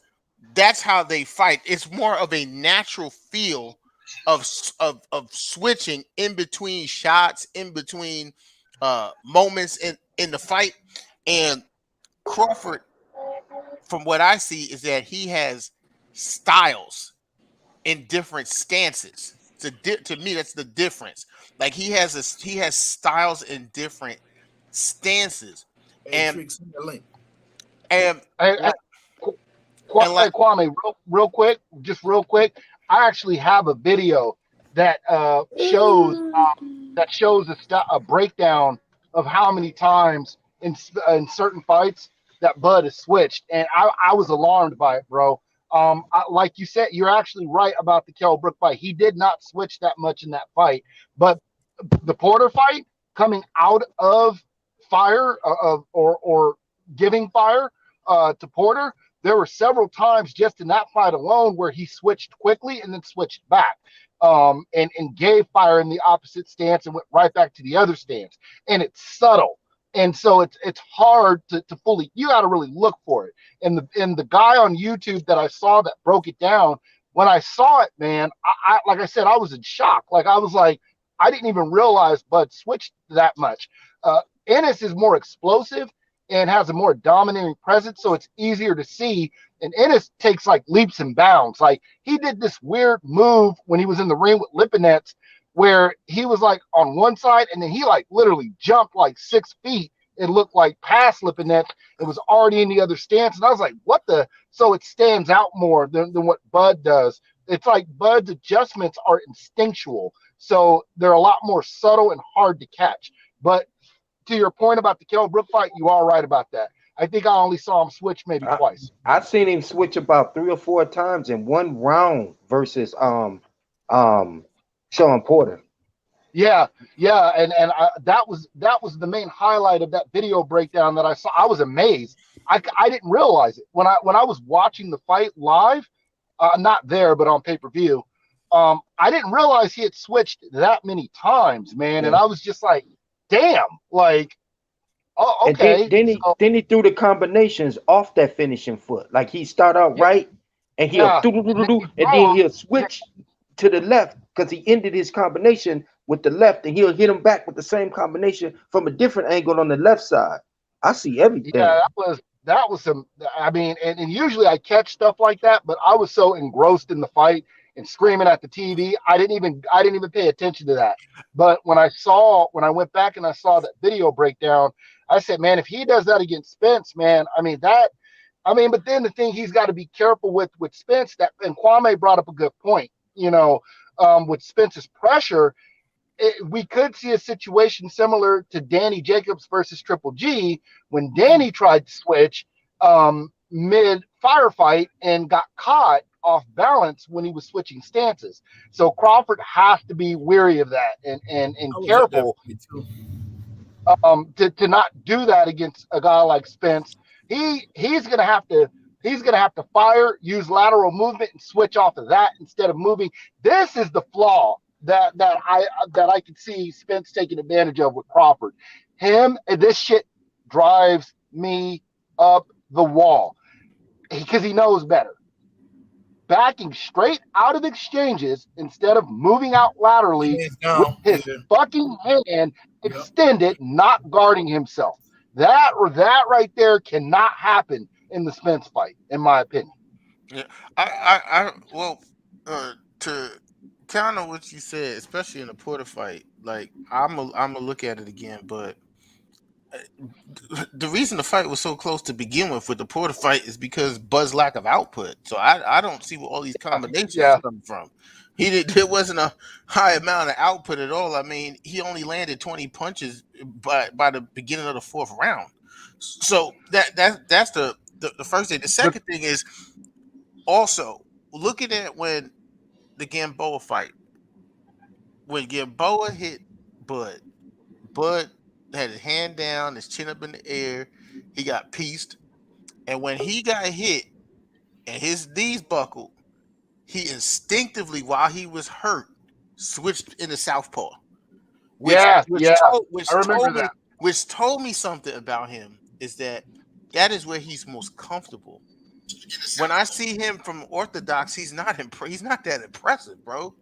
that's how they fight. It's more of a natural feel of switching in between shots, in between moments in the fight. And Crawford, from what I see, is that he has styles in different stances. To me, that's the difference. Like he has styles in different stances, Hey, and Trick, send that link. and Hey, like, and like Kwame, real quick, just real quick. I actually have a video that shows a breakdown of how many times in certain fights that Bud has switched, and I was alarmed by it, bro. Like you said, you're actually right about the Kell Brook fight. He did not switch that much in that fight, but the Porter fight coming out of fire or giving fire to Porter, there were several times just in that fight alone where he switched quickly and then switched back. and gave fire in the opposite stance and went right back to the other stance. And it's subtle. And so it's hard to fully, you got to really look for it. And the guy on YouTube that I saw that broke it down, when I saw it, man, I like I said, I was in shock. Like I was like, I didn't even realize Bud switched that much. Ennis is more explosive and has a more dominating presence, so it's easier to see. And Ennis takes like leaps and bounds. Like he did this weird move when he was in the ring with Lipinets, where he was like on one side and then he like literally jumped like 6 feet and looked like past Lipinets and was already in the other stance. And I was like, what the? So it stands out more than what Bud does. It's like Bud's adjustments are instinctual. So they're a lot more subtle and hard to catch. But to your point about the Kell Brook fight, you are right about that. I think I only saw him switch maybe twice. I've seen him switch about 3 or 4 times in one round versus Sean Porter. Yeah, and that was the main highlight of that video breakdown that I saw. I was amazed. I didn't realize it when I was watching the fight live, not there but on pay-per-view. I didn't realize he had switched that many times, man. And I was just like, damn, like, oh, okay. And then he threw the combinations off that finishing foot. Like he start out right, and he'll and then he'll switch to the left because he ended his combination with the left, and he'll hit him back with the same combination from a different angle on the left side. I see everything. Yeah, that was some. I mean, and usually I catch stuff like that, but I was so engrossed in the fight and screaming at the TV, I didn't even pay attention to that. But when I went back and I saw that video breakdown, I said, man, if he does that against Spence, man, but then the thing he's got to be careful with Spence, and Kwame brought up a good point, with Spence's pressure, we could see a situation similar to Danny Jacobs versus Triple G when Danny tried to switch mid firefight and got caught off balance when he was switching stances. So Crawford has to be wary of that and careful to not do that against a guy like Spence. He's gonna have to fire, use lateral movement, and switch off of that instead of moving. This is the flaw that I could see Spence taking advantage of with Crawford. This shit drives me up the wall because he knows better. Backing straight out of exchanges instead of moving out laterally with his fucking hand extended, not guarding himself. That right there cannot happen in the Spence fight, in my opinion. Yeah, to counter what you said, especially in the Porter fight, like I'm gonna look at it again, but the reason the fight was so close to begin with the Porter fight is because Bud's lack of output. So I don't see where all these combinations are coming from. There wasn't a high amount of output at all. I mean, he only landed 20 punches by the beginning of the 4th round. So that's the first thing. The second thing is also looking at when the Gamboa fight. When Gamboa hit Bud had his hand down, his chin up in the air. He got pieced. And when he got hit and his knees buckled, he instinctively, while he was hurt, switched into southpaw. Which told me something about him is that is where he's most comfortable. When I see him from orthodox, he's not that impressive, bro.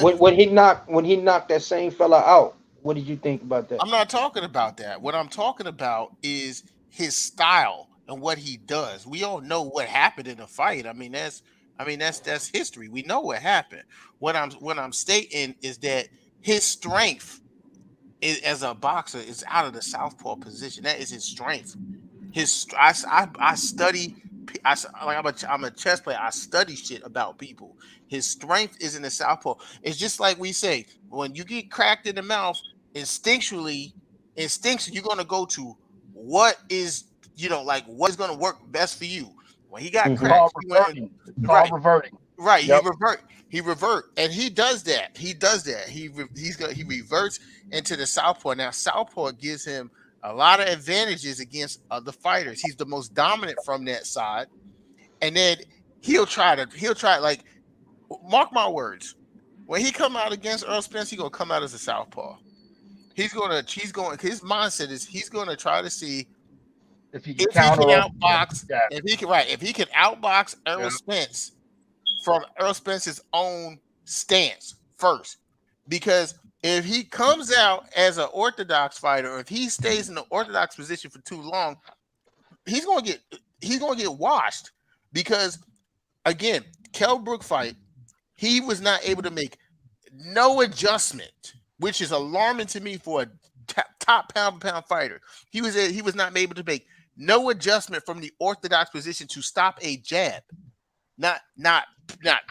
When he knocked that same fella out. What did you think about that? I'm not talking about that. What I'm talking about is his style and what he does. We all know what happened in the fight. That's history. We know what happened. What I'm stating is that his strength as a boxer is out of the southpaw position. That is his strength. I study. I'm a chess player. I study shit about people. His strength is in the southpaw. It's just like we say, when you get cracked in the mouth, instinctually, you're gonna go to what is what is gonna work best for you. When he got cracked, reverting. Right, yep. He revert, and he does that. He reverts into the southpaw. Now, southpaw gives him a lot of advantages against other fighters. He's the most dominant from that side, and then he'll try like, mark my words, when he come out against Earl Spence, he gonna come out as a southpaw. His mindset is he's gonna try to see If he can if he can counter up, outbox, yeah, if he can outbox yeah. Earl Spence from Earl Spence's own stance first. Because if he comes out as an orthodox fighter, or if he stays in the orthodox position for too long, he's gonna get washed. Because again, Kell Brook fight, he was not able to make no adjustment, which is alarming to me for a top pound for pound fighter. He was not able to make no adjustment from the orthodox position to stop a jab, not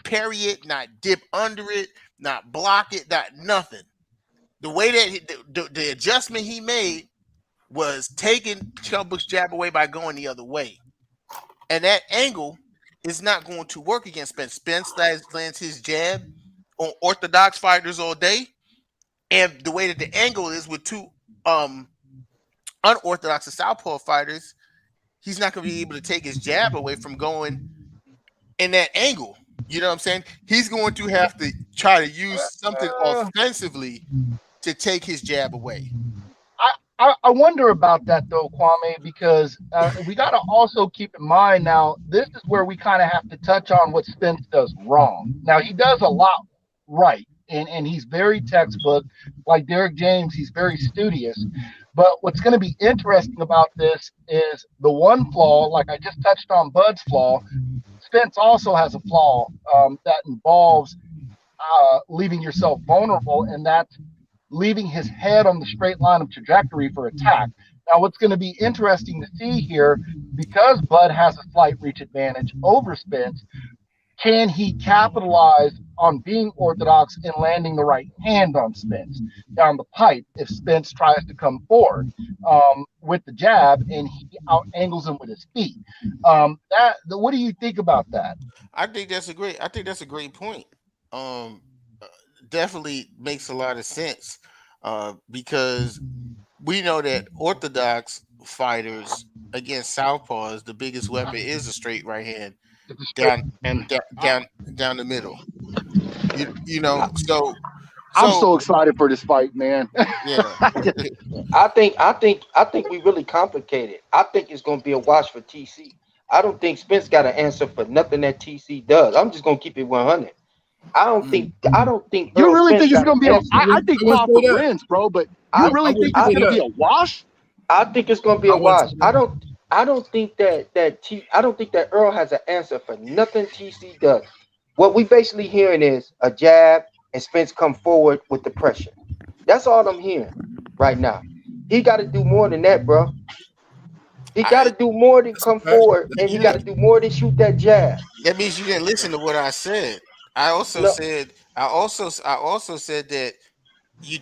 parry it, not dip under it, not block it, not nothing. The way that the adjustment he made was taking Kell Brook's jab away by going the other way, and that angle is not going to work against Spence. Spence lands his jab on orthodox fighters all day, and the way that the angle is with two unorthodox and southpaw fighters, he's not going to be able to take his jab away from going in that angle. You know what I'm saying? He's going to have to try to use something offensively to take his jab away. I wonder about that though, Kwame, because we got to also keep in mind now, this is where we kind of have to touch on what Spence does wrong. Now, he does a lot right, and he's very textbook. Like Derek James, he's very studious. But what's going to be interesting about this is the one flaw, like I just touched on Bud's flaw, Spence also has a flaw that involves leaving yourself vulnerable, and that's leaving his head on the straight line of trajectory for attack. Now, what's going to be interesting to see here, because Bud has a slight reach advantage over Spence, can he capitalize on being orthodox and landing the right hand on Spence down the pipe if Spence tries to come forward with the jab and he out angles him with his feet? What do you think about that? I think that's a great point. Definitely makes a lot of sense because we know that orthodox fighters against southpaws, the biggest weapon is a straight right hand down the middle. You know, so I'm so excited for this fight, man. yeah. I think we really complicated. I think it's gonna be a wash for TC. I don't think Spence got an answer for nothing that TC does. I'm just gonna keep it 100. I don't think You Earl really Spence think it's got going to be an a? answer. I think Papa wins, bro. But you really think it's going to be a wash? I think it's gonna be a wash. I don't think that Earl has an answer for nothing TC does. What we basically hearing is a jab and Spence come forward with the pressure. That's all I'm hearing right now. He got to do more than that, bro. He got to do more than come forward, and he got to do more than shoot that jab. That means you didn't listen to what I said. I also No, said that you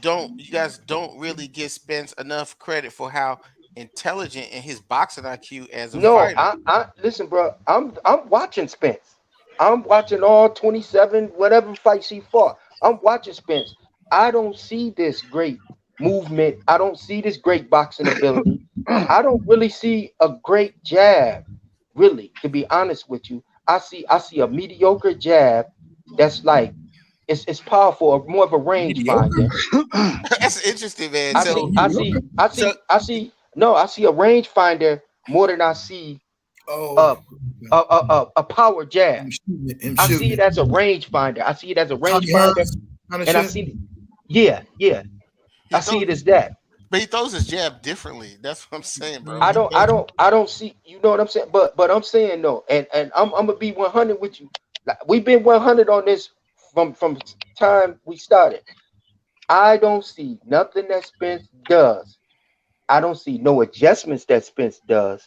guys don't really give Spence enough credit for how intelligent in his boxing IQ as a no. fighter. I listen, bro. I'm watching Spence. I'm watching all 27 whatever fights he fought. I'm watching Spence. I don't see this great movement. I don't see this great boxing ability. I don't really see a great jab. Really, to be honest with you, I see a mediocre jab that's like it's powerful, more of a range finder. That's interesting, man. I see a range finder more than I see a power jab. I see it as a range finder. I see it as a range finder, and I see, yeah. I see it as that. But he throws his jab differently. That's what I'm saying, bro. I don't see. You know what I'm saying? But I'm saying no, and I'm gonna be 100 with you. Like, we've been 100 on this from time we started. I don't see nothing that Spence does. I don't see no adjustments that Spence does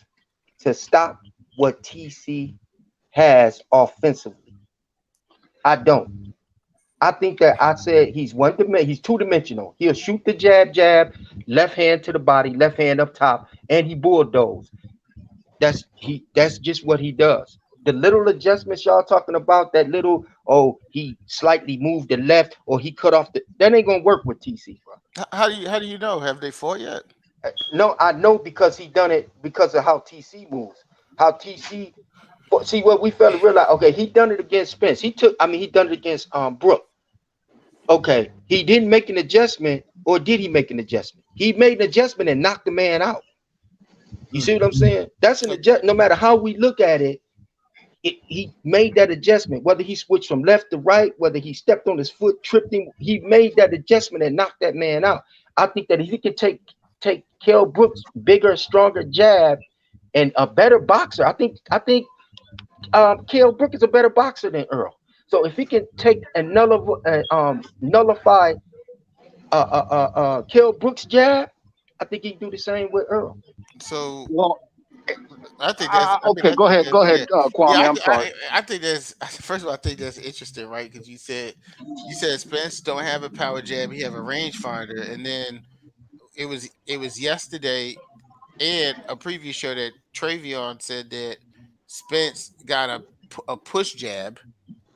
to stop what TC has offensively. I don't. I think that I said he's he's two-dimensional. He'll shoot the jab, left hand to the body, left hand up top, and he bulldoze. That's just what he does. The little adjustments y'all talking about, that little, oh, he slightly moved the left or he cut off that ain't gonna work with TC, bro. How do you know? Have they fought yet? No, I know because he done it because of how TC moves. How TC see what we fail to realize. Okay, he done it against Spence. He done it against Brook. Okay, he didn't make an adjustment, or did he make an adjustment? He made an adjustment and knocked the man out. You see what I'm saying? That's an adjust. No matter how we look at it, he made that adjustment. Whether he switched from left to right, whether he stepped on his foot, tripped him, he made that adjustment and knocked that man out. I think that if he could take Kell Brooks' bigger, stronger jab and a better boxer, I think Kell Brooks is a better boxer than Earl. So if he can take and nullify Kell Brooks' jab, I think he can do the same with Earl. So Well, I think that's. okay, go ahead, Yeah, Kwame. I'm sorry. I think that's. First of all, I think that's interesting, right? Because you said Spence don't have a power jab; he have a rangefinder, and then it was yesterday and a previous show that Travion said that Spence got a push jab,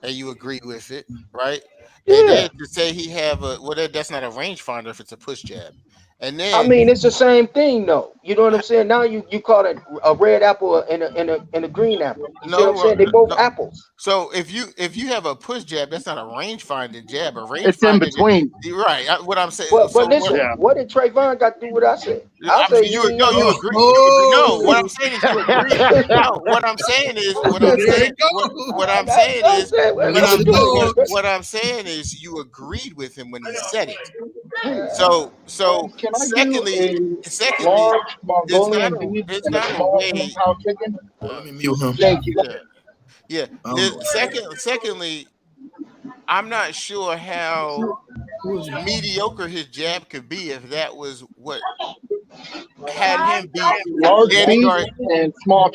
and you agree with it, right? And Yeah. then to say he have a that's not a rangefinder if it's a push jab, and I then mean, it's the same thing, though. You know what I'm saying? Now you call it a red apple and a green apple. You see what I'm no, saying? They both no. apples. So if you have a push jab, that's not a range finding jab. A range It's in finding, between. you're right. What I'm saying. But So what? listen, Yeah. what did Trayvon got to do with what I said? I I say mean, he you ain't no, got you no. agree. You agree. No, what I'm Oh, saying is you agree. No, what I'm saying is what I'm there saying. it goes. What I'm That's saying what I'm is saying. There what What I'm we she doing here, goes. bro? what I'm saying is you agreed with him when he said it. So Can I do secondly, a secondly, large Mongolian beef there's and a not a small way. in-house chicken? Oh, Uh, let me mute him. Thank you. yeah, yeah. I don't know what's going on. Secondly, I'm not sure how Who is he? mediocre his jab could be if that was what had him beat Large Danny beef Gar. and small.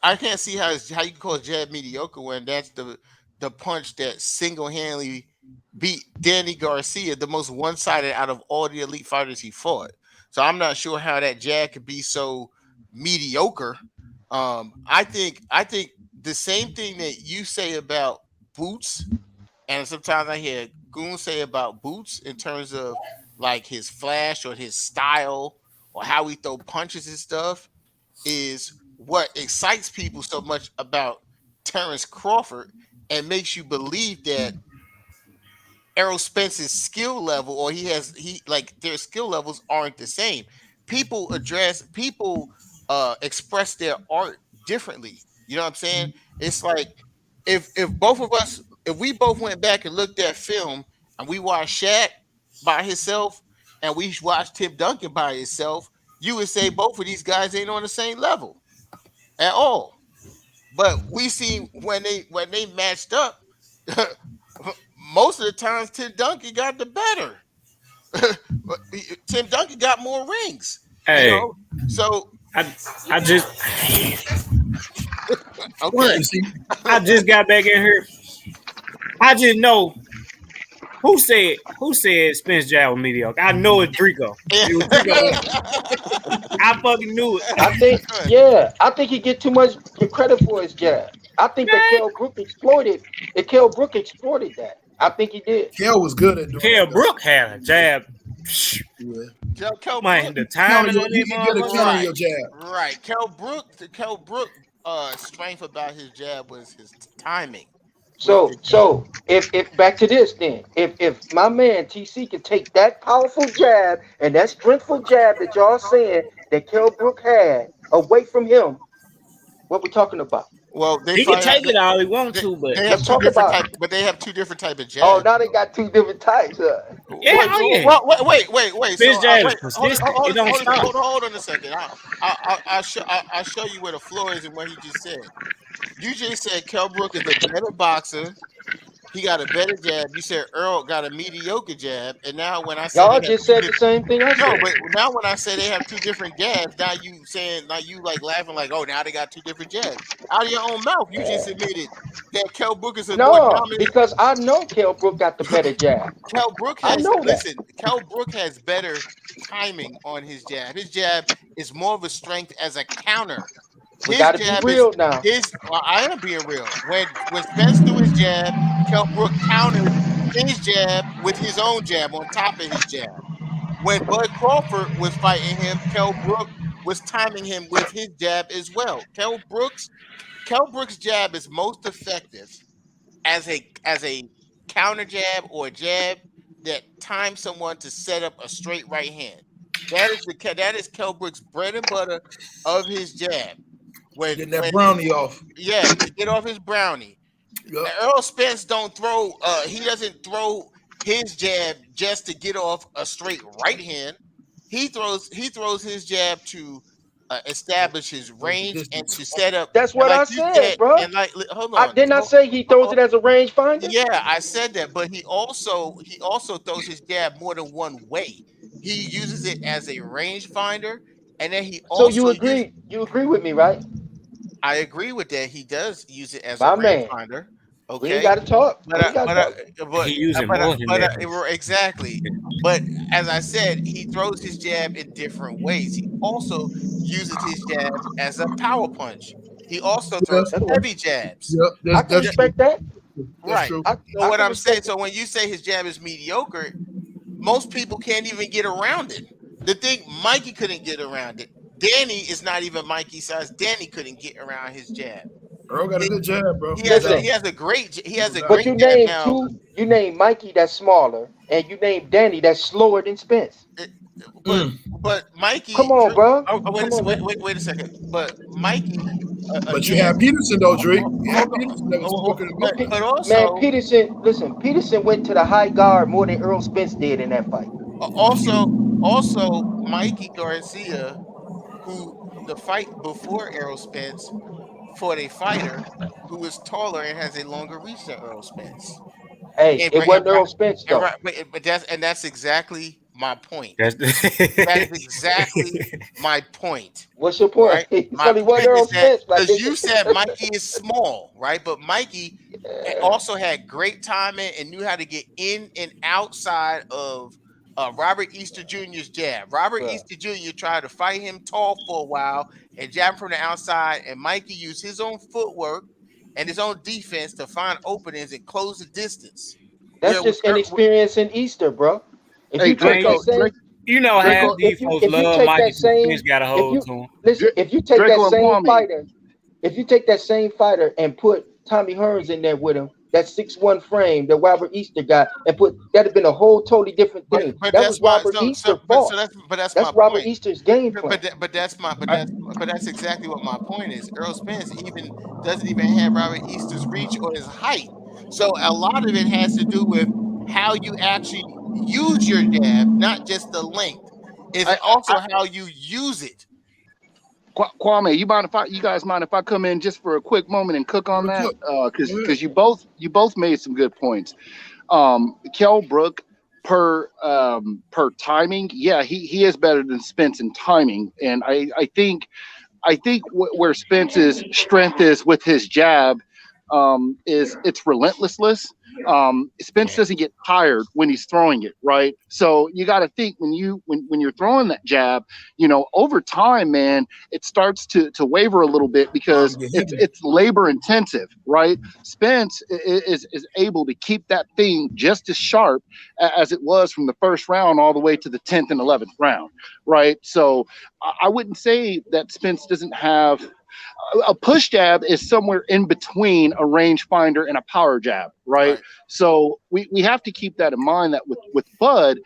I can't see how you can call his jab mediocre when that's the punch that single handedly beat Danny Garcia, the most one sided out of all the elite fighters he fought. So I'm not sure how that jab could be so mediocre. I think the same thing that you say about Boots, and sometimes I hear Goon say about Boots in terms of like his flash or his style or how he throw punches and stuff is what excites people so much about Terrence Crawford and makes you believe that Errol Spence's skill level or he like their skill levels aren't the same. People express their art differently. You know what I'm saying? It's like if we both went back and looked at film and we watched Shaq by himself and we watched Tim Duncan by himself, you would say both of these guys ain't on the same level at all. But we see when they matched up, most of the times Tim Duncan got the better. Tim Duncan got more rings, you Hey, know. So I I just What okay, is he? I just got back in here. I just know who said Spence Jab was mediocre. I know it's Drico. It was Drico. I fucking knew it. I think, yeah, I think he get too much credit for his jab. I think that Man, Kell Brook exploited. That Kell Brook exploited that. I think he did. Kel was good at doing Kell that, though. Brook had a jab. Yeah. Kel Man, Brook, the Counter timing your, on you that can get a counter motherfucker. on your jab. right? Kel Brook, strength about his jab was his timing with the jab. So if back to this then, if my man TC can take that powerful jab and that strengthful jab that y'all saying that Kell Brook had away from him, what we talking about? Well, they He can fight out. take it all he want They, to, but they have Let's two talk different about type, it. but they have two different type of Oh, jabs. now they got two different types. yeah, oh yeah. Wait. So Spence Jab is wait, consistent. It don't stop. hold on a second. I'll show you where the floor is and what he just said. You just said Kell Brook is a better boxer. He got a better jab. You said Earl got a mediocre jab, and now when I say they Y'all have just two said the different, same thing I no, said. but now when I say they have two different jabs, now you like laughing like, oh, now they got two different jabs. Out of your own mouth, you just admitted that Kell Brook is a more No, dominant. because I know Kell Brook got the better jab. Kell Brook I has know that. listen. Kell Brook has better timing on his jab. His jab is more of a strength as a counter. We His got to be jab is real now. his. Well, I am being real. When Spence threw his jab, Kell Brook countered his jab with his own jab on top of his jab. When Bud Crawford was fighting him, Kell Brook was timing him with his jab as well. Kell Brook's jab is most effective as a counter jab or a jab that times someone to set up a straight right hand. That is Kell Brook's bread and butter of his jab. Getting that brownie off. Yeah, to get off his brownie. Yep. Earl Spence don't throw. He doesn't throw his jab just to get off a straight right hand. He throws his jab to establish his range and to set up. That's what like I you said, bro. And hold I on. didn't I say he throws it as a rangefinder? Yeah, I said that, but he also throws his jab more than one way. He uses it as a rangefinder, and then he So also you agree with me, right? I agree with that. He does use it as a My man. rangefinder. We ain't Okay, got to talk. He using more than that. exactly. But as I said, he throws his jab in different ways. He also uses his jab as a power punch. He also throws heavy jabs. Yep, I can respect that. Right. true. So what I'm saying, so when you say his jab is mediocre, most people can't even get around it. The thing, Mikey couldn't get around it. Danny is not even Mikey size. Danny couldn't get around his jab. Earl got a good jab, bro. He has a great But you jab named now. you named Mikey that's smaller, and you named Danny that's slower than Spence. But Mikey, come on, bro. Wait a second. But Mikey, but you have Peterson though, Drake. You have Peterson that was smoking. But also, man, Peterson went to the high guard more than Earl Spence did in that fight. Also, Mikey Garcia, who the fight before Errol Spence fought a fighter who is taller and has a longer reach than Earl Spence. Hey, it wasn't Earl Spence though. But that's exactly my point. That's That is exactly my point. What's your point? Right? My point is that because you said Mikey is small, right? But Mikey also had great timing and knew how to get in and outside of Robert Easter Jr.'s jab. Robert Easter Jr. tried to fight him tall for a while and jab from the outside, and Mikey used his own footwork and his own defense to find openings and close the distance. That's just inexperience in Easter, bro. If you take that same, you know, half these folks love Mikey. Spence got a hold to him. Listen, if you take that same fighter, if you take that same fighter and put Tommy Hearns in there with him, that 6'1" frame that Robert Easter got, and that'd have been a whole totally different thing. But that was Robert Easter's fault. That's my Robert point. Easter's game plan. But that's exactly what my point is. Earl Spence doesn't even have Robert Easter's reach or his height. So a lot of it has to do with how you actually use your jab, not just the length. It's also how you use it. Kwame, you guys mind if I come in just for a quick moment and cook on that? Because you both made some good points. Kell Brook, per timing, yeah, he is better than Spence in timing, and I think where Spence's strength is with his jab is its relentlessness. Spence doesn't get tired when he's throwing it, right? So you got to think when you're throwing that jab, over time, man, it starts to waver a little bit because it's labor intensive, right? Spence is able to keep that thing just as sharp as it was from the first round all the way to the 10th and 11th round, right? So I wouldn't say that Spence doesn't have. A push jab is somewhere in between a rangefinder and a power jab, right? So we have to keep that in mind, that with Bud,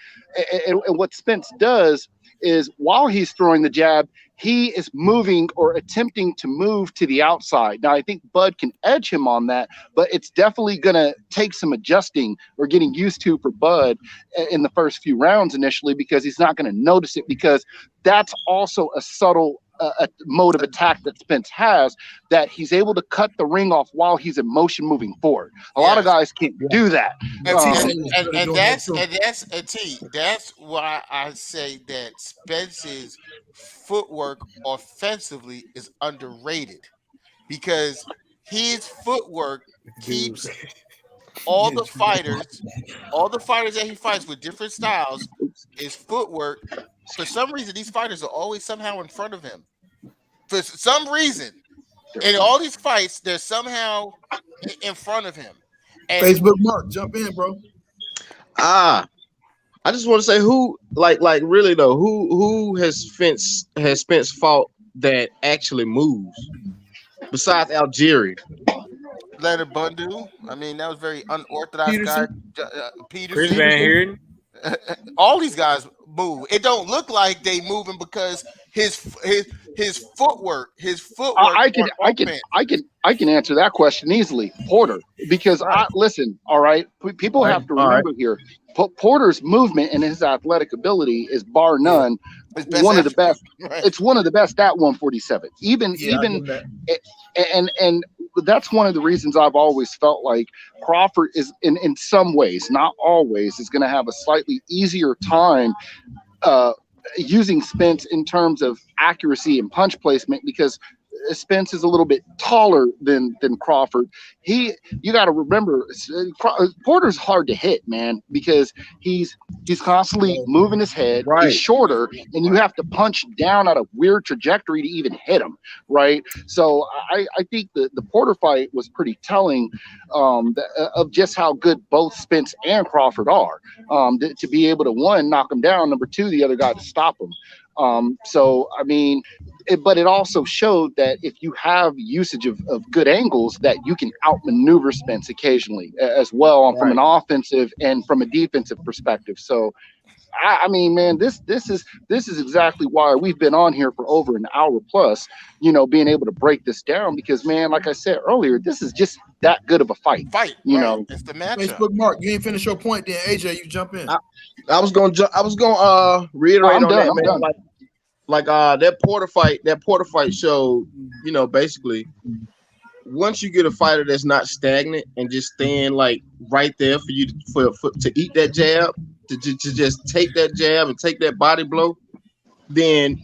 and what Spence does is while he's throwing the jab, he is moving or attempting to move to the outside. Now, I think Bud can edge him on that, but it's definitely going to take some adjusting or getting used to for Bud in the first few rounds initially, because he's not going to notice it, because that's also a subtle a mode of attack that Spence has, that he's able to cut the ring off while he's in motion moving forward. A lot of guys can't do that. That's why I say that Spence's footwork offensively is underrated, because his footwork keeps all the fighters that he fights with different styles, his footwork. For some reason, these fighters are always somehow in front of him. For some reason, in all these fights, they're somehow in front of him. And Facebook Mark, jump in, bro. I just want to say, who really though, who has Spence fought that actually moves besides Algieri? Leonard Bundu. I mean, that was very unorthodox guy. Peterson. Chris Peterson. Van Heerden. All these guys move. It don't look like they moving because his footwork I can on I can offense. I can answer that question easily. Porter, because Right. listen, all right, people have to All right. remember here. Porter's movement and his athletic ability is bar none His best one of the attribute. best. Right. It's one of the best at 147. Even Yeah, I even give him that. and that's one of the reasons I've always felt like Crawford is in some ways, not always, is going to have a slightly easier time using Spence in terms of accuracy and punch placement, because Spence is a little bit taller than Crawford. You got to remember, Porter's hard to hit, man, because he's constantly moving his head. Right. He's shorter, and you have to punch down at a weird trajectory to even hit him, right? So I think the Porter fight was pretty telling of just how good both Spence and Crawford are. To be able to, one, knock him down, number two, the other guy to stop him. So I mean, but it also showed that if you have usage of good angles, that you can outmaneuver Spence occasionally as well, from an offensive and from a defensive perspective. So I mean, man, this is exactly why we've been on here for over an hour plus, being able to break this down, because, man, like I said earlier, this is just that good of a fight. You know, it's the matchup. Facebook Mark, you ain't finished your point, then AJ, you jump in. I was gonna reiterate on that, man. Like that Porter fight showed, basically, once you get a fighter that's not stagnant and just staying like right there for you to eat that jab, to just take that jab and take that body blow, then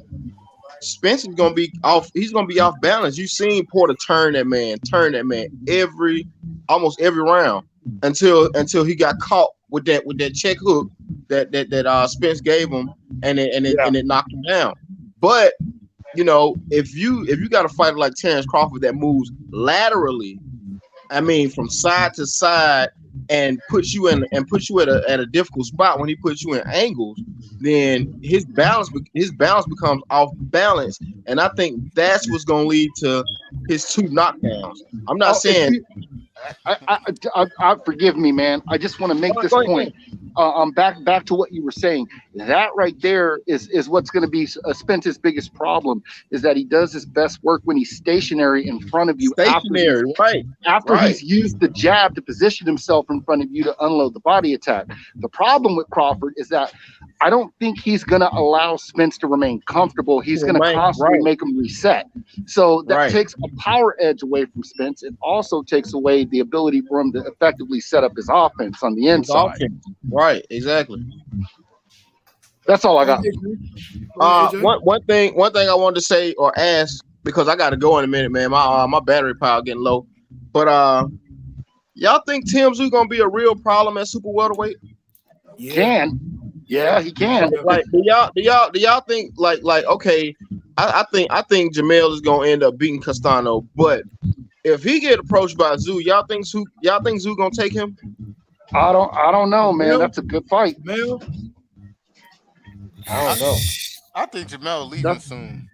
Spencer's gonna be off. He's gonna be off balance. You've seen Porter turn that man almost every round until he got caught with that check hook that Spence gave him, and it knocked him down. But if you got a fighter like Terrence Crawford that moves laterally, I mean from side to side, and puts you at a difficult spot when he puts you in angles, then his balance becomes off balance, and I think that's what's gonna lead to his 2 knockdowns. I'm not saying. I forgive me, man. I just want to make this point. Back to what you were saying. That right there is what's going to be Spence's biggest problem, is that he does his best work when he's stationary in front of you. After he's used the jab to position himself in front of you to unload the body attack. The problem with Crawford is that I don't think he's going to allow Spence to remain comfortable. He's going to constantly make him reset. So that takes a power edge away from Spence. It also takes away the ability for him to effectively set up his offense on the inside. Right, exactly. That's all I got. One thing I wanted to say or ask, because I got to go in a minute, man. My battery power getting low. But y'all think Tim Tszyu gonna be a real problem at super welterweight? Yeah, he can. Like, do y'all think like okay? I think Jamel is gonna end up beating Castano, but if he get approached by Tszyu, y'all think Tszyu gonna take him? I don't know, man. That's a good fight. I don't know. I think Jamel leaving soon.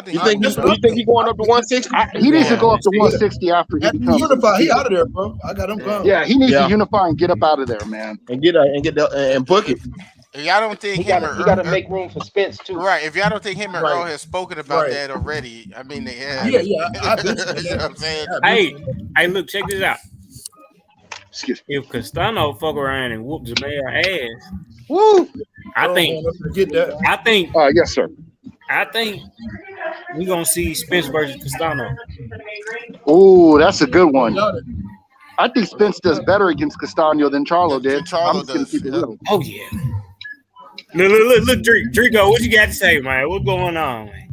You think he's going up to 160? He needs to go up to 160 after he becomes. Unify, he out of there, bro. I got him gone. Yeah, he needs to unify and get up out of there, man, and book it. If y'all don't think he got to make room for Spence too, right? If y'all don't think him and Earl has spoken about that already, I mean they have. Yeah. I've been you know what I'm saying? Hey, look, check this out. If Castano fuck around and whoop Jamel ass, woo! I think. Yes, sir. I think we're gonna see Spence versus Castano. Oh, that's a good one. I think Spence does better against Castano than Charlo did. I'm just gonna keep it real. Oh yeah. Look, Drico, what you got to say, man? What's going on, man?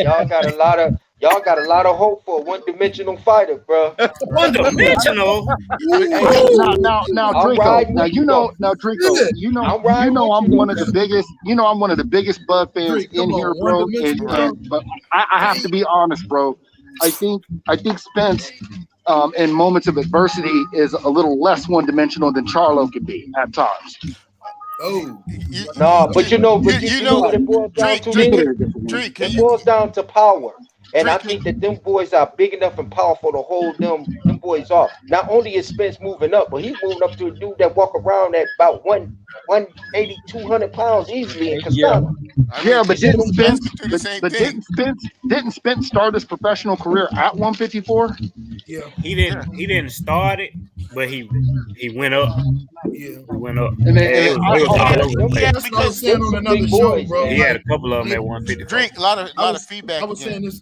Y'all got a lot of hope for a one-dimensional fighter, bro. One-dimensional? Now, Drico. Drico. I'm one of the biggest Bud fans in here, bro. But I have to be honest, bro. I think Spence, in moments of adversity, is a little less one-dimensional than Charlo can be at times. But you know what it boils down to? It boils down to power. And I think that them boys are big enough and powerful to hold them boys off. Not only is Spence moving up, but he's moving up to a dude that walk around at about 180, 200 pounds easily in Yeah. Castana. I mean, Yeah, but Tyson didn't can Spence do the same but thing. didn't Spence start his professional career at 154? Yeah, He Yeah. didn't start it, but he went up. yeah. He went up. And then, And and it it, was I, it was okay, all over the Yeah, place. That's what I was because saying Them on some another big show, boys, bro. man. He had Like, a couple of them they, at 154. Drake, a lot I of feedback was again. saying this.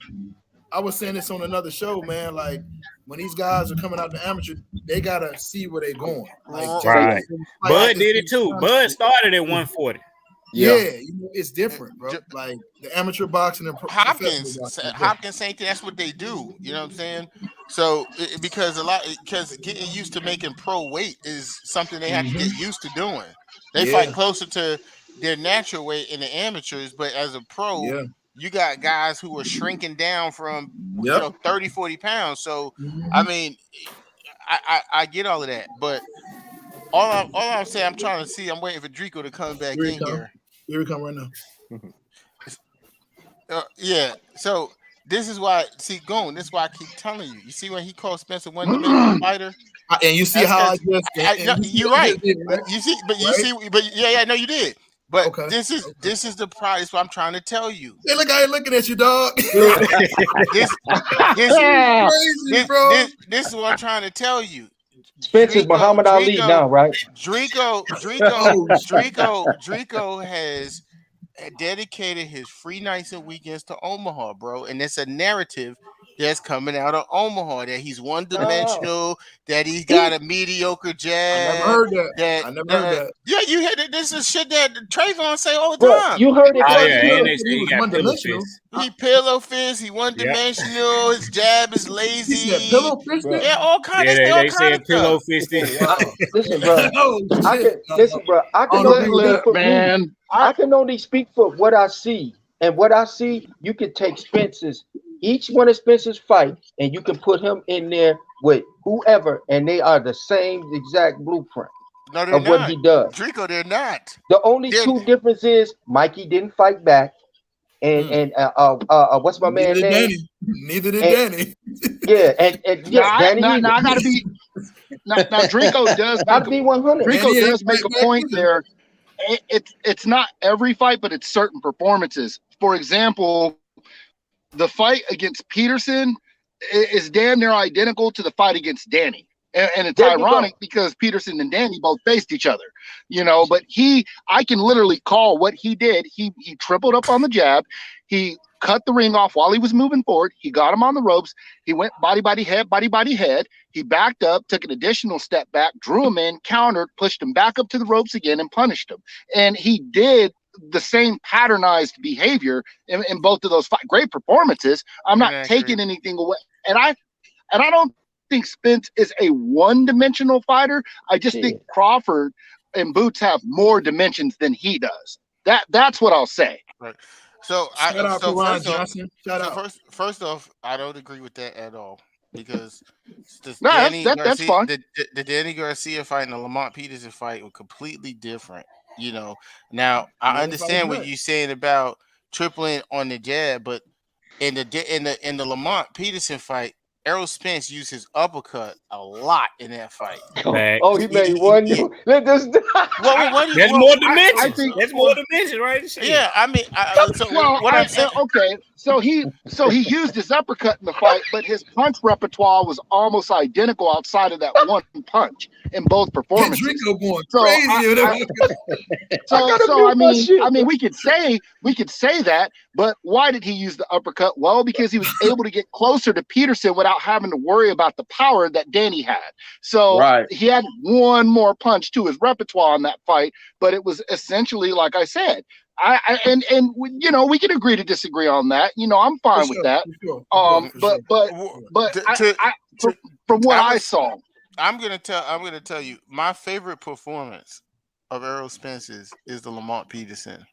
I was saying this on another show, man. Like when these guys are coming out the amateur, they gotta see where they're going. Like just Right. because they fight Bud at this did it too. Bud started at 140. yeah, you know, it's different, bro. J- Like the amateur boxing and professional boxing. is different. Hopkins, same thing. That's what they do. You know what I'm saying? So because because getting used to making pro weight is something they have to get used to doing. They fight Yeah, closer to their natural weight in the amateurs, but as a pro, yeah, you got guys who are shrinking down from yep. 30, 40 pounds. So I Mhm. mean, I get all of that, but all I'm saying, I'm trying to see. I'm waiting for Drico to come back Here he in come. here. Here he come right now. Yeah. So this is why. See, Goon. This is why I keep telling you. You see when he called Spencer one-dimensional fighter. And you see That's how I because just no, and you see you're what I right. just did, right? You see, but you Right? see, but yeah, no, you did. But Okay. this is the price. What I'm trying to tell you. Hey, look, I ain't looking at you, dog. This Crazy, bro. this is what I'm trying to tell you. Spence is Muhammad Ali now, right? Oh, shit. Drico has dedicated his free nights and weekends to Omaha, bro. And it's a narrative that's coming out of Omaha that he's one Oh. dimensional, that he's got a mediocre I never jab. heard that. I never heard that. Yeah, you hear that? This is shit that Trayvon say all the But time. you heard it Oh first yeah, here. and they He say he was got one pillow dimensional. fists. He pillow fist. He one Yep. dimensional. His jab is He said lazy. pillow fisted. Yeah, all kind. Yeah, They say all they kind said of pillow stuff. fisted. Oh wow. Listen, bro. Oh I shit. can listen, bro. I can don't only agree with speak that. for me. man, I can only speak for what I see. And what I see, you can take Spencer's, each one of Spencer's fight, and you can put him in there with whoever, and they are the same exact blueprint No, they're of what not. he does. Drico, they're not. The only They're two difference is Mikey didn't fight back, and what's my Neither man did name? Danny. Neither did And Danny. yeah, and yeah, Danny either. I gotta be now. Drico does make Gotta be 100. Danny Drico ain't does make fight a back point either. there. It's not every fight, but it's certain performances. For example, the fight against Peterson is damn near identical to the fight against Danny. And it's There you ironic go. because Peterson and Danny both faced each other, but I can literally call what he did. He tripled up on the jab. He cut the ring off while he was moving forward. He got him on the ropes. He went body, head. He backed up, took an additional step back, drew him in, countered, pushed him back up to the ropes again and punished him. And he did the same patternized behavior in both of those great performances. I'm not taking anything away. And I don't think Spence is a one-dimensional fighter. I just think Crawford and Boots have more dimensions than he does. That's what I'll say. right. So Shout out to Ron first off, Johnson. Shout out. first off, I don't agree with that at all because the No, Danny that's Garcia, fine. the Danny Garcia fight and the Lamont Peterson fight were completely different. Now I understand what you're saying about tripling on the jab, but in the Lamont Peterson fight, Errol Spence used his uppercut a lot in that fight. Oh, he made one. Let this. There's more dimensions. I think There's more dimensions, right? Shit. Yeah, I mean, I'm saying. Okay, so he used his uppercut in the fight, but his punch repertoire was almost identical outside of that one punch in both performances. Drico going So crazy. I mean, we could say that, but why did he use the uppercut? Well, because he was able to get closer to Peterson without having to worry about the power that Danny had. So he had one more punch to his repertoire in that fight, but it was essentially, like I said, we can agree to disagree on that. I'm fine with that. From what I saw, I'm gonna tell you my favorite performance of Errol Spence's is the Lamont Peterson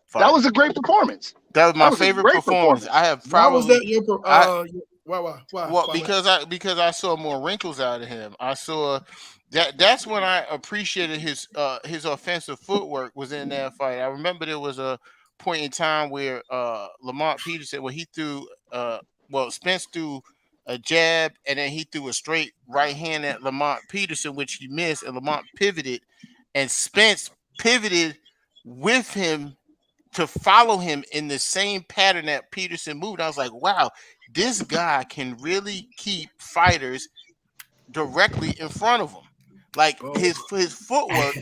fight. That was a great performance. That was my favorite performance. I have probably. Why was that your? Why? Well, because I saw more wrinkles out of him. I saw that's when I appreciated his offensive footwork was in that fight. I remember there was a point in time where Lamont Peterson, when he threw well, Spence threw a jab, and then he threw a straight right hand at Lamont Peterson, which he missed, and Lamont pivoted, and Spence pivoted with him to follow him in the same pattern that Peterson moved. I was like, wow, this guy can really keep fighters directly in front of him. Like his footwork,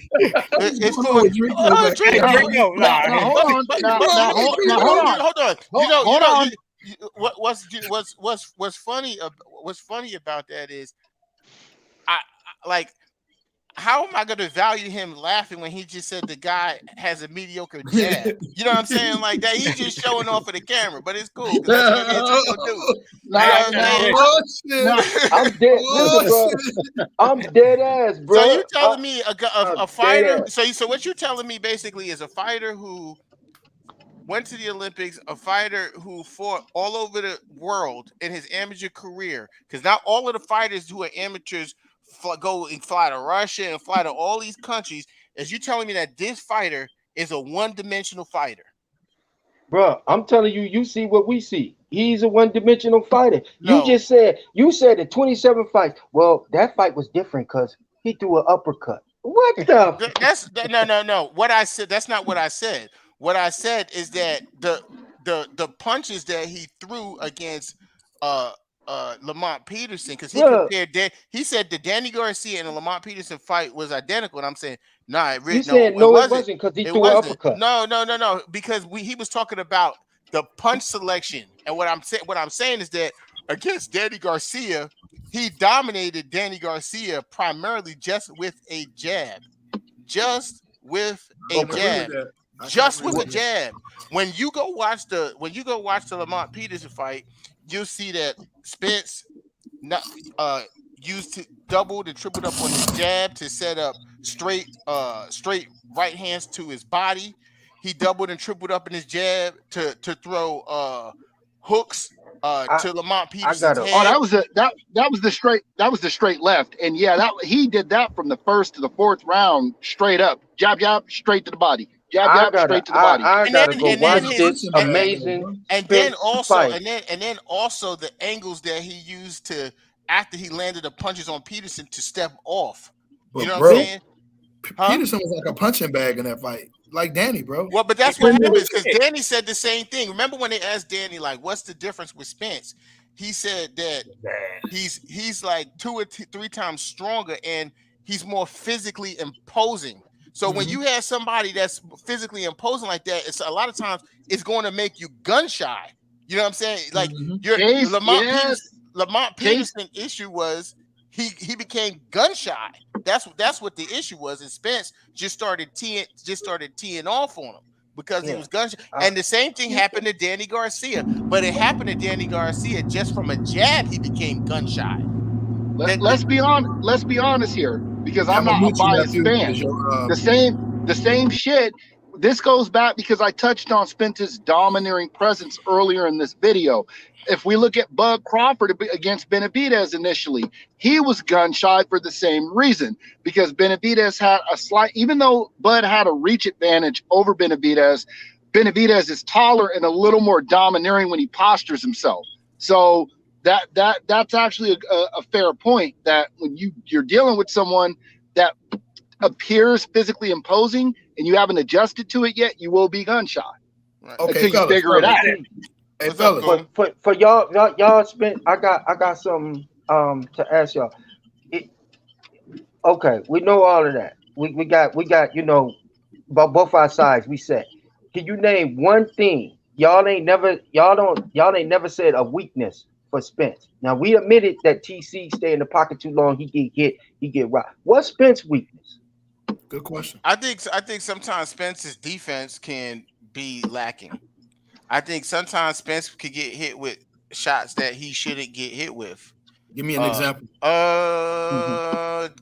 his footwork. Oh, Drake, Now hold on. Now hold on. Hold on. Hold on. What's funny about that is, I like. How am I going to value him laughing when he just said the guy has a mediocre jab? You know what I'm saying? Like that, he's just showing off for the camera, but it's cool because that's what Antonio do. I'm dead. Listen, bro. I'm dead ass, bro. So you telling me a fighter? So what you're telling me basically is a fighter who went to the Olympics, a fighter who fought all over the world in his amateur career, because not all of the fighters who are amateurs go and fly to Russia and fly to all these countries. Is you telling me that this fighter is a one-dimensional fighter? Bro, I'm telling you, you see what we see. He's a one-dimensional fighter. No. You said the 27 fights. Well, that fight was different because he threw an uppercut. What the? No. What I said, that's not what I said. What I said is that the punches that he threw against Lamont Peterson, because he compared that, he said the Danny Garcia and the Lamont Peterson fight was identical, and I'm saying it wasn't because he threw an uppercut. No, because he was talking about the punch selection, and what I'm saying is that against Danny Garcia, he dominated Danny Garcia primarily just with a jab, just with a jab. When you go watch the Lamont Peterson fight, you'll see that Spence used to doubled and tripled up on his jab to set up straight right hands to his body. He doubled and tripled up in his jab to throw hooks to Lamont Peterson's head. Oh, that was the straight left, and yeah, he did that from the first to the fourth round straight up, jab straight to the body. Straight to the body. I gotta go watch this amazing. And then also the angles that he used to after he landed the punches on Peterson to step off. You know what I'm saying? Peterson was like a punching bag in that fight, like Danny, bro. Well, but that's what happens because Danny said the same thing. Remember when they asked Danny, like, what's the difference with Spence? He said that he's like 2 or 3 times stronger and he's more physically imposing. So when you have somebody that's physically imposing like that, it's a lot of times it's going to make you gun shy. You know what I'm saying? Like Lamont Peterson issue was he became gun shy. That's what the issue was. And Spence just started teeing off on him because he was gun shy. And the same thing happened to Danny Garcia, but it happened to Danny Garcia just from a jab. He became gun shy. Let's be honest here, because I'm not a biased fan. The same shit. This goes back because I touched on Spence's domineering presence earlier in this video. If we look at Bud Crawford against Benavidez initially, he was gun shy for the same reason, because Benavidez had a slight, even though Bud had a reach advantage over Benavidez is taller and a little more domineering when he postures himself. So that's actually a fair point, that when you're dealing with someone that appears physically imposing and you haven't adjusted to it yet, you will be gun shy until you figure it out. Hey, fellas, for y'all spent. I got something to ask y'all. Okay, we know all of that. We got about both our sides. We said, can you name one thing y'all ain't never said a weakness for Spence? Now we admitted that TC stay in the pocket too long. He get hit. He get rocked. What's Spence's weakness? Good question. I think sometimes Spence's defense can be lacking. I think sometimes Spence could get hit with shots that he shouldn't get hit with. Give me an example.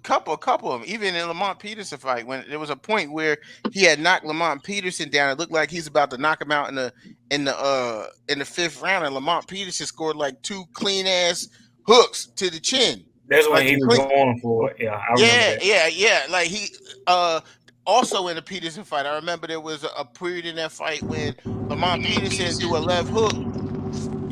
Couple of them. Even in Lamont Peterson fight, when there was a point where he had knocked Lamont Peterson down, it looked like he's about to knock him out in the 5th round, and Lamont Peterson scored like 2 clean ass hooks to the chin. That's what he was going for. Yeah, I remember that. Yeah. Like he also in the Peterson fight, I remember there was a period in that fight when Lamont Peterson threw a left hook.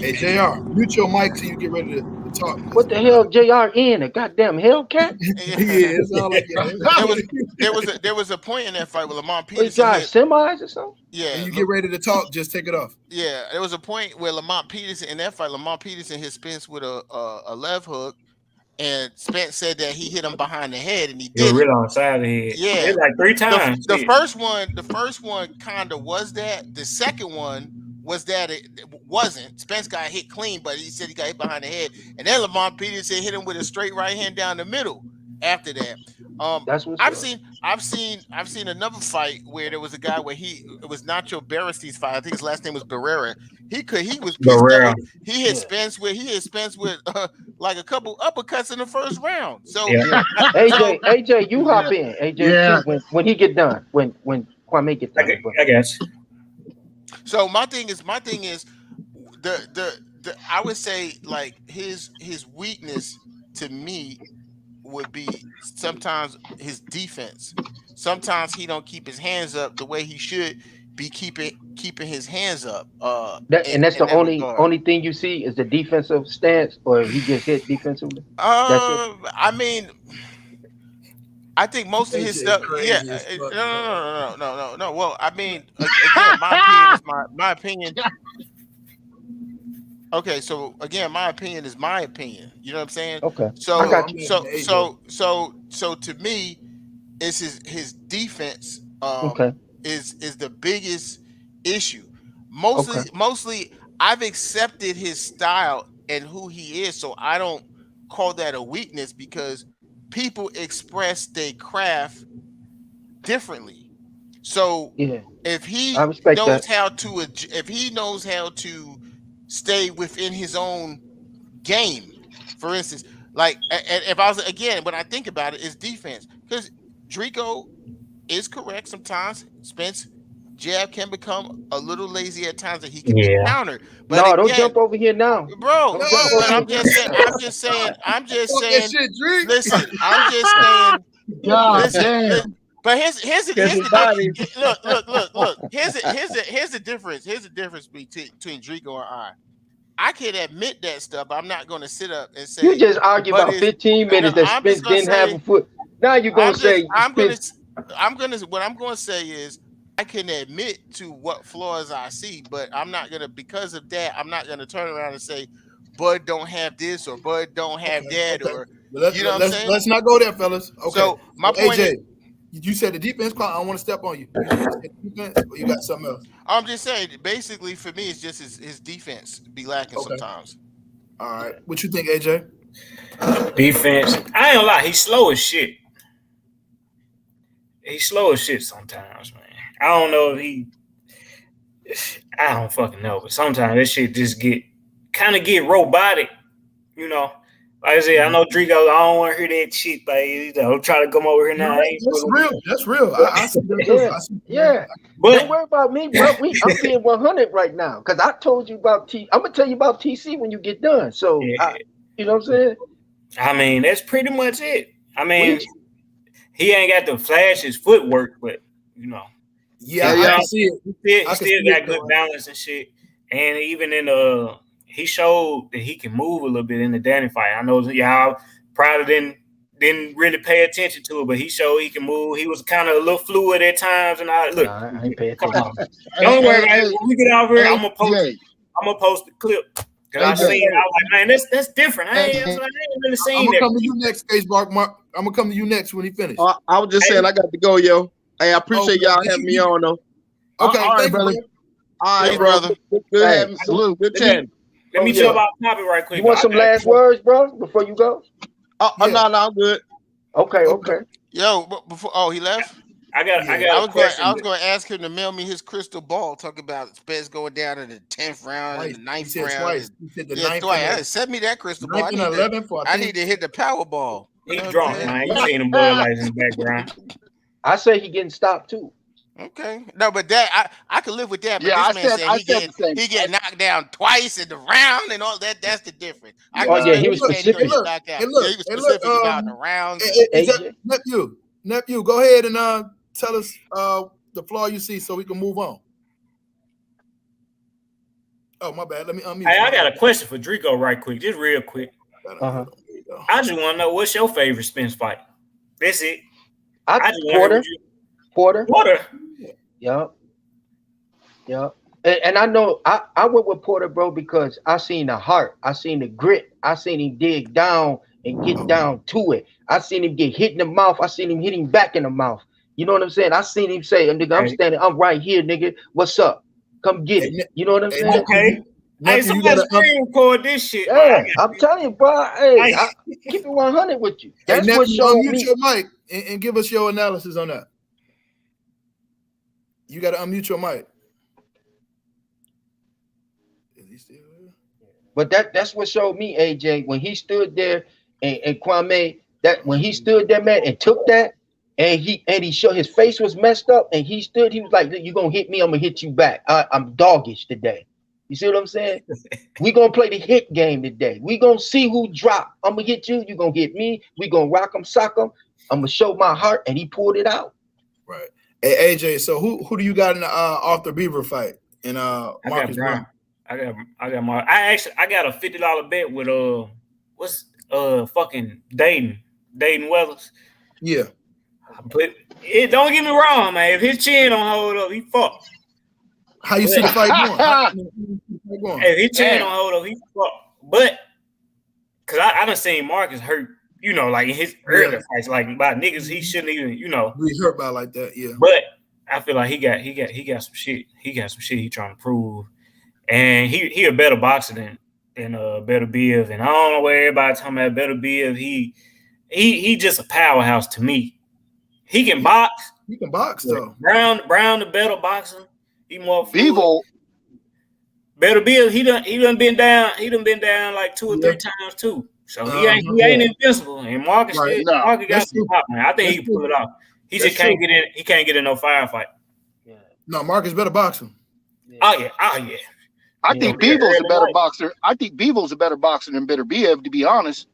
Hey, JR, mute your mic till you get ready to talk. What the hell, JR in a goddamn Hellcat? Yeah, it sounds like there was a point in that fight where Lamont He Peterson drive hit. semis or something? Yeah, when you get ready to talk, just take it off. yeah. There was a point where Lamont Peterson in that fight, Lamont Peterson hit Spence with a left hook, and Spence said that he hit him behind the head, and he You were didn't. really on the side of the head. Yeah, It's like 3 times. The first one kind of was that. The second one was that it wasn't. Spence got hit clean, but he said he got hit behind the head, and then Lamont Peterson hit him with a straight right hand down the middle. After that, That's what's I've up. seen another fight where there was a guy where it was Nacho Barasti's fight. I think his last name was Barrera. He was pissed Barrera. up. He hit Spence with like a couple uppercuts in the first round. So Yeah. AJ, you hop in. AJ too, when he get done. When Kwame get done. I guess. So my thing is the I would say like his weakness to me would be sometimes his defense. Sometimes he don't keep his hands up the way he should be keeping his hands up. And that's the only thing you see is the defensive stance, or he gets hit defensively. That's it. I mean, I think most of his stuff. Yeah, no. Well, I mean, again, my opinion. Okay, so again, my opinion is my opinion. You know what I'm saying? Okay. So I got you. So to me, it's his defense. Okay. Is the biggest issue. Mostly, I've accepted his style and who he is, so I don't call that a weakness because people express their craft differently. So Yeah. if he I respect knows that. if he knows how to stay within his own game, for instance, like if I was again, when I think about it, is defense because Drico is correct sometimes. Spence jab can become a little lazy at times that he can be countered. But no, again, don't jump over here now, bro. But I'm just saying. Listen, I'm just saying. God damn. But here's the look. Here's the difference. Here's the difference between Drico and I. I can admit that stuff. But I'm not going to sit up and say you just argue about 15 minutes that Spence didn't have a foot. Now you're gonna say what I'm gonna say is I can admit to what flaws I see, but I'm not gonna because of that. I'm not gonna turn around and say Bud don't have this or Bud don't have that or you know what I'm saying. Let's not go there, fellas. Okay. So my point AJ, is, you said the defense. I don't want to step on you. You said defense, or you got something else? I'm just saying. Basically, for me, it's just his defense be lacking sometimes. All right. What you think, AJ? Defense. I ain't gonna lie. He's slow as shit. He's slow as shit sometimes, man. I don't know if I don't fucking know, but sometimes this shit just get robotic, you know. Like I said, I know Drico, I don't want to hear that shit, like, you know, try to come over here now. That's real. I see that. Yeah. But don't worry about me, bro. I'm being 100 right now because I told you about I'm gonna tell you about TC when you get done. So you know what I'm saying? I mean, that's pretty much it. I mean, he ain't got the flash his footwork, but you know. Yeah, I can see it. He still got good balance and shit. And even in he showed that he can move a little bit in the Danny fight. I know y'all probably didn't really pay attention to it, but he showed he can move. He was kind of a little fluid at times. And I ain't pay attention. Come on. Don't worry about it. When we get over here, I'm gonna post the clip. Cause I seen it, I was like, man, that's different. I ain't really seen that. I'm gonna come to you next, Case Mark. I'm gonna come to you next when he finished. I was just saying I got to go, yo. Hey, I appreciate y'all having me on though. Okay, all right, brother. All right, brother. Good having salute. Good chatting. Let me jump off topic right quick. You want some last words, bro, before you go? No, I'm good. Okay. Yo, before he left. I was going to ask him to mail me his crystal ball. Talk about Spence going down in the 10th round and the 9th round. Twice. He said the 9th twice. Send me that crystal ball. I need to hit the Powerball. He's drunk, man. You seen him Bud Lights in the background. I say he getting stopped too. Okay. No, but that I could live with that. But this man said he get knocked down twice in the round and all that. That's the difference. He was specific. He was specific about the rounds. Nephew, go ahead and tell us the flaw you see so we can move on. Oh, my bad. Let me unmute. Hey, I got a question for Drico right quick, just real quick. Uh-huh. I just want to know what's your favorite Spence fight. That's it. I just want to Porter. Porter. Yep. And I know I went with Porter, bro, because I seen the heart, I seen the grit, I seen him dig down and get down to it. I seen him get hit in the mouth. I seen him hit him back in the mouth. You know what I'm saying? I seen him say, "Nigga, I'm standing. I'm right here, nigga. What's up? Come get it." You know what I'm saying? Okay. Hey, somebody screen record this shit. Yeah, I'm telling you, bro. Hey, I keep it 100 with you. That's what showed me. Unmute your mic and give us your analysis on that. You got to unmute your mic. Is he still here? But that's what showed me, AJ, when he stood there and Kwame, that when he stood there, man, and took that, and he showed his face was messed up, and he stood, he was like, "You gonna hit me? I'm gonna hit you back. I'm doggish today." You see what I'm saying? We gonna play the hit game today. We gonna see who drop. I'm gonna hit you. You gonna hit me. We gonna rock them, sock them. I'm gonna show my heart, and he pulled it out. Right. Hey AJ, so who do you got in the Arthur Beaver fight? And Marcus Brown. I got my. I got a $50 bet with what's fucking Dayton Weathers. Yeah. But it don't get me wrong, man. If his chin don't hold up, he fucked. How you see the fight going? If his chin don't hold up, he fucked. But because I done seen Marcus hurt, you know, like in his earlier fights, like by niggas he shouldn't even, you know, be hurt by like that. Yeah. But I feel like he got some shit. He got some shit he trying to prove. And he a better boxer than Better Biv. And I don't know where everybody talking about Better Biv. He just a powerhouse to me. He can box. He can box though. Brown the better boxer. He more Bevo. Better Biv. He done been down. He done been down like 2 or 3 times too. So he ain't invincible. And Marcus Marcus got some pop, man. I think he can pull it off. He just can't get in. He can't get in no firefight. Yeah. No, Marcus better boxer. Yeah. Oh yeah. I think Bevo's a better boxer. I think Bevo's a better boxer than Better Biv, to be honest.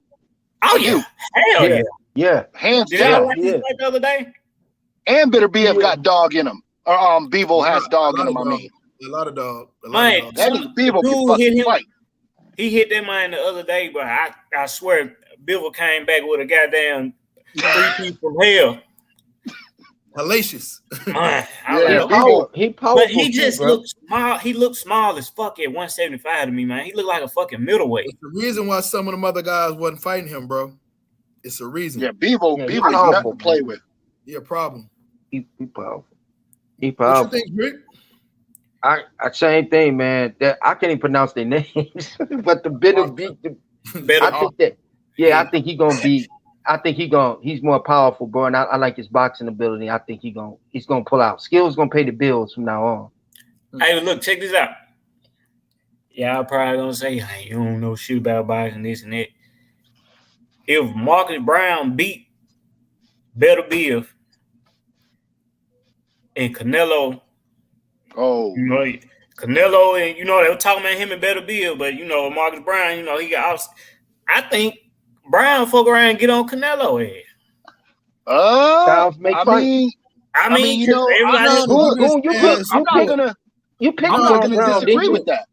Oh yeah. Hell yeah. Yeah. Hands Did down. I watch this fight the other day? And Better Biv got dog in him. Or Bevo has dog in him, I mean. A lot of dog. Man, that nigga Bevo can fucking fight. He hit that man the other day, but I swear Bevo came back with a goddamn 3-piece from hell. Hellacious. He powerful. But he just looked small. He looked small as fuck at 175 to me, man. He looked like a fucking middleweight. It's the reason why some of them other guys wasn't fighting him, bro. It's a reason. Yeah, Bevo's nothing to play with. He a problem. He powerful. He powerful. What you think, Rick? I same thing, man. That I can't even pronounce their names, but the bitter beat. I think he gonna be. I think he's more powerful, bro. And I like his boxing ability. I think he's gonna pull out. Skills gonna pay the bills from now on. Hey, look, check this out. Yeah, I'm probably gonna say, hey, you don't know shit about boxing, this and that. If Marcus Brown beat Better Biv and Canelo, you know, Canelo and they were talking about him and Better Biv, but Marcus Brown, he got. I think Brown fuck around and get on Canelo head. I mean, you pick Brown. Disagree with that.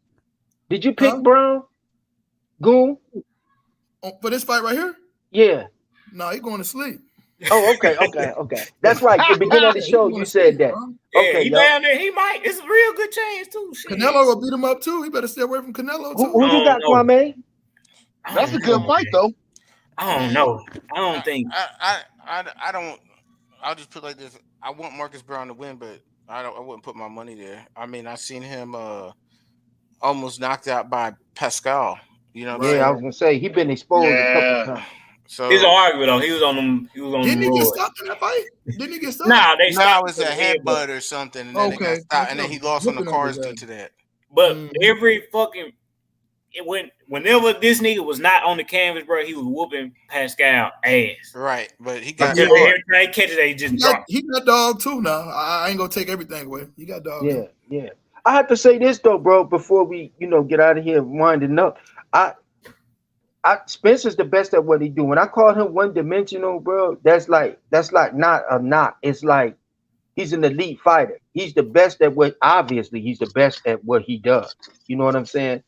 Did you pick Brown? Goon? For this fight right here? Yeah. No, he going to sleep. Oh, okay. That's right. At the beginning of the show, you said that. Okay, he down there. He might. It's a real good chance too. Shit. Canelo will beat him up too. He better stay away from Canelo too. Who you got, Kwame? That's a good fight though. I don't know. I don't think. I don't. I'll just put it like this. I want Marcus Brown to win, but I wouldn't put my money there. I mean, I seen him almost knocked out by Pascal. You know what I'm saying? I was gonna say he been exposed a couple times. So he's an argument though. He was on them. Didn't he get stopped in that fight? Didn't he get stopped? Nah, they stopped. No, it was a headbutt or something, and then they got stopped, and then he lost on the cards due to that. But every fucking whenever this nigga was not on the canvas, bro, he was whooping Pascal ass. Right, but he got every time he catches it, he just dropped. He got dog too now. I ain't gonna take everything away. He got dog. Yeah. I have to say this though, bro, before we get out of here winding up. Spencer's the best at what he do. When I call him one dimensional, bro, that's like not a knock. It's like He's an elite fighter. He's the best at what. Obviously, he's the best at what he does. You know what I'm saying?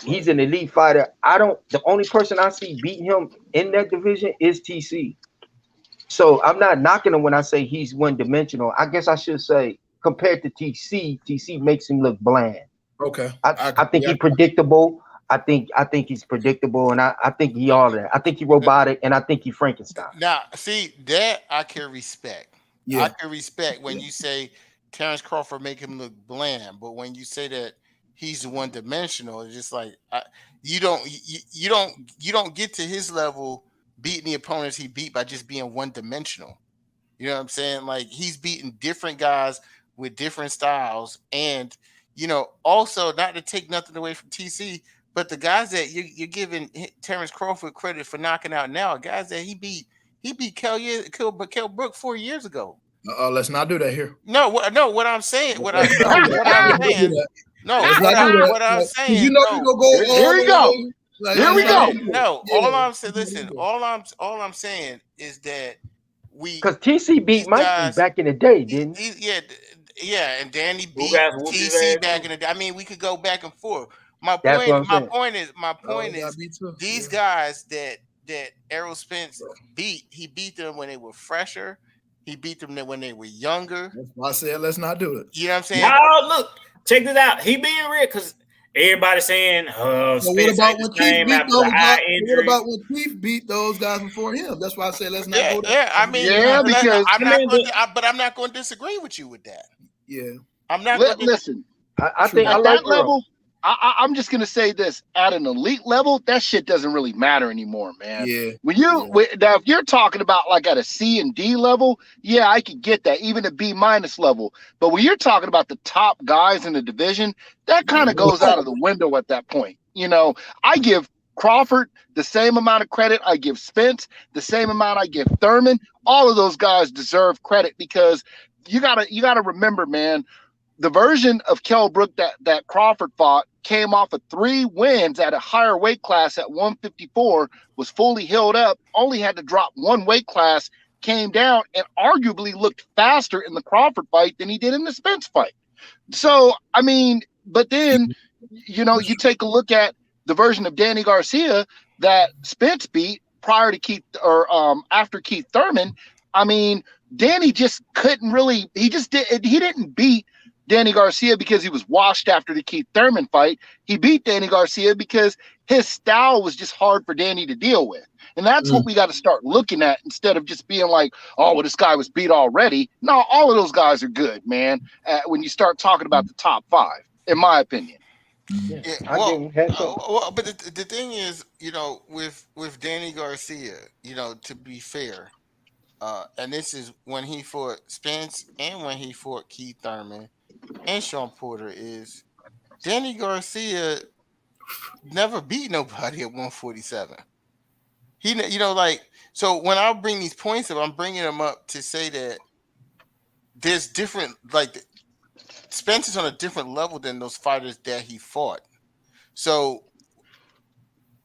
He's an elite fighter. I don't. The only person I see beating him in that division is TC. So I'm not knocking him when I say he's one dimensional. I guess I should say compared to TC, TC makes him look bland. Okay. I think he's predictable. I think he's predictable, and I think he all that. I think he robotic, and I think he Frankenstein. Now, see that I can respect. Yeah. I can respect when you say Terrence Crawford make him look bland, but when you say that he's one dimensional, it's just like you don't get to his level beating the opponents he beat by just being one dimensional. You know what I'm saying? Like he's beating different guys with different styles, and also not to take nothing away from TC, but the guys that you're giving Terrence Crawford credit for knocking out now, guys that he beat Kell Brook 4 years ago. Let's not do that here. No, what I'm saying, Let's not do that. what I'm saying. You know you gonna go. Here we go. Here we go. No, all I'm saying. Listen, all I'm saying is that because TC beat Mikey back in the day, didn't he? Yeah, and Danny beat TC back in the day. I mean, we could go back and forth. My point is, these guys that Errol Spence beat, he beat them when they were fresher. He beat them when they were younger. That's why I said let's not do it. You know what I'm saying? No, look, check this out. He being real because everybody saying, Spence what about when Keith beat those guys? injury. What about when Keith beat those guys before him? That's why I said let's not go there. Yeah, I mean, because I'm not going to disagree with you with that. Yeah, I'm not. Listen, I think at I that like level. I'm just gonna say this: at an elite level, that shit doesn't really matter anymore, man. Yeah. Now, if you're talking about like at a C and D level, yeah, I could get that, even a B- level. But when you're talking about the top guys in the division, that kind of goes out of the window at that point. I give Crawford the same amount of credit I give Spence, the same amount I give Thurman. All of those guys deserve credit because you gotta remember, man. The version of Kell Brook that Crawford fought came off of 3 wins at a higher weight class at 154, was fully healed up, only had to drop 1 weight class, came down, and arguably looked faster in the Crawford fight than he did in the Spence fight. So, I mean, but then, you take a look at the version of Danny Garcia that Spence beat prior to Keith or after Keith Thurman. I mean, Danny just couldn't really, he didn't beat Danny Garcia because he was washed after the Keith Thurman fight. He beat Danny Garcia because his style was just hard for Danny to deal with. And that's what we got to start looking at instead of just being like, oh, well, this guy was beat already. No, all of those guys are good, man, when you start talking about the top 5, in my opinion. Yeah, but the thing is, with Danny Garcia, to be fair, and this is when he fought Spence and when he fought Keith Thurman and Sean Porter, is Danny Garcia never beat nobody at 147. So when I bring these points up, I'm bringing them up to say that there's different, like Spence is on a different level than those fighters that he fought. So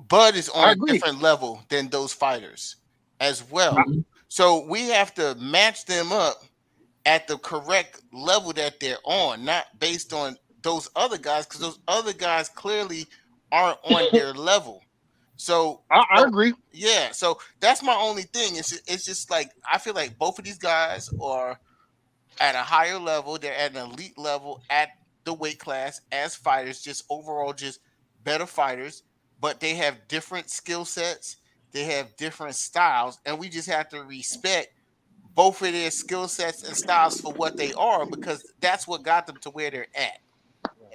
Bud is on a different level than those fighters as well. So we have to match them up at the correct level that they're on, not based on those other guys, because those other guys clearly aren't on their level. So I agree. Yeah, so that's my only thing. It's just like I feel like both of these guys are at a higher level. They're at an elite level at the weight class as fighters, just overall just better fighters, but they have different skill sets. They have different styles, and we just have to respect both of their skill sets and styles for what they are, because that's what got them to where they're at.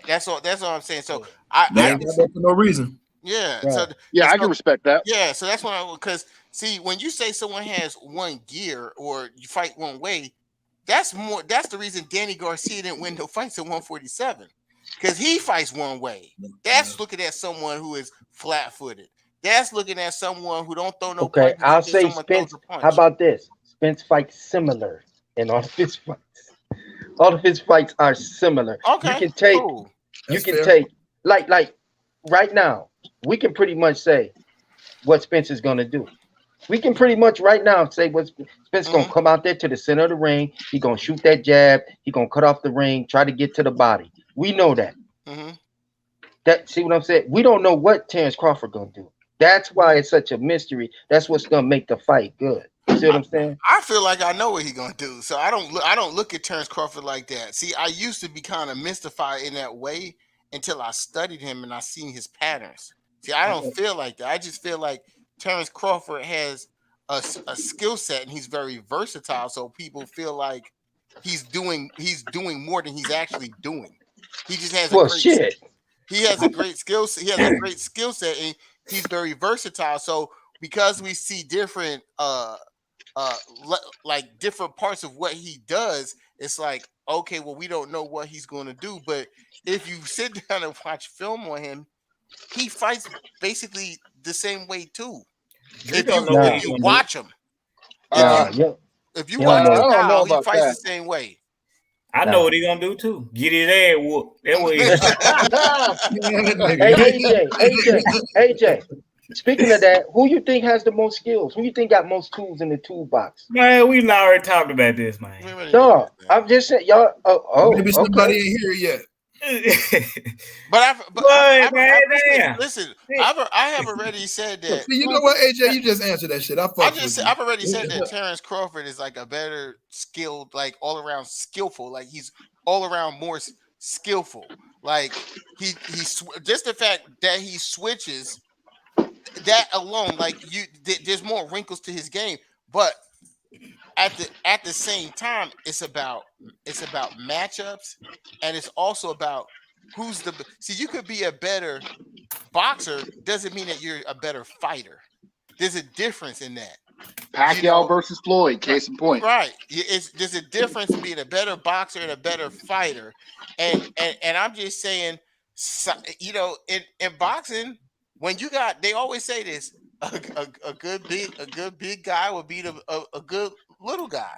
That's all I'm saying. So I for no reason. Yeah. Right. So I can respect that. Yeah. So that's why, because see, when you say someone has one gear or you fight one way, that's the reason Danny Garcia didn't win no fights at 147, because he fights one way. That's looking at someone who is flat-footed. That's looking at someone who don't throw no punches. Okay, I'll say Spence. How about this? Spence fights similar in all of his fights. All of his fights are similar. Okay, you can take, cool. like right now, we can pretty much say what Spence is gonna do. We can pretty much right now say what Spence gonna come out there to the center of the ring. He gonna shoot that jab. He gonna cut off the ring. Try to get to the body. We know that. That see what I'm saying? We don't know what Terrence Crawford gonna do. That's why it's such a mystery. That's what's gonna make the fight good. You see what I'm saying? I feel like I know what he's gonna do, so I don't look at Terrence Crawford like that. See, I used to be kind of mystified in that way until I studied him and I seen his patterns. See, I don't feel like that. I just feel like Terrence Crawford has a skill set and he's very versatile. So people feel like he's doing more than he's actually doing. He just has he has a great skill set. He has a great skill set and he's very versatile. So because we see different like different parts of what he does, it's like, okay, well, we don't know what he's going to do. But if you sit down and watch film on him, he fights basically the same way too. If you watch him, if you watch his style, he fights the same way. I know what he gonna do too. Get his ass whooped. That way. Hey, AJ. Speaking of that, who you think has the most skills? Who you think got most tools in the toolbox? Man, we already talked about this, man. No, I'm just saying, y'all. Maybe somebody ain't here yet. Listen, I have already said that. You know what, AJ? You just answered that shit. I've already said that Terrence Crawford is like a better skilled, like all around skillful. Like he's all around more skillful. Like he just the fact that he switches. That alone, like there's more wrinkles to his game, but at the same time, it's about matchups, and it's also about who's the. See, you could be a better boxer, doesn't mean that you're a better fighter. There's a difference in that. Pacquiao versus Floyd, case in point. Right. There's a difference in being a better boxer and a better fighter, and I'm just saying, in boxing. When you got, they always say this: a good big guy will beat a good little guy.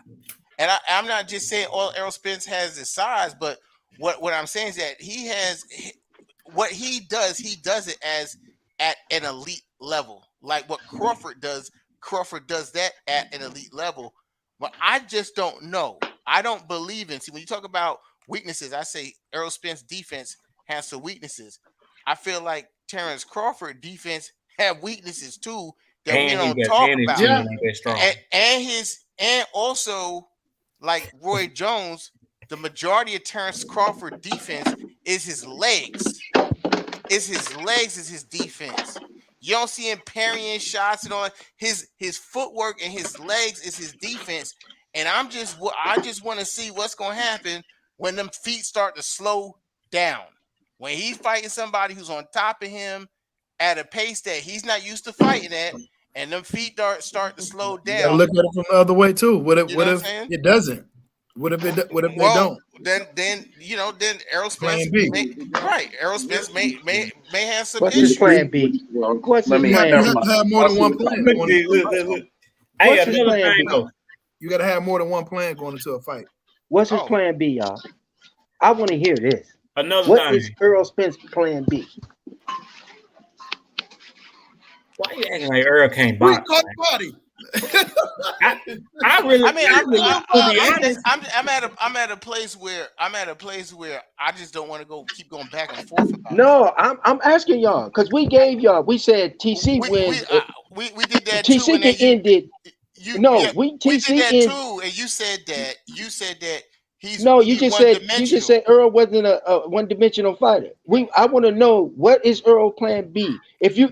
And I'm not just saying all Errol Spence has the size, but what I'm saying is that he has what he does it as at an elite level, like what Crawford does. Crawford does that at an elite level, but I just don't know. I don't believe in. See, when you talk about weaknesses, I say Errol Spence defense has some weaknesses. I feel like Terrence Crawford defense have weaknesses too that we don't talk about. And also like Roy Jones, the majority of Terrence Crawford defense is his legs. Is his defense. You don't see him parrying shots and all. His footwork and his legs is his defense. And I just want to see what's gonna happen when them feet start to slow down. When he's fighting somebody who's on top of him at a pace that he's not used to fighting at, and them feet start to slow down. You gotta look at it from the other way too. What if it doesn't? What if they don't? Then Errol Spence Errol Spence may have some What's issues. his plan B? What's his plan B? Have more than one plan. What's his plan B? You gotta have more than one plan going into a fight. What's his plan B, y'all? I want to hear this. What is Errol Spence plan B? Why you acting like Earl can't box? I'm at a place where I just don't want to keep going back and forth about No, I'm asking y'all because we gave y'all. We said TC wins. We did that TC too. can end it. We did that too, and you said that he's you just said Earl wasn't a one-dimensional fighter. I want to know what is Earl plan B. If you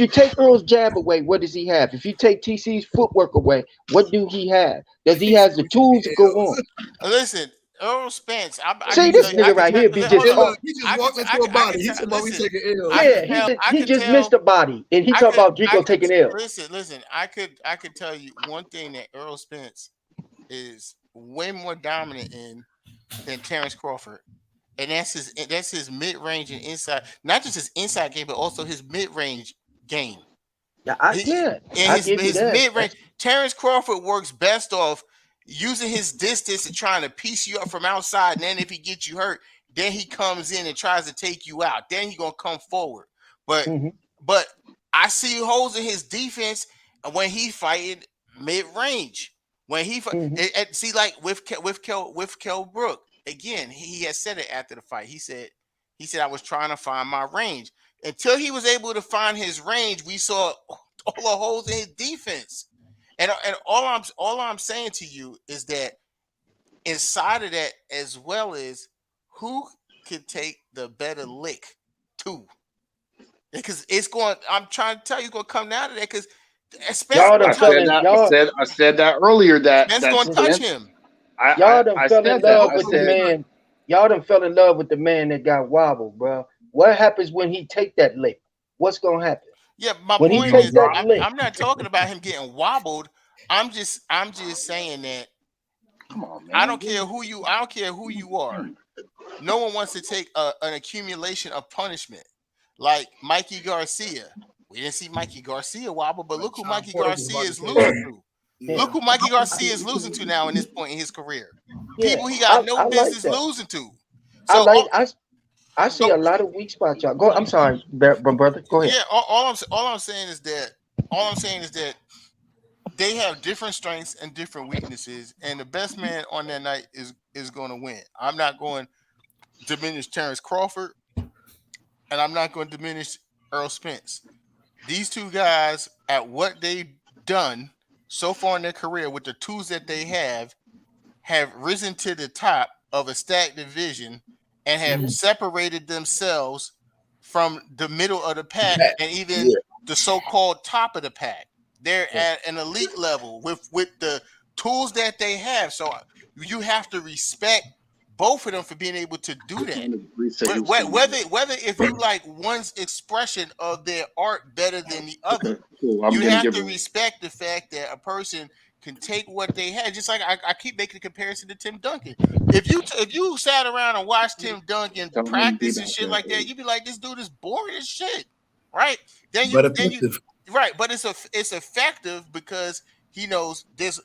take Earl's jab away, what does he have? If you take TC's footwork away, what do he have? Does he have the tools to go on? Listen, Earl Spence. See this nigga right here be just talking. He just walked into a body. He said, "We taking L." Yeah, he just missed a body, and he talking about Drico taking L. Listen. I could tell you one thing that Earl Spence is way more dominant in than Terrence Crawford, and that's his mid-range and inside. Not just his inside game, but also his mid-range game. His mid-range. Terrence Crawford works best off using his distance and trying to piece you up from outside, and then if he gets you hurt, then he comes in and tries to take you out. Then he's gonna come forward. But I see holes in his defense when he fighting mid range. When he see, like with Kell Brook again, he had said it after the fight. He said I was trying to find my range. Until he was able to find his range, we saw all the holes in his defense. And all I'm saying to you is that inside of that, as well as who could take the better lick too, because it's going. I'm trying to tell you, it's going to come down to that because Spence. Y'all done fell in I said that earlier. Spence going to touch him. Y'all done fell in love with the man. Y'all done fell in love with the man that got wobbled, bro. What happens when he take that lick? What's gonna happen? Yeah, my when point is, I'm not talking about him getting wobbled. I'm just saying that. Come on, man. I don't care who you are. No one wants to take an accumulation of punishment like Mikey Garcia. We didn't see Mikey Garcia wobble, but look who Mikey Garcia is losing to. Yeah. Look who Mikey Garcia is losing to now in this point in his career. Yeah. People he got no business losing to. So I see a lot of weak spots, y'all. Go. I'm sorry, brother. Go ahead. Yeah. All I'm saying is that they have different strengths and different weaknesses, and the best man on that night is going to win. I'm not going to diminish Terrence Crawford, and I'm not going to diminish Earl Spence. These two guys, at what they've done so far in their career with the tools that they have risen to the top of a stacked division and have separated themselves from the middle of the pack and even the so-called top of the pack. They're at an elite level with the tools that they have. So you have to respect both of them for being able to do that. Whether if you like one's expression of their art better than the other, you have to respect the fact that a person can take what they had. Just like I keep making a comparison to Tim Duncan. If you sat around and watched Tim Duncan practice and shit like that, you'd be like, this dude is boring as shit, right? But it's effective because he knows there's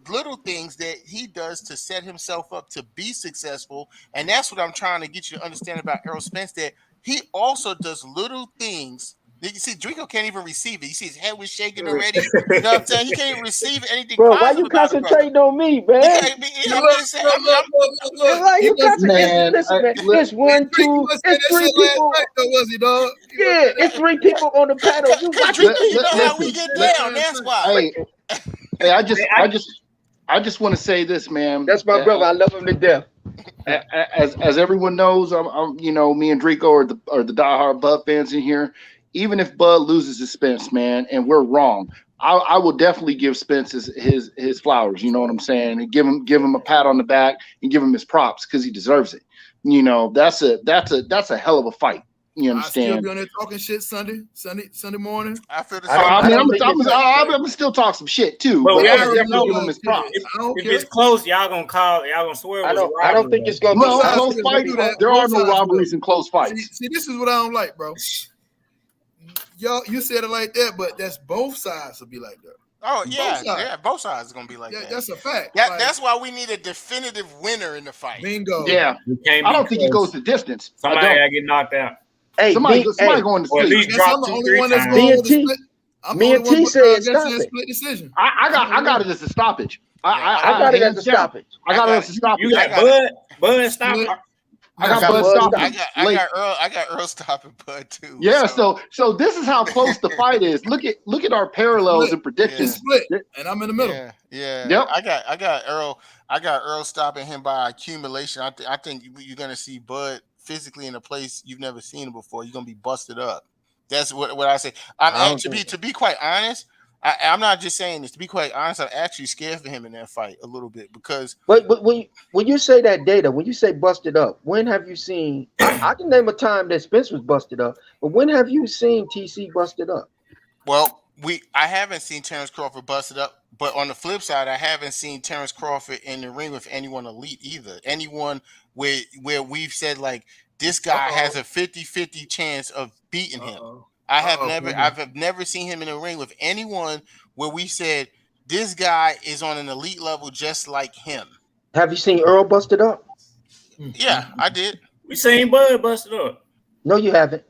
little things that he does to set himself up to be successful, and that's what I'm trying to get you to understand about Errol Spence. That he also does little things. You see, Draco can't even receive it. You see, his head was shaking already. You know what I'm saying? He can't even receive anything. Bro, why you concentrating on me, man? Why you concentrating? Listen, man. It's 1, 2, it's 3 people. Yeah, it's 3 people on the panel. You know how we get down. That's why. Hey, I just want to say this, man. That's my brother. I love him to death. As everyone knows, I'm me and Draco are the diehard Bud fans in here. Even if Bud loses to Spence, man, and we're wrong, I will definitely give Spence his flowers. You know what I'm saying? And give him a pat on the back and give him his props because he deserves it. You know, that's a hell of a fight. You understand? I still be on there talking shit Sunday morning. I feel the same. I'm still talk some shit too. But I definitely give him his props. If it's close, y'all gonna swear. I don't think it's gonna be close fights. There are no robberies in close fights. See, this is what I don't like, bro. You said it like that, but that's both sides will be like that. Oh yeah, both sides are gonna be like that. That's a fact. That's why we need a definitive winner in the fight. Bingo. Yeah, I don't think he goes the distance. Somebody gotta get knocked out. Hey, somebody going to sleep. I'm the only one that's going to split. Me and T said stop it. Split decision. I got it as a stoppage. I got it as a stoppage. I got it as a stoppage. You got Bud stop. I got Bud stopping. I got Earl stopping Bud too. Yeah, so this is how close the fight is. Look at our parallels and predictions. Split, and I'm in the middle. Yeah. Yep. I got Earl stopping him by accumulation. I think you're gonna see Bud physically in a place you've never seen him before. You're gonna be busted up. That's what I say. To be quite honest, I'm not just saying this. To be quite honest, I'm actually scared for him in that fight a little bit because. But when you say that data, when you say busted up, when have you seen? I can name a time that Spence was busted up, but when have you seen TC busted up? Well, I haven't seen Terrence Crawford busted up, but on the flip side, I haven't seen Terrence Crawford in the ring with anyone elite either. Anyone where we've said like this guy has a 50-50 chance of beating him. I've never seen him in a ring with anyone where we said this guy is on an elite level just like him. Have you seen Earl busted up? Yeah, I did. We seen Bud busted up. No, you haven't.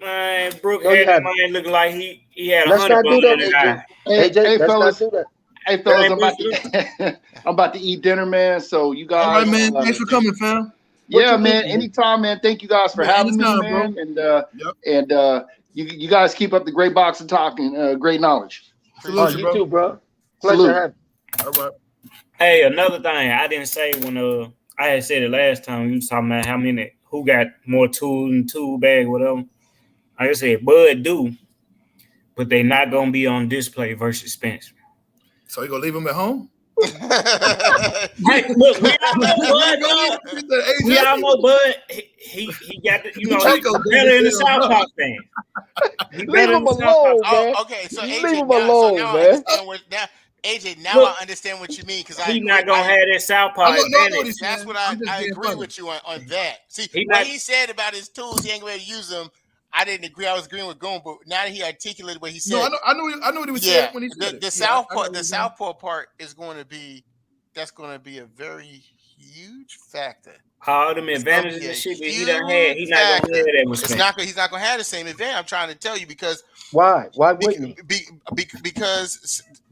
Man, Brooke No, you had that have. man looking like he had a Let's honey not bun do that, in his AJ. eye. AJ, Hey, let's not fellas. do that. Hey, That fellas, ain't Bruce Lee. I'm about to eat dinner, man. So you All right, guys, man. Thanks for coming, fam. What yeah, you man. eating? Anytime, man. Thank you guys for Yeah, having me, anytime, bro. man. Yep. And you guys keep up the great box and talking, great knowledge. Oh, Salute you, you bro. too, bro. Pleasure Salute. having. All right. Hey, another thing I didn't say when I had said it last time. You was talking about who got more tools in the tool bag, whatever. Like I said, Bud do, but they not gonna be on display versus Spencer. So you gonna leave him at home? Hey, look, we all know Bud, dog. We all know Bud. He got the, he Chico did better in the this hell, Southpaw no. stand. He Leave better in him the Southpaw alone, stand. Oh, man. okay. So Leave AJ, him alone, now I man. understand now AJ, now Look, I understand what you mean because I he agree. not gonna have that Southpaw I know what advantage. he's That's saying. what I'm just I being agree funny. with you on that. See, He what not. he said about his tools, he ain't going to use them. I didn't agree. I was agreeing with Goon, but now that he articulated what he No, said, I know what he was saying yeah, when he said it. the Yeah, I know southpaw what the he's saying. southpaw part is going to be that's going to be a very huge factor. All them It's going to advantages be a and shit that he done had, huge he not gonna have factor. that with Spencer. He's not going to have the same advantage. I'm trying to tell you because Why? Why wouldn't he?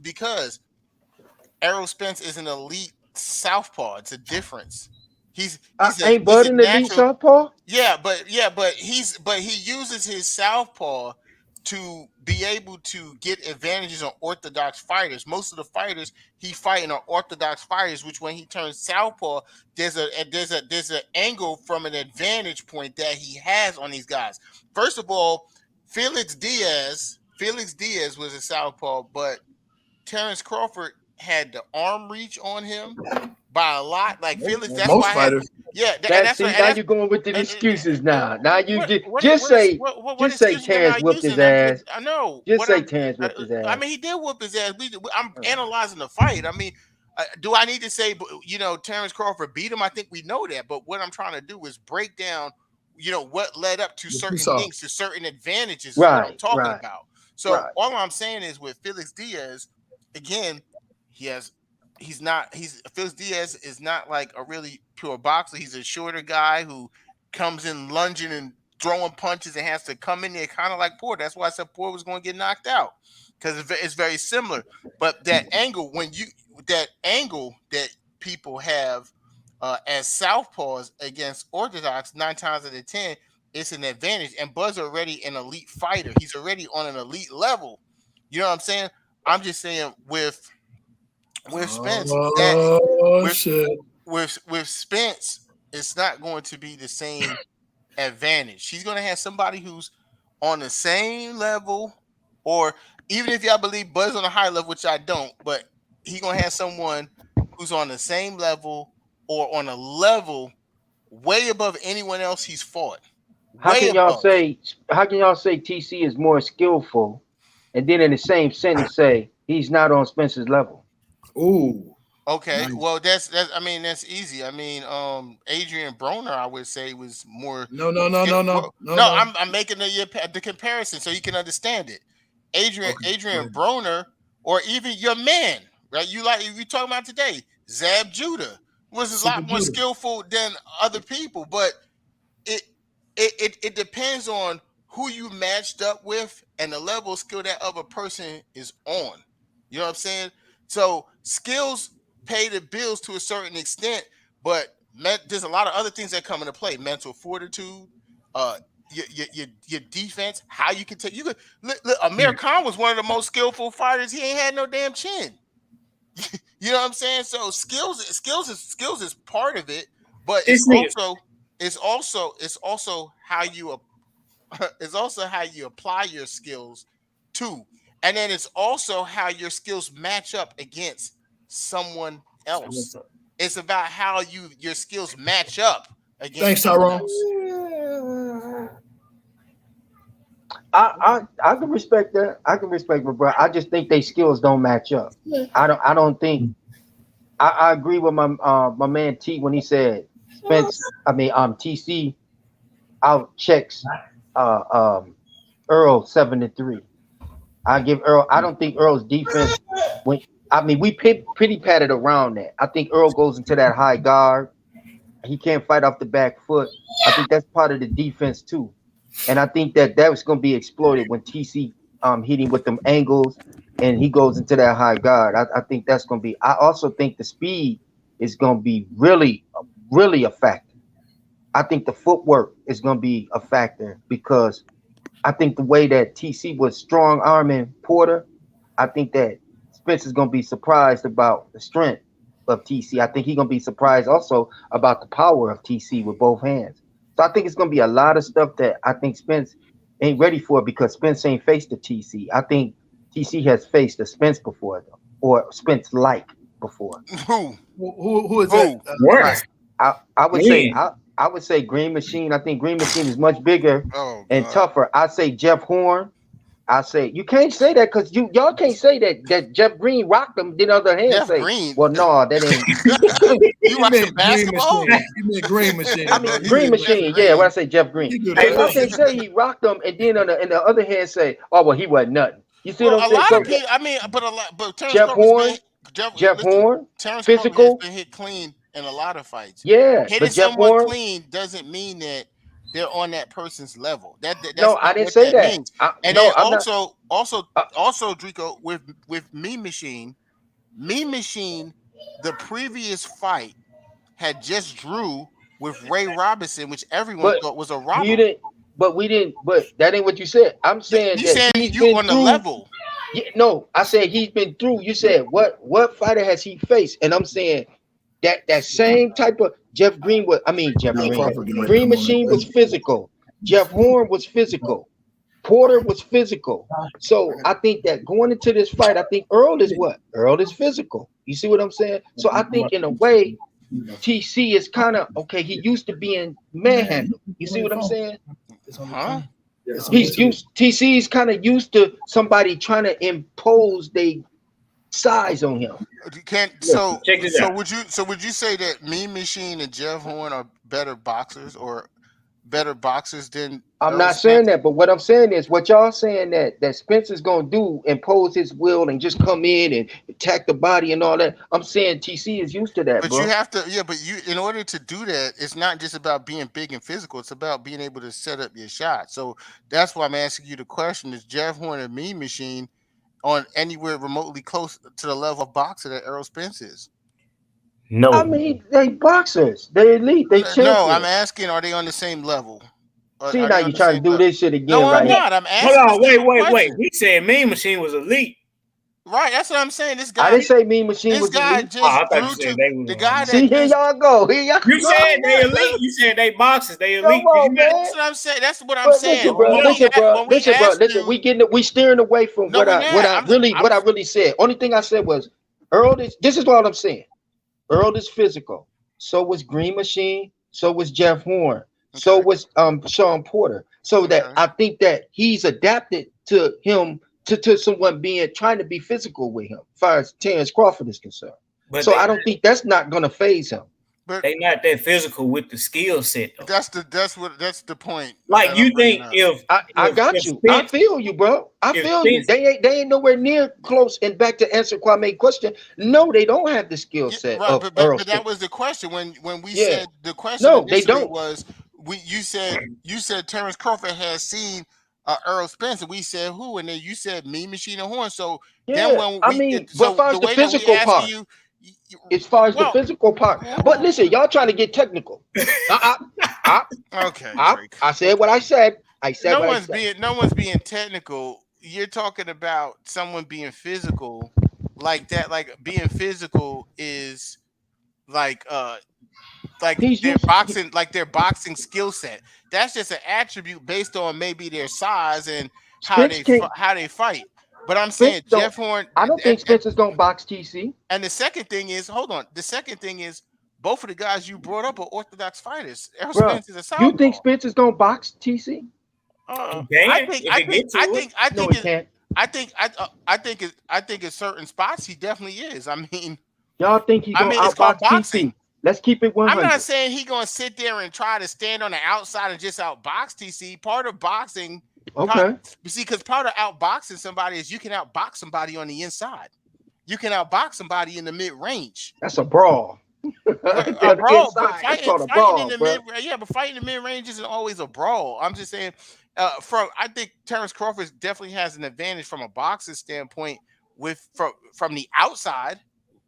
because Errol Spence is an elite southpaw. It's a difference. Ain't He's Bud a in the lead natural. southpaw? But he uses his southpaw to be able to get advantages on orthodox fighters. Most of the fighters he fighting are orthodox fighters, which when he turns southpaw, there's an angle from an advantage point that he has on these guys. First of all, Felix Diaz was a southpaw, but Terrence Crawford had the arm reach on him by a lot. Like Felix, that's why Most I had. fighters. Yeah, and That that's see and now that's you're going with the and, excuses now. Now you what what just say excuses am Terrence I whooped his using? ass. I know Just what say Terrence whooped his I ass. mean, he did whoop his ass. I'm analyzing the fight. I mean, do I need to say Terrence Crawford beat him? I think we know that. But what I'm trying to do is break down, what led up to What you certain saw. things, to certain advantages, is what I'm Right, talking right, about. So right. all I'm saying is with Felix Diaz, again, he has. Felix Diaz is not like a really pure boxer. He's a shorter guy who comes in lunging and throwing punches and has to come in there kind of like Porter. That's why I said Porter was going to get knocked out because it's very similar. But that angle that people have as southpaws against orthodox 9 times out of 10, it's an advantage. And Bud's already an elite fighter. He's already on an elite level. You know what I'm saying? I'm just saying with Spence that Oh with shit. with Spence, it's not going to be the same advantage. She's going to have somebody who's on the same level, or even if y'all believe Buzz on a high level, which I don't, but he's going to have someone who's on the same level or on a level way above anyone else he's fought. How Way can y'all above. say TC is more skillful, and then in the same sentence say he's not on Spencer's level? Ooh. Okay, Nice. well that's I mean that's easy. I mean, Adrian Broner, I would say, was more. No. No, I'm making the comparison so you can understand it. Okay. Go Adrian ahead. Broner, or even your man, right? You talking about today, Zab Judah was a Super lot more Judah. skillful than other people, but it it depends on who you matched up with and the level of skill that other person is on. You know what I'm saying? So skills pay the bills to a certain extent, but there's a lot of other things that come into play: mental fortitude, uh, your defense, how you can take. You could look, Amir Khan was one of the most skillful fighters. He ain't had no damn chin. You know what I'm saying? So skills is part of it, but This nigga, it's also how you it's also how you apply your skills too. And then it's also how your skills match up against someone else. It's about how your skills match up against Thanks, someone Tyrone. else. I can respect that. I can respect my brother. I just think they skills don't match up. I don't think I agree with my man T when he said Spence. I mean TC out checks uh Earl 7-3. I give Earl. I don't think Earl's defense when I mean we pity patted around that. I think Earl goes into that high guard. He can't fight off the back foot. I think that's part of the defense too. And I think that was going to be exploited when TC hit him with them angles and he goes into that high guard. I think that's going to be. I also think the speed is going to be really a factor. I think the footwork is going to be a factor because I think the way that TC was strong arming Porter, I think that Spencer's gonna be surprised about the strength of TC. I think he's gonna be surprised also about the power of TC with both hands. So I think it's gonna be a lot of stuff that I think Spence ain't ready for because Spence ain't faced the TC. I think TC has faced a Spence before though, or Spence like before. Who is Who? that? Where? I would say When? I would say Green Machine. I think Green Machine is much bigger Oh and God. tougher. I say Jeff Horn. I say you can't say that because y'all can't say that Jeff Green rocked him. Then other hand Jeff say, Green. well, no, that ain't. You He watching meant Green basketball? Machine. He meant Green Machine. I mean Bro. He Green didn't Machine, mean yeah. Green. When I say Jeff Green, He do so Hey, that. y'all can't listen. say he rocked them, and then on the other hand say, oh well, he wasn't nothing. You see Well, what I'm a saying? lot of So people. I mean, but a lot. But Terrence Jeff Crawford's been Horn, Jeff Listen, Horn, Terrence Crawford has physical, been hit clean in a lot of fights. yeah, Hitting but Jeff someone Horn, clean doesn't mean that they're on that person's level. no, That's I not didn't what say that that. means. And No, then I'm not. Uh, also, Drico, with Mean Machine, Mean Machine, the previous fight had just drew with Ray Robinson, which everyone but thought was a you robbery. didn't. But we didn't. But that ain't what you said. I'm saying You that saying he's you been on the through. level? Yeah, no, I said he's been through. You said what fighter has he faced? And I'm saying that same type of Jeff Green was. I mean Jeff Now Green. Crawford getting ready to Green come on that Machine was plate. physical. Jeff Horn was physical. Porter was physical. So I think that going into this fight, I think Earl is what? Earl is physical. You see what I'm saying? So I think in a way, TC is kind of okay. He used to being manhandled. You see what I'm saying? Huh? He's used TC's kind of used to somebody trying to impose their size on him. Can Listen, check this out. would you say that Mean Machine and Jeff Horn are better boxers or better boxers than I'm Earl not saying Spence? that, but what I'm saying is what y'all saying that Spencer's gonna do, impose his will and just come in and attack the body and all that. I'm saying TC is used to that, But you bro. have to, yeah. But in order to do that, it's not just about being big and physical. It's about being able to set up your shot. So that's why I'm asking you the question: is Jeff Horn and Mean Machine on anywhere remotely close to the level of boxer that Earl Spence is? I No. mean, they boxers, they elite, they No, I'm champions. asking: are they on the same level? See Are now they on you the trying to same do level? this shit No, again I'm right here. not. I'm Hold asking a on, simple wait. question. He said Mean Machine was elite. Right, that's what I'm saying. This I guy, didn't say Mean Machine this was guy elite. Oh, I just thought you drew said to they was the guy See, that here just. y'all go. Here y'all You go. said they elite. You said they boxers. They Come elite. Did you on, not? man. That's what I'm saying. That's what I'm But saying. listen, bro, No. listen, bro, Asked listen. you, We steering away from no, what we're not. what I really said. Only thing I said was Earl is. This is what I'm saying. Earl is physical. So was Green Machine. So was Jeff Horn. So Okay, was Sean Porter. So that okay. I think that he's adapted to him to someone being trying to be physical with him, as far as Terrence Crawford is concerned. But So I don't think that's not gonna phase him. But they not that physical with the skill set though. that's the point Like that I'm you bringing think up. I got if you. I Spence feel you, bro. I if feel you. Spence They ain't nowhere near close. And back to answer Kwame's question, no, they don't have the skill Yeah, set right, of Earl but that Spence. was the question when we Yeah, said the question no, they initially don't. was you said Terrence Crawford has seen Earl Spence and we said who and then you said Mean Machine and Horn. So then Yeah, when I mean, but as so far the as the way that we physical asking part, you, as far as the well, physical part. But listen, y'all trying to get technical. I, I, okay, I, Drake. I said what Okay. I said. I said what I said. No one's being technical. You're talking about someone being physical like that. Like being physical is like He's used. their boxing skill set. That's just an attribute based on maybe their size and Spence can't. how they fight. But I'm Spence saying don't. Jeff Horn I don't think Spence is gonna box TC. and the second thing is hold on. The second thing is both of the guys you brought up are orthodox fighters. Errol Bro, Spence is a you think southpaw. Spence is gonna box TC? Uh, he can if it get to it. No, he can't. I think in certain spots he definitely is. Y'all think he gonna It's called outbox boxing. TC? Let's keep it I'm not 100. saying he gonna sit there and try to stand on the outside and just outbox TC. Part of boxing, Okay, you see, because part of outboxing somebody is you can outbox somebody on the inside. You can outbox somebody in the mid range. that's a brawl. But The a brawl, but inside, that's called a brawl, bro. but fighting in the mid range isn't always a brawl. I'm just saying I think Terrence Crawford definitely has an advantage from a boxing standpoint from the outside.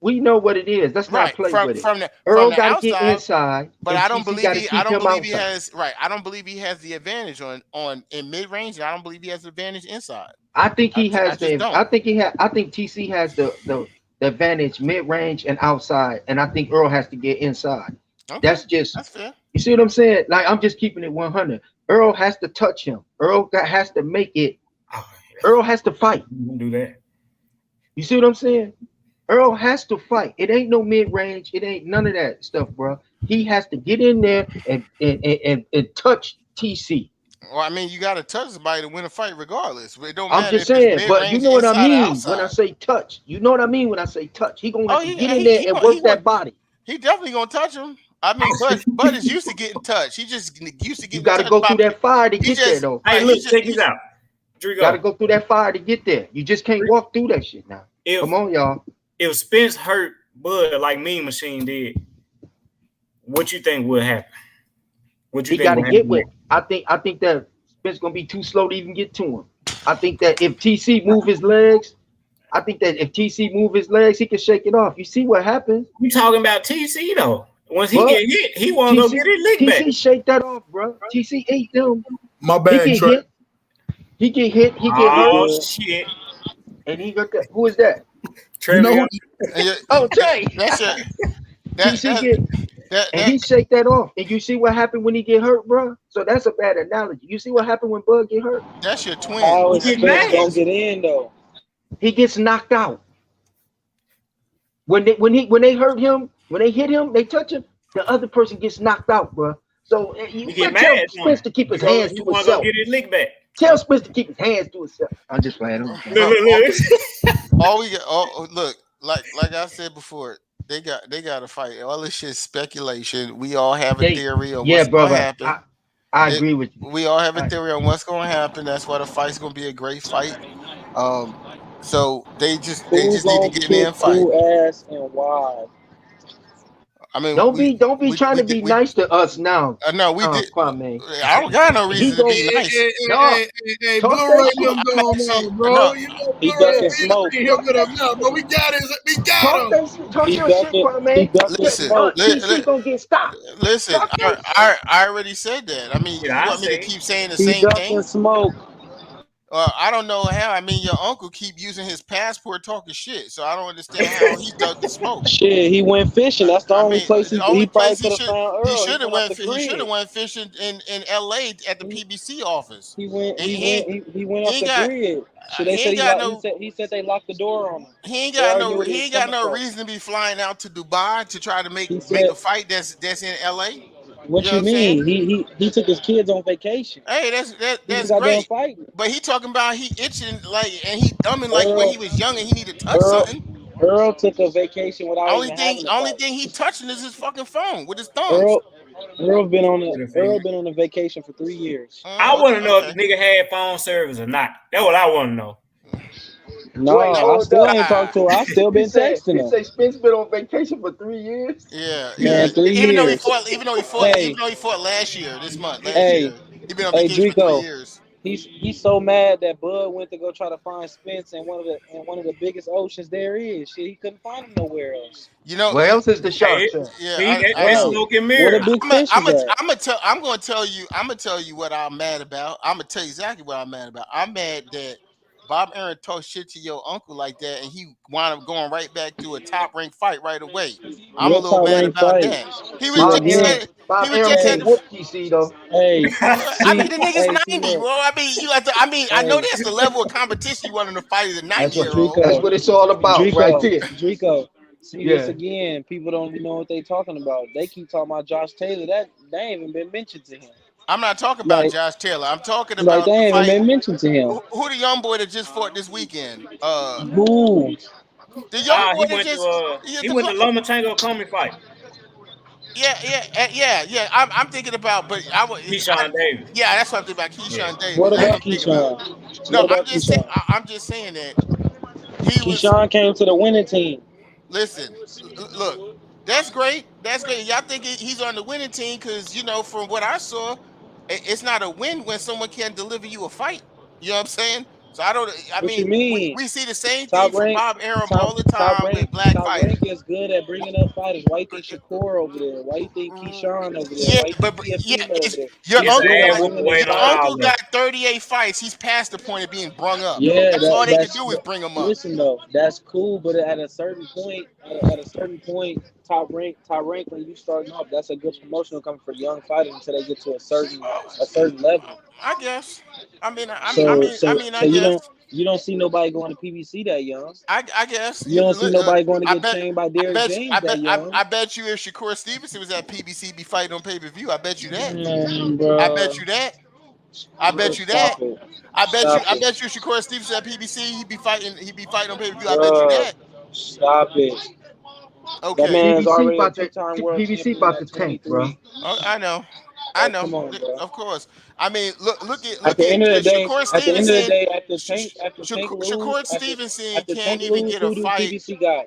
We know what it is. Let's not Right. play From with it. from the from Earl the got to get outside, inside, but and I don't TC believe got to he I keep don't him believe he outside. has right. I don't believe he has the advantage on in mid range. I don't believe he has the advantage inside. I think he I has just the. don't. I think he had. I think TC has the advantage mid range and outside, and I think Earl has to get inside. Okay. That's just. That's fair. You see what I'm saying? Like I'm just keeping it 100. Earl has to touch him. Has to make it. Earl has to fight. Do that. You see what I'm saying? Earl has to fight. It ain't no mid range. It ain't none of that stuff, bro. He has to get in there and touch TC. Well, I mean, you got to touch somebody to win a fight, regardless. It don't I'm matter just if it's saying, mid but you range, know what I inside, or mean when I outside. say touch. You know what I mean when I say touch. He gonna Oh, have to get in there and work that body. He definitely gonna touch him. I mean, Bud is used to getting touched. He just used to You getting got to touched go by. through that fire to He get there, just though. Hey, right. look, check this out. Got to go through that fire to get there. You just can't walk through that shit now. Come on, y'all. If Spence hurt Bud like Mean Machine did, what you think will happen? What you He think got to will get happen with. next? I think that Spence gonna be too slow to even get to him. I think that if TC move his legs, he can shake it off. You see what happens? You talking about TC though? Once he But get hit, he want to go get his lick back. TC shake that off, bro. TC ate them. My He bad, get Trey. hit. He get hit. He get Oh hurt. shit! And he got that. Who is that? You know Trevor, who? Oh, Trey. That's it. TC get. And he shake that off. And you see what happened when he get hurt, bro? So that's a bad analogy. You see what happened when Bud get hurt? That's your twin. How is He get Spence gonna mad. get in though? He gets knocked out. When they hurt him, when they hit him, they touch him, the other person gets knocked out, bro. So you He get tell mad. Spence to keep his hands He to want to go himself. get his lick back. Tell Spence to keep his hands to himself. I'm just playing. All we get. Look, like I said before, they got to fight. All this shit speculation. We all have a theory on what's going to happen. I agree with you. We all have a theory on what's going to happen. That's why the fight's going to be a great fight. So they just Who's need to gonna get in there kick and fight. who ass and why? I mean, don't be trying to be nice to us now. No, we did. Kwame. I don't got no reason to be nice. Hey, Talk Blu-ray that them shit. going on, bro. No. You know, He Blu-ray ducking smoke. here with him now, but we got his. We got him. Talk He your shit, ducking. Kwame. He ducking Listen, smoke. TC gonna get stopped. listen. Talk your shit. I already said that. I mean, Shit, you I want me to say. keep saying the He same ducking thing? smoke. I don't know how. I mean, your uncle keep using his passport talking shit, so I don't understand how he ducked the smoke. Shit, he went fishing. That's the I only mean, place the he only probably place could have found Earl. He went off the he should have grid. went fishing in L.A. at the PBC office. He went He off ain't the got grid. Shit, he they said ain't got no he said they locked the door on him. he ain't They got already no knew what he he was ain't got coming no for. reason to be flying out to Dubai to try to He make said, a fight that's in L.A. You "What know what you I'm saying? mean? He took his kids on vacation. Hey, He just that's got done great. fighting. But he talking about he itching like and he dumbing like when Earl he was young and he need to touch Earl something. Earl took a vacation without even having a Only fight. thing he touching is his fucking phone with his thumbs. Earl been on a vacation for 3 years. I want to know if Okay. the nigga had phone service or not. That's what I want to know. No, Wait, I hold still up. ain't talked to her. I still been texting He her. say Spence been on vacation for 3 years. Yeah. Man, 3 Even though years. Hey, even though he fought last year, this month, last hey, year, he been on hey, vacation for 3 Drico. years. He's so mad that Bud went to go try to find Spence in one of the biggest oceans there is. Shit, he couldn't find him nowhere else. You know, Where else is the Hey, sharks at? yeah, that's Right. smoke and Where the mirrors. big fish is at? I'm gonna tell you what I'm mad about. I'm gonna tell you exactly what I'm mad about. I'm mad that Bob Aaron talked shit to your uncle like that, and he wound up going right back to a top ranked fight right away. I'm a What little top mad ranked about fight? that. He was See Bob just again. Aaron, said Bob he was Aaron just can't had. Hey, whoop TC though. hey, I mean, see, the nigga's hey, see, 90, look, bro. I mean, you have to. I mean, I know hey, that's the level of competition you want him to fight as a That's what 90-year-old. that's Drico, what it's all about, right Drico, there. Drico. See this Yeah. again. People don't even know what they talking about. They keep talking about Josh Taylor. That they ain't even been mentioned to him. I'm not talking about Like, Josh Taylor. I'm talking like they about the ain't even fight. been mentioned to him. Who the young boy that just fought this weekend? Who? The young boy He that went to just yeah, Lomachenko Comey fight. yeah. I'm thinking about, but Keyshawn Davis. yeah, that's what I'm thinking about. Yeah. Keyshawn What Davis. That's what about I'm thinking about. Keyshawn? No, What about Keyshawn? I'm just saying that he was. Keyshawn came to the winning team. Listen, look, that's great. That's great. Y'all think he's on the winning team because from what I saw, it's not a win when someone can't deliver you a fight. You know what I'm saying? So I don't. I What you mean, mean? we see the same thing Top from rank, Bob Arum top all the top time rank, with black top rank fighters. is good at bringing up fighters. Why you think Shakur over there? Why you think Keyshawn over there? Yeah, Why you think but yeah, Teofimo over there? your He's It's an good uncle at got average bringing up weight your on uncle fighters. all of got them. 38 fights. He's past the point of being brung up. Yeah, That's all they can that's do is bring him up. listen though. That's cool, but at a certain point, at a certain point, top rank when you starting off, that's a good promotional coming for young fighters until they get to a certain level. I guess. I mean, I So guess. you don't see nobody going to PBC that young. I guess. You don't see nobody going to I get bet. trained by Derrick James that young. I bet you if Shakur Stevenson was at PBC, be fighting on pay-per-view. I bet you that. I Bro, bet you that. I bet you that. stop it, I stop it, bet you Shakur Stevenson at PBC, he'd be fighting. He'd be fighting on pay-per-view. I bet you bro, that. stop it. That Okay. man's PBC already a about to two-time world PBC champion about to at tank, bro. 23. Oh, I know. I Like, know. come on, bro. Of course. I mean, At look the at end of the day, Shakur at the end of the Stevenson. day, after Tank lose, Shakur Stevenson after can't Tank even lose, get a who do fight. PBC got?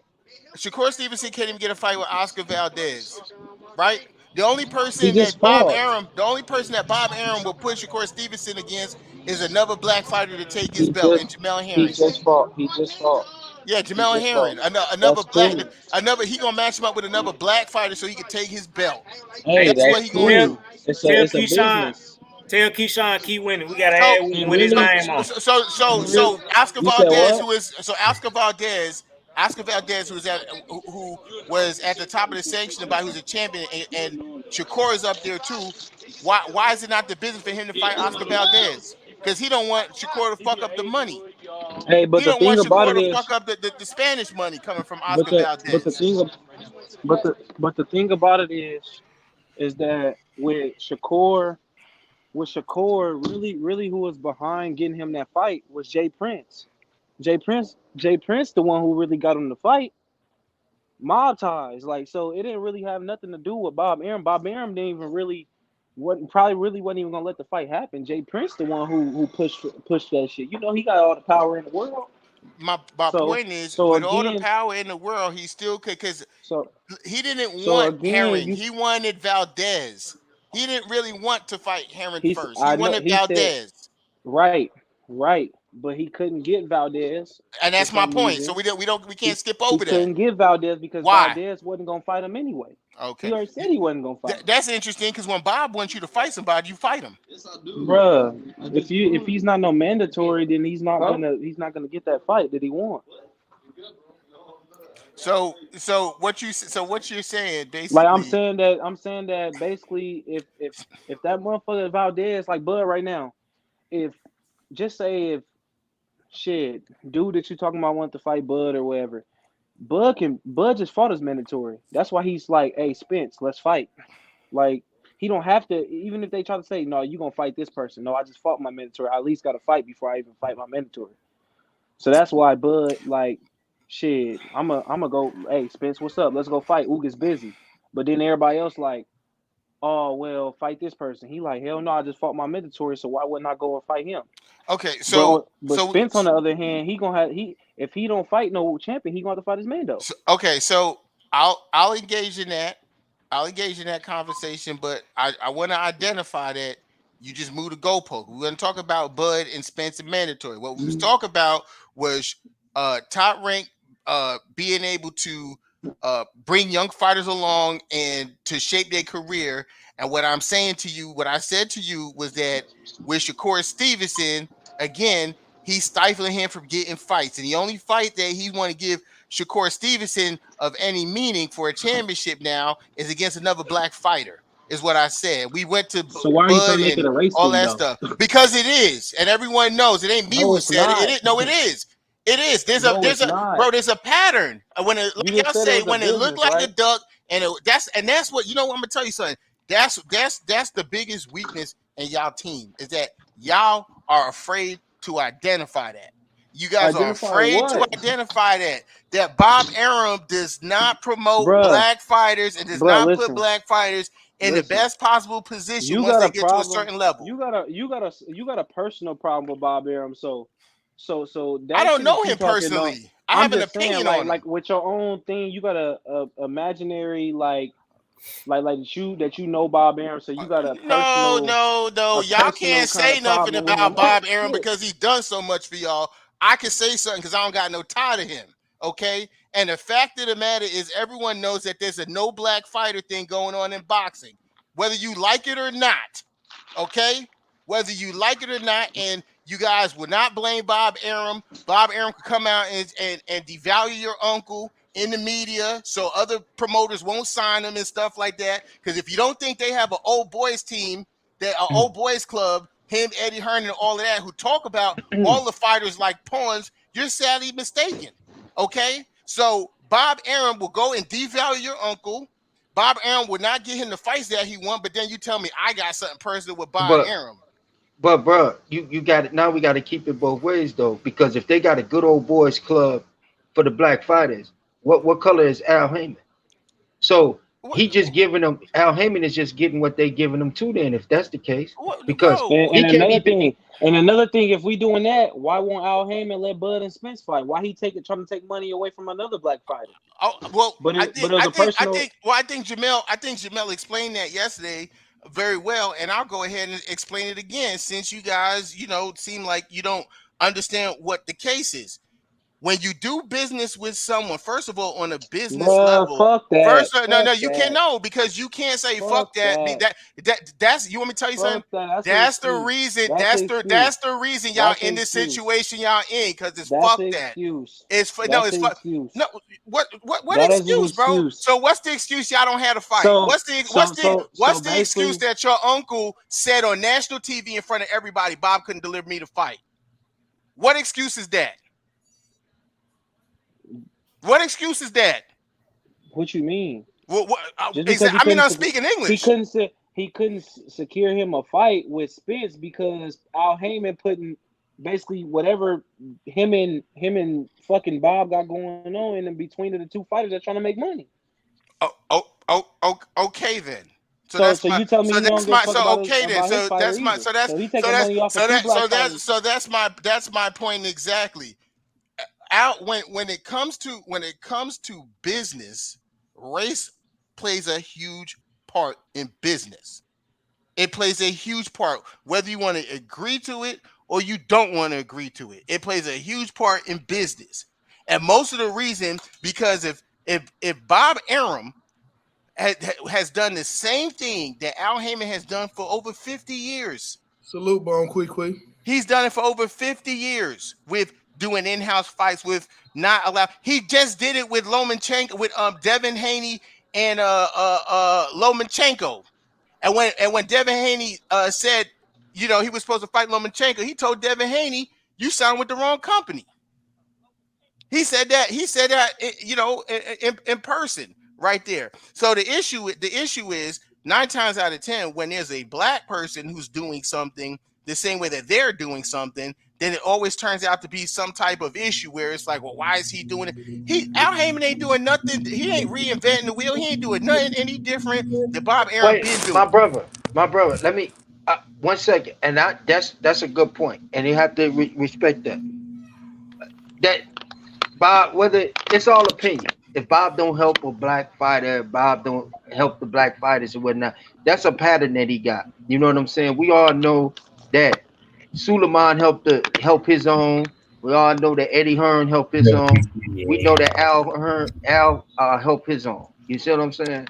Shakur Stevenson can't even get a fight with Oscar Valdez, right? The only He person just that Bob fought. Arum, the only person that Bob Arum will put Shakur Stevenson against is another black fighter to take his He belt, and just Jamel he Herring. just fought. He just fought. Yeah, He Jamel just fought. Herring, another That's black, cool. he gonna match him up with another black fighter so he can take his belt. Hey, Hey, That's tell what that's he gonna tell cool. do. tell It's a Keyshawn, business. tell Keyshawn keep winning. We gotta So, add And with his so, really, name on. and really, Oscar you said Valdez, what? Oscar Valdez, who was at the top of the sanction about who's a champion, and Shakur is up there too. Why is it not the business for him to fight Oscar Valdez? Because he don't want Shakur to fuck up the money. Hey, He but the don't want thing about Shakur it to is, fuck up the Spanish money coming from but Oscar the Valdez. thing, about it is that with Shakur, really, who was behind getting him that fight was Jay Prince. Jay Prince, the one who really got him the fight. Mob ties, like, so it didn't really have nothing to do with Bob Arum. Bob Arum didn't even really, wasn't even gonna let the fight happen. Jay Prince, the one who pushed that shit. You know, he got all the power in the world. My So point is, so with all the again, power in the world, he still could, because so he didn't so want again, Herring. you He wanted Valdez. He didn't really want to fight Herring he's first. He I know wanted he said Valdez. right, right, but he couldn't get Valdez And for that's my some point. So reason. we He can't skip he over that. couldn't get Valdez because Why? Valdez wasn't gonna fight him anyway. He Okay, already said he wasn't gonna fight him. that's interesting because when Bob wants you to fight somebody, you fight him. Bruh, if he's not no mandatory, then he's not gonna get that fight that he wants. So what you're saying Like basically? I'm saying that basically, if that motherfucker Valdez, like Bud right now, if just say if shit dude that you talking about want to fight Bud or whatever, Bud just fought his mandatory. That's why he's like, hey Spence, let's fight. Like, he don't have to, even if they try to say, no, you gonna fight this person. No, I just fought my mandatory. I at least gotta fight before I even fight my mandatory. So that's why Bud, like, shit, I'm a go, hey Spence, what's up? Let's go fight. Oog is busy. But then everybody else like, oh well, fight this person. He like, hell no, I just fought my mandatory, so why wouldn't I go and fight him? Okay, But Spence on the other hand, he gonna have if he don't fight no champion, he gonna have to fight his Mando. so I'll engage in that. I'll engage in that conversation, but I want to identify that you just moved the goalpost. We're going to talk about Bud and Spencer mandatory. What we was talking about was top rank being able to bring young fighters along and to shape their career. And what I'm saying to you, what I said to you was that with Shakur Stevenson, again, he's stifling him from getting fights. And the only fight that he want to give Shakur Stevenson of any meaning for a championship now is against another black fighter, is what I said. We went to So why are you trying Bud to make it and a race all thing that though? stuff because it is, and everyone knows it ain't me No, who it's said it. not. No, it is. It is. No, it's not. There's a pattern. When it, You like just y'all said it say, was a when it looked business, like a right? duck, and that's what you know. I'm gonna tell you something. That's the biggest weakness in y'all team is that y'all are afraid to identify that. You guys are Identify afraid to what? identify that Bob Arum does not promote Bruh, black fighters and does bruh, not put listen, black fighters in the listen. best possible position You once got they a get to a problem. certain level. You got a personal problem with Bob Arum. So I that don't shit that know you him talking on. personally. I I'm have an just saying, opinion on him. like with your own thing, you got a imaginary like Like that you know Bob Arum, so you got a No, personal no, no. Y'all personal can't kind say of nothing problem with about him. Bob Aaron because he's done so much for y'all. I can say something because I don't got no tie to him. Okay. And the fact of the matter is, everyone knows that there's a no black fighter thing going on in boxing, whether you like it or not. Okay. Whether you like it or not, and you guys would not blame Bob Arum. Bob Arum could come out and devalue your uncle in the media so other promoters won't sign him and stuff like that. Because if you don't think they have an old boys team, that an old boys club, him, Eddie Hearn, and all of that, who talk about all the fighters like pawns, you're sadly mistaken. Okay? So Bob Arum will go and devalue your uncle. Bob Arum would not get him the fights that he won, but then you tell me I got something personal with Bob But Arum. bro, you got it now. We got to keep it both ways though, because if they got a good old boys club for the black fighters, what color is Al Heyman? So he just giving them. Al Heyman is just getting what they giving them too. Then, if that's the case, because Bro, he And can't even. another thing, if we doing that, why won't Al Heyman let Bud and Spence fight? Why he trying to take money away from another black fighter? oh, well, But I it think, was I a think, I personal. think, well, I think Jamel explained that yesterday very well, and I'll go ahead and explain it again since you guys, seem like you don't understand what the case is. When you do business with someone, first of all, on a business Bruh, level, fuck that. first, no, Fuck you can't that. know because you can't say Fuck fuck that. that. That's you want me to tell you something? Fuck that. That's an That's the excuse. reason. That's That's an the excuse. that's the reason y'all That's an in this excuse. situation y'all in because it's That's fuck an that. excuse. It's for no, That's it's an fuck. excuse. No, what That is an excuse, bro? excuse. So what's the excuse y'all don't have to fight? So What's the what's so the so so what's the excuse basically, that your uncle said on national TV in front of everybody? Bob couldn't deliver me the fight. What excuse is that? What excuse is that? what you mean? What Just because he I mean, couldn't I'm speaking English. he couldn't secure him a fight with Spence because Al Heyman putting basically whatever him and fucking Bob got going on in between the two fighters that trying to make money. Okay then. So So that's my you tell me so he don't that's give a my fuck so about okay then. his So fighter that's my either. so that's So he so taking that's money off of so two that black so that fighters. so that's my point exactly. Out when it comes to business, race plays a huge part in business. It plays a huge part, whether you want to agree to it or you don't want to agree to it. It plays a huge part in business, and most of the reason because if Bob Arum has done the same thing that Al Heyman has done for over 50 years. Salute, Bone Quick. He's done it for over 50 years with doing in-house fights with not allowed. He just did it with Lomachenko, with Devin Haney and Lomachenko. And when Devin Haney said, he was supposed to fight Lomachenko, he told Devin Haney, "You signed with the wrong company." He said that. In person, right there. So the issue is 9 times out of 10, when there's a black person who's doing something the same way that they're doing something, then it always turns out to be some type of issue where it's like, well, why is he doing it? Al Heyman ain't doing nothing. He ain't reinventing the wheel. He ain't doing nothing any different than Bob Arum Wait, been my doing. brother, my brother. Let me 1 second, and that's a good point, and you have to respect that. That Bob, whether it's all opinion. If Bob don't help a black fighter, Bob don't help the black fighters or whatnot. That's a pattern that he got. You know what I'm saying? We all know that Suleiman help his own. We all know that Eddie Hearn helped his own. We know that Al helped his own. You see what I'm saying?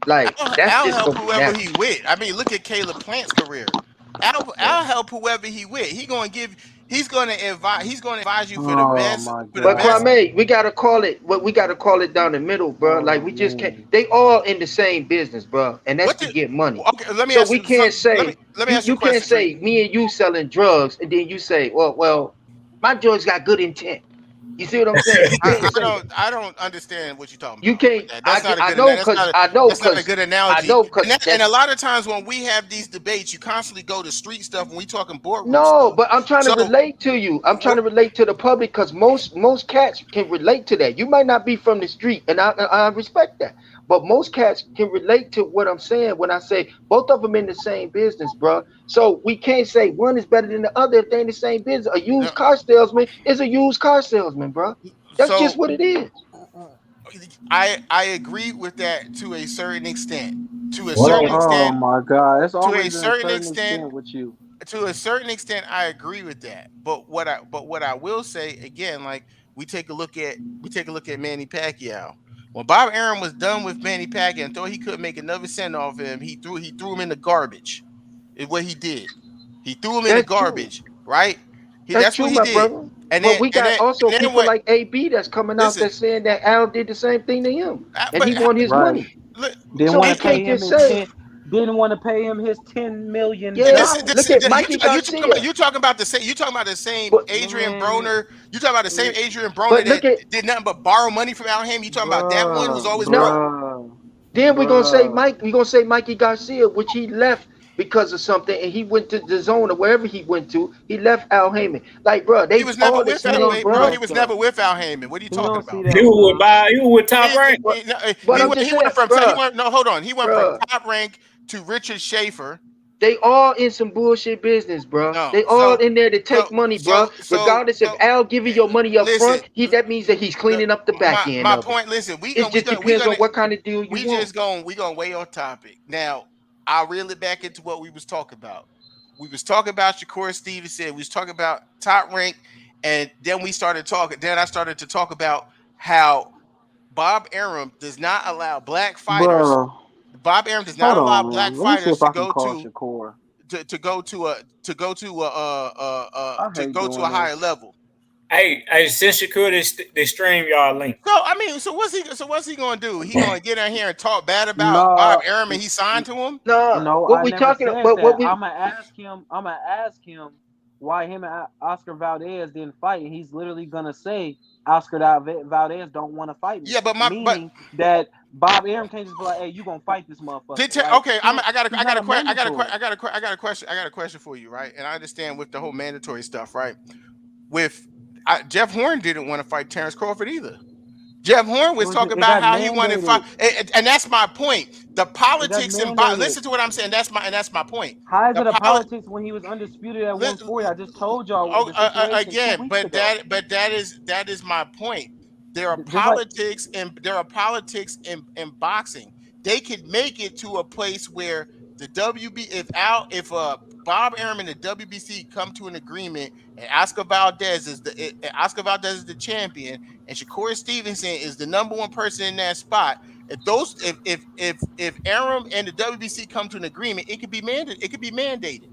Like that's Al just help gonna be whoever he natural. with. I mean, look at Caleb Plant's career. Yeah. Al help whoever he with. He's going to advise you for the Oh best my But god. Kwame, we gotta call it what we gotta call it down the middle, bro. Like Oh we just can't. man. They all in the same business, bro, and that's what to the get money. okay, let me So ask we you so can't say let me you ask you a you can't question, Drake. say me and you selling drugs, and then you say, well, my drugs got good intent. You see what I'm saying? You can't say that. I don't understand what you're talking You about with can't. that. That's not a I good know cause I know that's not a cause good I analogy. know cause And a that's lot of times when we have these debates, you constantly go to street stuff when we talking boardroom no, stuff. but I'm trying to So relate to you. I'm trying what to relate to the public because most cats can relate to that. You might not be from the street, and I respect that. But most cats can relate to what I'm saying when I say both of them in the same business, bro. So we can't say one is better than the other if they in the same business. A no, used car salesman is a used car salesman, bro. That's just so what it is. I agree with that to a certain extent. To a certain Whoa. Oh extent, my God, it's to a always a certain certain extent, extent with you. to a certain extent, I agree with that. But what I will say again, like we take a look at Manny Pacquiao. When Bob Arum was done with Manny Pacquiao and thought he couldn't make another cent off him, he threw him in the garbage. Is what he did. He threw him in the That's true. garbage, right? That's That's true, what he my did. brother. And But then we and got then also and then people what? like AB that's coming out Listen, that's saying that Al did the same thing to him, and but he want his Right. money. look, Didn't So want we to pay can't him just his say, 10. Didn't want to pay him his $10 million. yeah. this Look at you Mikey Garcia. you talking about the same But Adrian Man, Broner. You talking about the same Adrian Broner but that look at did nothing but borrow money from Al Hamm. You talking about that one who's always no. broke? Then we're gonna say bruh. Mike. We're gonna say Mikey Garcia, which he left because of something, and he went to the zone or wherever he went to. He left Al Heyman. Like, bro, He they was never all the with Al. He same, don't Wait, see bro. bro. He that was stuff. never with Al Heyman. What are you He talking don't see about? that You were stuff. by you were top rank. But, No, but I'm just he saying, went from bro, no, hold on. He went from bro. top rank to Richard Schaefer. They all in some bullshit business, bro. No, They all in there to take money, bro. so Regardless if Al giving your money up listen. front, that means that he's cleaning up the back end My of it. point. Listen, It just depends on what kind of deal you want. we gonna way off topic. Now I'll reel it back into what we was talking about. We was talking about Shakur Stevenson. We was talking about top rank, and then we started talking. Then I started to talk about how Bob Arum does not allow black fighters. Bruh. Bob Arum does not Hold allow on. black Let me see fighters if I can call Shakur. to go to a to go to a I to hate go to a doing higher this. level. Hey, since you could, they stream y'all link. So I mean, what's he gonna do? He gonna get in here and talk bad about Bob No, Arum and he signed to him? No, no, what I we never talking said about? What that. we I'm gonna ask him why him and Oscar Valdez didn't fight, and he's literally gonna say Oscar Valdez don't want to fight me, Yeah, meaning that Bob Arum can't just be like, "Hey, you gonna fight this motherfucker?" Like, okay. he's not a mandatory. I got a question for you, right? And I understand with the whole mandatory stuff, right? With Jeff Horn didn't want to fight Terrence Crawford either. Jeff Horn was talking Is about that how he wanted to fight, mandated? and that's my point. The Is that politics and mandated? listen to what I'm saying. That's my point. How is The it a poli- politics when he was undisputed at li- 140? I just told y'all oh, the situation two again, weeks ago. but that is my point. There are Just like politics in boxing. They could make it to a place where the WB if Bob Arum and the WBC come to an agreement and Oscar Valdez is the champion and Shakur Stevenson is the number one person in that spot. If Arum and the WBC come to an agreement, it could be mandated.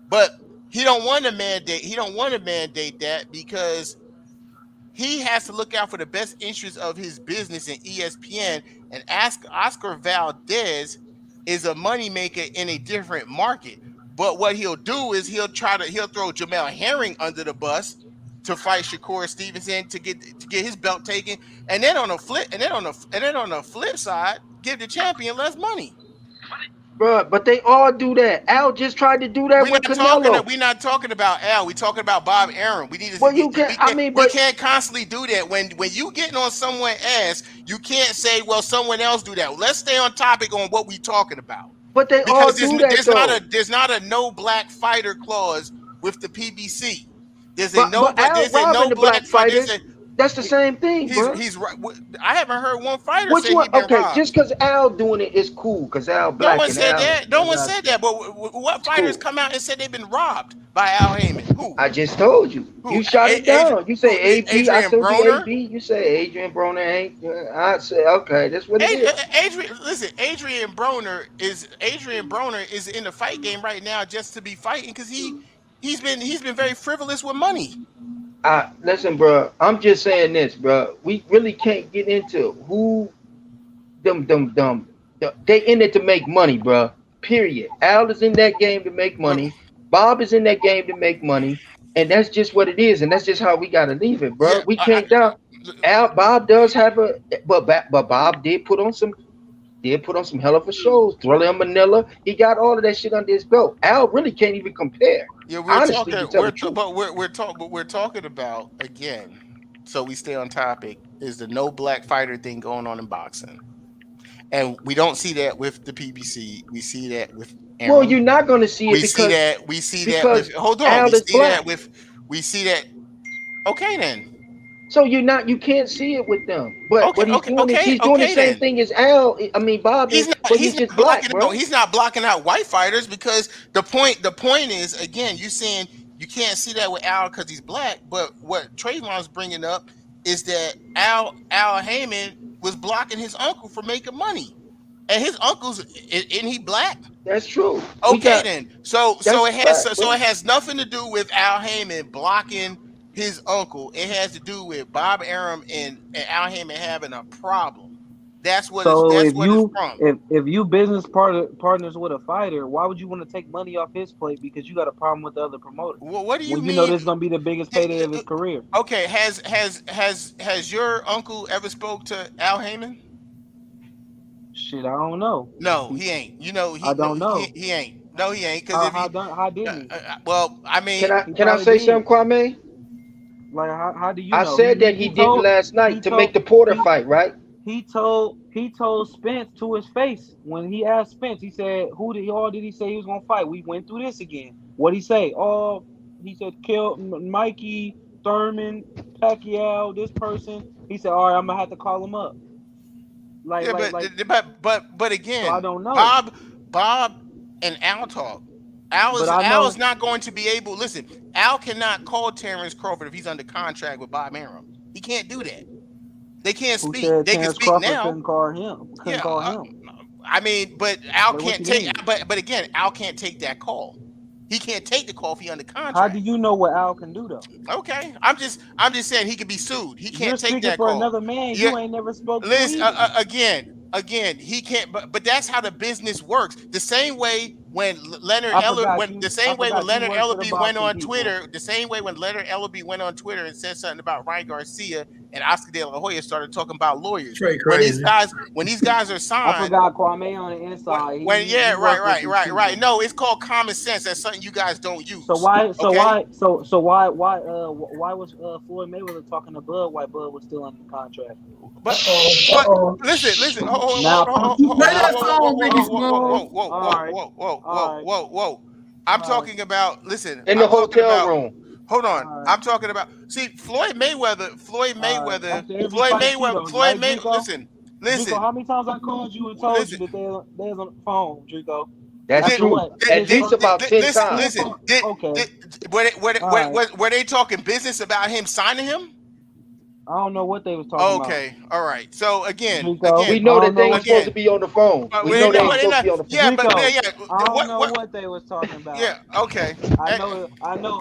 But he don't want to mandate. He don't want to mandate that because he has to look out for the best interests of his business and ESPN. And ask Oscar Valdez is a moneymaker in a different market. But what he'll do is he'll throw Jamel Herring under the bus to fight Shakur Stevenson to get his belt taken, and then on the flip side, give the champion less money. bro, but they all do that. Al just tried to do that with Canelo. We're not talking about Al. We're talking about Bob Arum. We need to. Well, you can. I mean, We but can't constantly do that. When you getting on someone's ass, you can't say, "Well, someone else do that." Let's stay on topic on what we're talking about. they all Because do that though. there's not a no black fighter clause with the PBC. But Al There's a robbing no the black black fighter. fighters. That's the same thing, bro. He's right. I haven't heard one fighter Which say one? he been Okay, robbed. just because Al doing it is cool, because Al No black one and said Al. that. No I one got said you. that. But what It's fighters cool. come out and said they've been robbed by Al Heyman? Who? I just told you. Who? You shot it Adrian? down. You say AB. I Adrian told you Broner? AB. You say Adrian Broner ain't. I say okay. That's what it is. Adrian Broner is in the fight game right now just to be fighting because he's been very frivolous with money. Listen, bro. I'm just saying this, bro. We really can't get into who them. They in it to make money, bro. Period. Al is in that game to make Well, money. Bob is in that game to make money, and that's just what it is, and that's just how we gotta leave it, bro. yeah, We can't down. Al Bob does have but Bob did put on some hell of a shows. Thriller in Manila, he got all of that shit under his belt. Al really can't even compare. yeah, Honestly, to tell the truth. we're talking about again. So we stay on topic. Is the no black fighter thing going on in boxing? And we don't see that with the PBC. We see that with Well, Arum. you're not gonna see it We see that with hold on. Al is black. We see that. Okay then. So you can't see it with them. But what he's doing the Okay same then. thing as Bob is, but he's just black, bro. He's not blocking out white fighters because the point is, again, you saying you can't see that with Al because he's black, but what Trayvon's bringing up is that Al Heyman was blocking his uncle from making money, and his uncle's isn't he black? That's true. Okay then. So it has nothing to do with Al Heyman blocking his uncle. It has to do with Bob Arum and Al Heyman having a problem. That's what it's from. If you business partners with a fighter, why would you want to take money off his plate because you got a problem with the other promoter? Well, what do you mean? You know this is gonna be the biggest payday of his career. Okay, has your uncle ever spoke to Al Heyman? Shit, I don't know. No, he ain't. You know, I don't know. He ain't. No, he ain't. Because how didn't he? Well, I mean, can I say something, Kwame? Like how do you? I know? said that he didn't last night to make the Porter fight, right? He told Spence to his face when he asked Spence. He said, "Who did he say he was gonna fight?" We went through this again. What did he say? Oh, he said kill Mikey, Thurman, Pacquiao, this person. He said, "All right, I'm gonna have to call him up." But again, so I don't know. Bob and Al talk. Al is not going to be able. Listen, Al cannot call Terrence Crawford if he's under contract with Bob Arum. He can't do that. They can't speak. They can speak Crawford now. Couldn't call him. I mean, but Al can't take. But again, Al can't take that call. He can't take the call if he's under contract. How do you know what Al can do though? Okay, I'm just saying he could be sued. He can't take that for call. Another man, you ain't never spoken. Listen, again, he can't. But that's how the business works. The same way when Leonard Ellerby went on Twitter. The same way when Leonard Ellerby went on Twitter and said something about Ryan Garcia and Oscar De La Hoya started talking about lawyers. When these guys are signed, I forgot Kwame on the inside. Right. No, it's called common sense. That's something you guys don't use. So why was Floyd Mayweather talking to Bud while Bud was still under contract? But listen. Whoa. I'm talking about. Listen, in the hotel room. Hold on. Right. I'm talking about. See, Floyd Mayweather. Listen. Drico, how many times I called you and told you that they're on the phone, Drico? That's true. At least about 10 times. Were they talking business about him signing him? I don't know what they was talking about. Okay, all right. So again, we know that they ain't supposed to be on the phone. We know they ain't supposed to be on the phone. Yeah, but I don't know what they was talking about. Yeah, okay. I know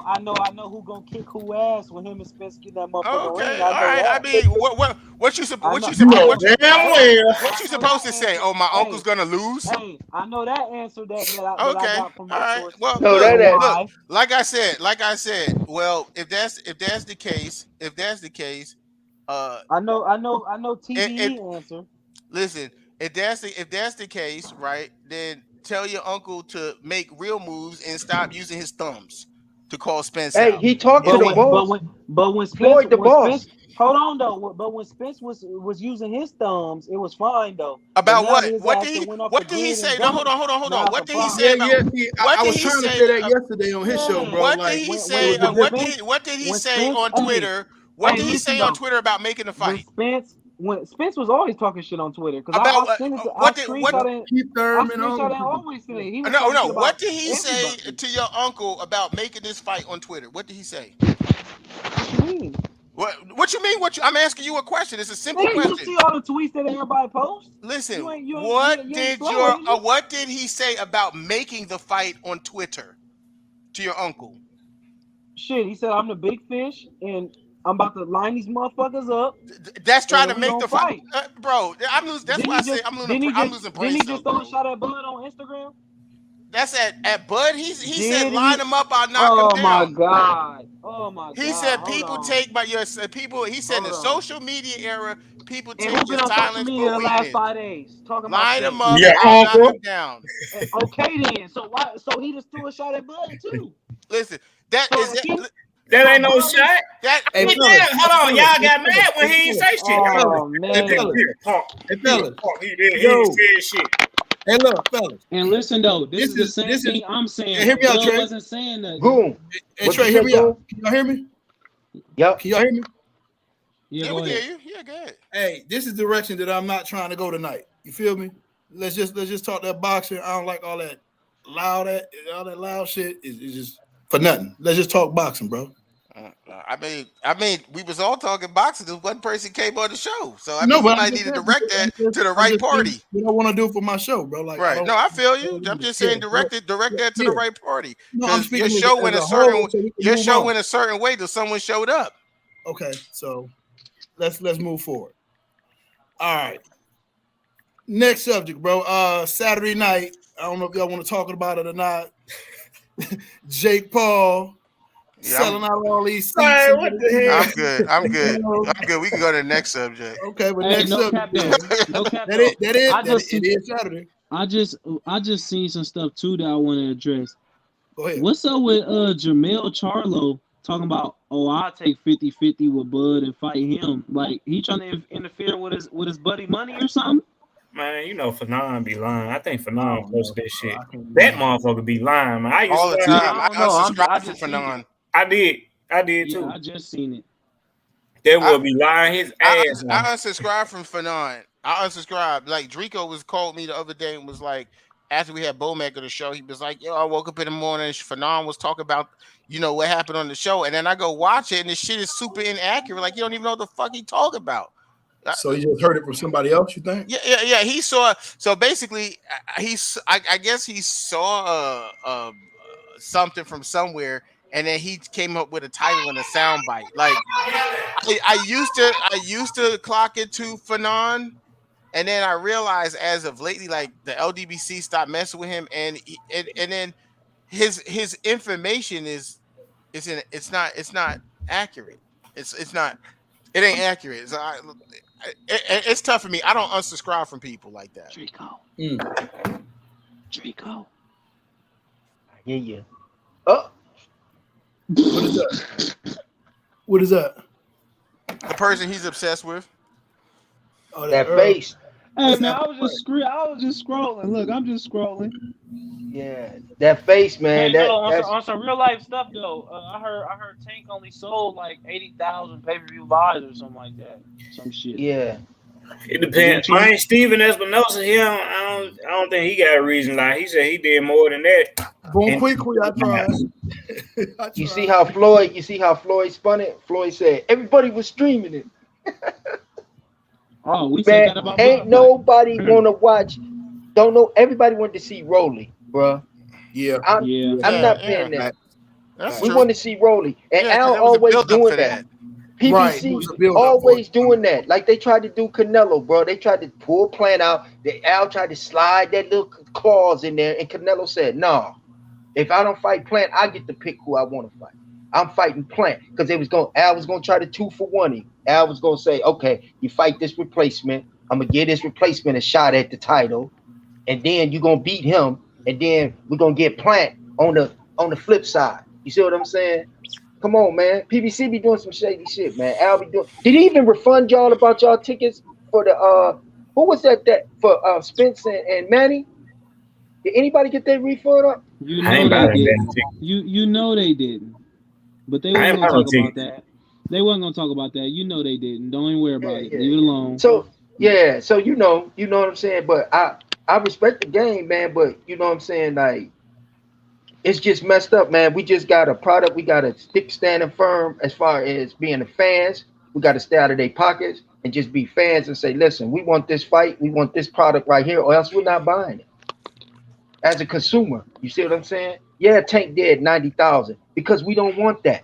who gonna kick who ass when him and Spence get that motherfucker ring. All right. I mean, what you supposed to say? Oh, my uncle's gonna lose. Hey, I know that answer that I got from my source. Well, look, like I said. Well, if that's the case. I know TDE answer. Listen, if that's the case, right? Then tell your uncle to make real moves and stop using his thumbs to call Spence out. He talked to the boss. But when Floyd the boss. Hold on though. But when Spence was using his thumbs, it was fine though. About what? What did he say? No, hold on. What did he say about? I was trying to say that yesterday on his show, bro. What did he say? What did he say on Twitter? What did he say on Twitter about making the fight? When Spence was always talking shit on Twitter because What did he say to your uncle about making this fight on Twitter? What did he say? What you mean? What you mean? I'm asking you a question. It's a simple question. You see all the tweets that everybody posts? Listen, what did he say about making the fight on Twitter to your uncle? Shit, he said I'm the big fish and I'm about to line these motherfuckers up. That's trying to make the fight, bro. I'm losing. That's why I say I'm losing. Didn't he just throw a shot at Bud on Instagram? That's at Bud. He said line him up. I'll knock him down. Oh my god. He said people take people. He said in the social media era, people take your silence for the last 5 days. Talking line about him up. I'll knock him down. Okay then. So he just threw a shot at Bud too. Listen, that ain't no shot. Hold on, y'all got mad when he didn't say shit. Oh man. Hey fellas. He said shit. Hey, look, fellas. And listen, though, this is the same thing I'm saying. Hear me out, Trey. Wasn't saying that. Goon. Hey, Trey, hear me out. Can y'all hear me? Yep. Can y'all hear me? Yeah, Yeah, go we ahead. hear you. Yeah, go ahead. Hey, this is the direction that I'm not trying to go tonight. You feel me? Let's just talk that boxing. I don't like all that loud shit. Is just for nothing. Let's just talk boxing, bro. I mean, we was all talking boxing. This one person came on the show, so I No, mean, you but might need to direct that to the I'm right just saying party. what I want to do for my show, bro. Like I Right? don't. No, I feel you. I'm just saying, direct that to the yeah. right party, No, I'm because your speaking show as went a a certain whole, so we can your move show on. went a certain way till someone showed up. Okay, so let's move forward. All right. Next subject, bro. Saturday night. I don't know if y'all want to talk about it or not. Jake Paul selling out all these seats. Man, what the hell? I'm good. I'm good. I'm good. We can go to the next subject. Okay, but Hey, next no subject. cap though. No cap That though. it is Saturday. I just seen some stuff too that I want to address. Go ahead. What's up with Jamel Charlo talking about, oh, I'll take 50-50 with Bud and fight him? Like he trying to interfere with his buddy Money or something? Man, you know Fanon be lying. I think Fanon posted that shit. I can't That believe motherfucker be lying, man. I used All the to time. I I don't know. I unsubscribed from just seen Fanon. it. I did Yeah, too. I just seen it. That I will be lying his ass I off. unsubscribed from Fanon. I unsubscribed. Like Drico was called me the other day and was like, after we had Bomaker the show, he was like, "Yo, I woke up in the morning. Fanon was talking about, what happened on the show, and then I go watch it, and this shit is super inaccurate. Like you don't even know what the fuck he talking about." So you just heard it from somebody else, you think? Yeah. He saw. So basically, I guess he saw something from somewhere, and then he came up with a title and a soundbite. Like I used to clock it to Fanon, and then I realized as of lately, like the LDBC stopped messing with him, and then his information it's not accurate. It's not. It ain't accurate. So it's tough for me. I don't unsubscribe from people like that. Draco. I hear you. Oh, what is that? What is that? The person he's obsessed with. Oh, that face. Hey man, I was just scrolling. Look, I'm just scrolling. Yeah, that face, man. Hey, no, That's on some real life stuff though. I heard Tank only sold like 80,000 pay-per-view lives or something like that. Some shit. yeah. It depends. Mine Steven Espinosa, I don't think he got a reason. Like he said, he did more than that. Boom, quickly, I tried. You see how Floyd spun it? Floyd said everybody was streaming it. Oh, we said that Man, about ain't Bud. nobody want to watch. Don't know. Everybody wanted to see Rolly, bro. Yeah. I'm not paying that. That's We true. want to see Rolly, and Yeah, 'cause Al there was a always build-up doing for that. Right, PBC it was a build-up always for it. doing that. Like they tried to do Canelo, bro. They tried to pull Plant out. Al tried to slide that little clause in there, and Canelo said, "No, if I don't fight Plant, I get to pick who I want to fight. I'm fighting Plant because Al was gonna try to 2-for-1 him. Al was gonna say, okay, you fight this replacement. I'm gonna give this replacement a shot at the title, and then you're gonna beat him, and then we're gonna get Plant on the flip side. You see what I'm saying? Come on, man. PBC be doing some shady shit, man. Al be doing. Did he even refund y'all about y'all tickets for the who was that for Spence and Manny? Did anybody get their refund up? You I know ain't they buying didn't. that. You know they didn't. But they I wasn't ain't gonna buying no talk about tickets. that. They wasn't gonna talk about that. You know they didn't. Don't even worry about it. Yeah. Leave it alone. So yeah, so you know what I'm saying. But I respect the game, man. But you know what I'm saying, like it's just messed up, man. We just got a product. We got to stick standing firm as far as being the fans. We got to stay out of their pockets and just be fans and say, listen, we want this fight. We want this product right here, or else we're not buying it. As a consumer, you see what I'm saying? Yeah, Tank did 90,000 because we don't want that.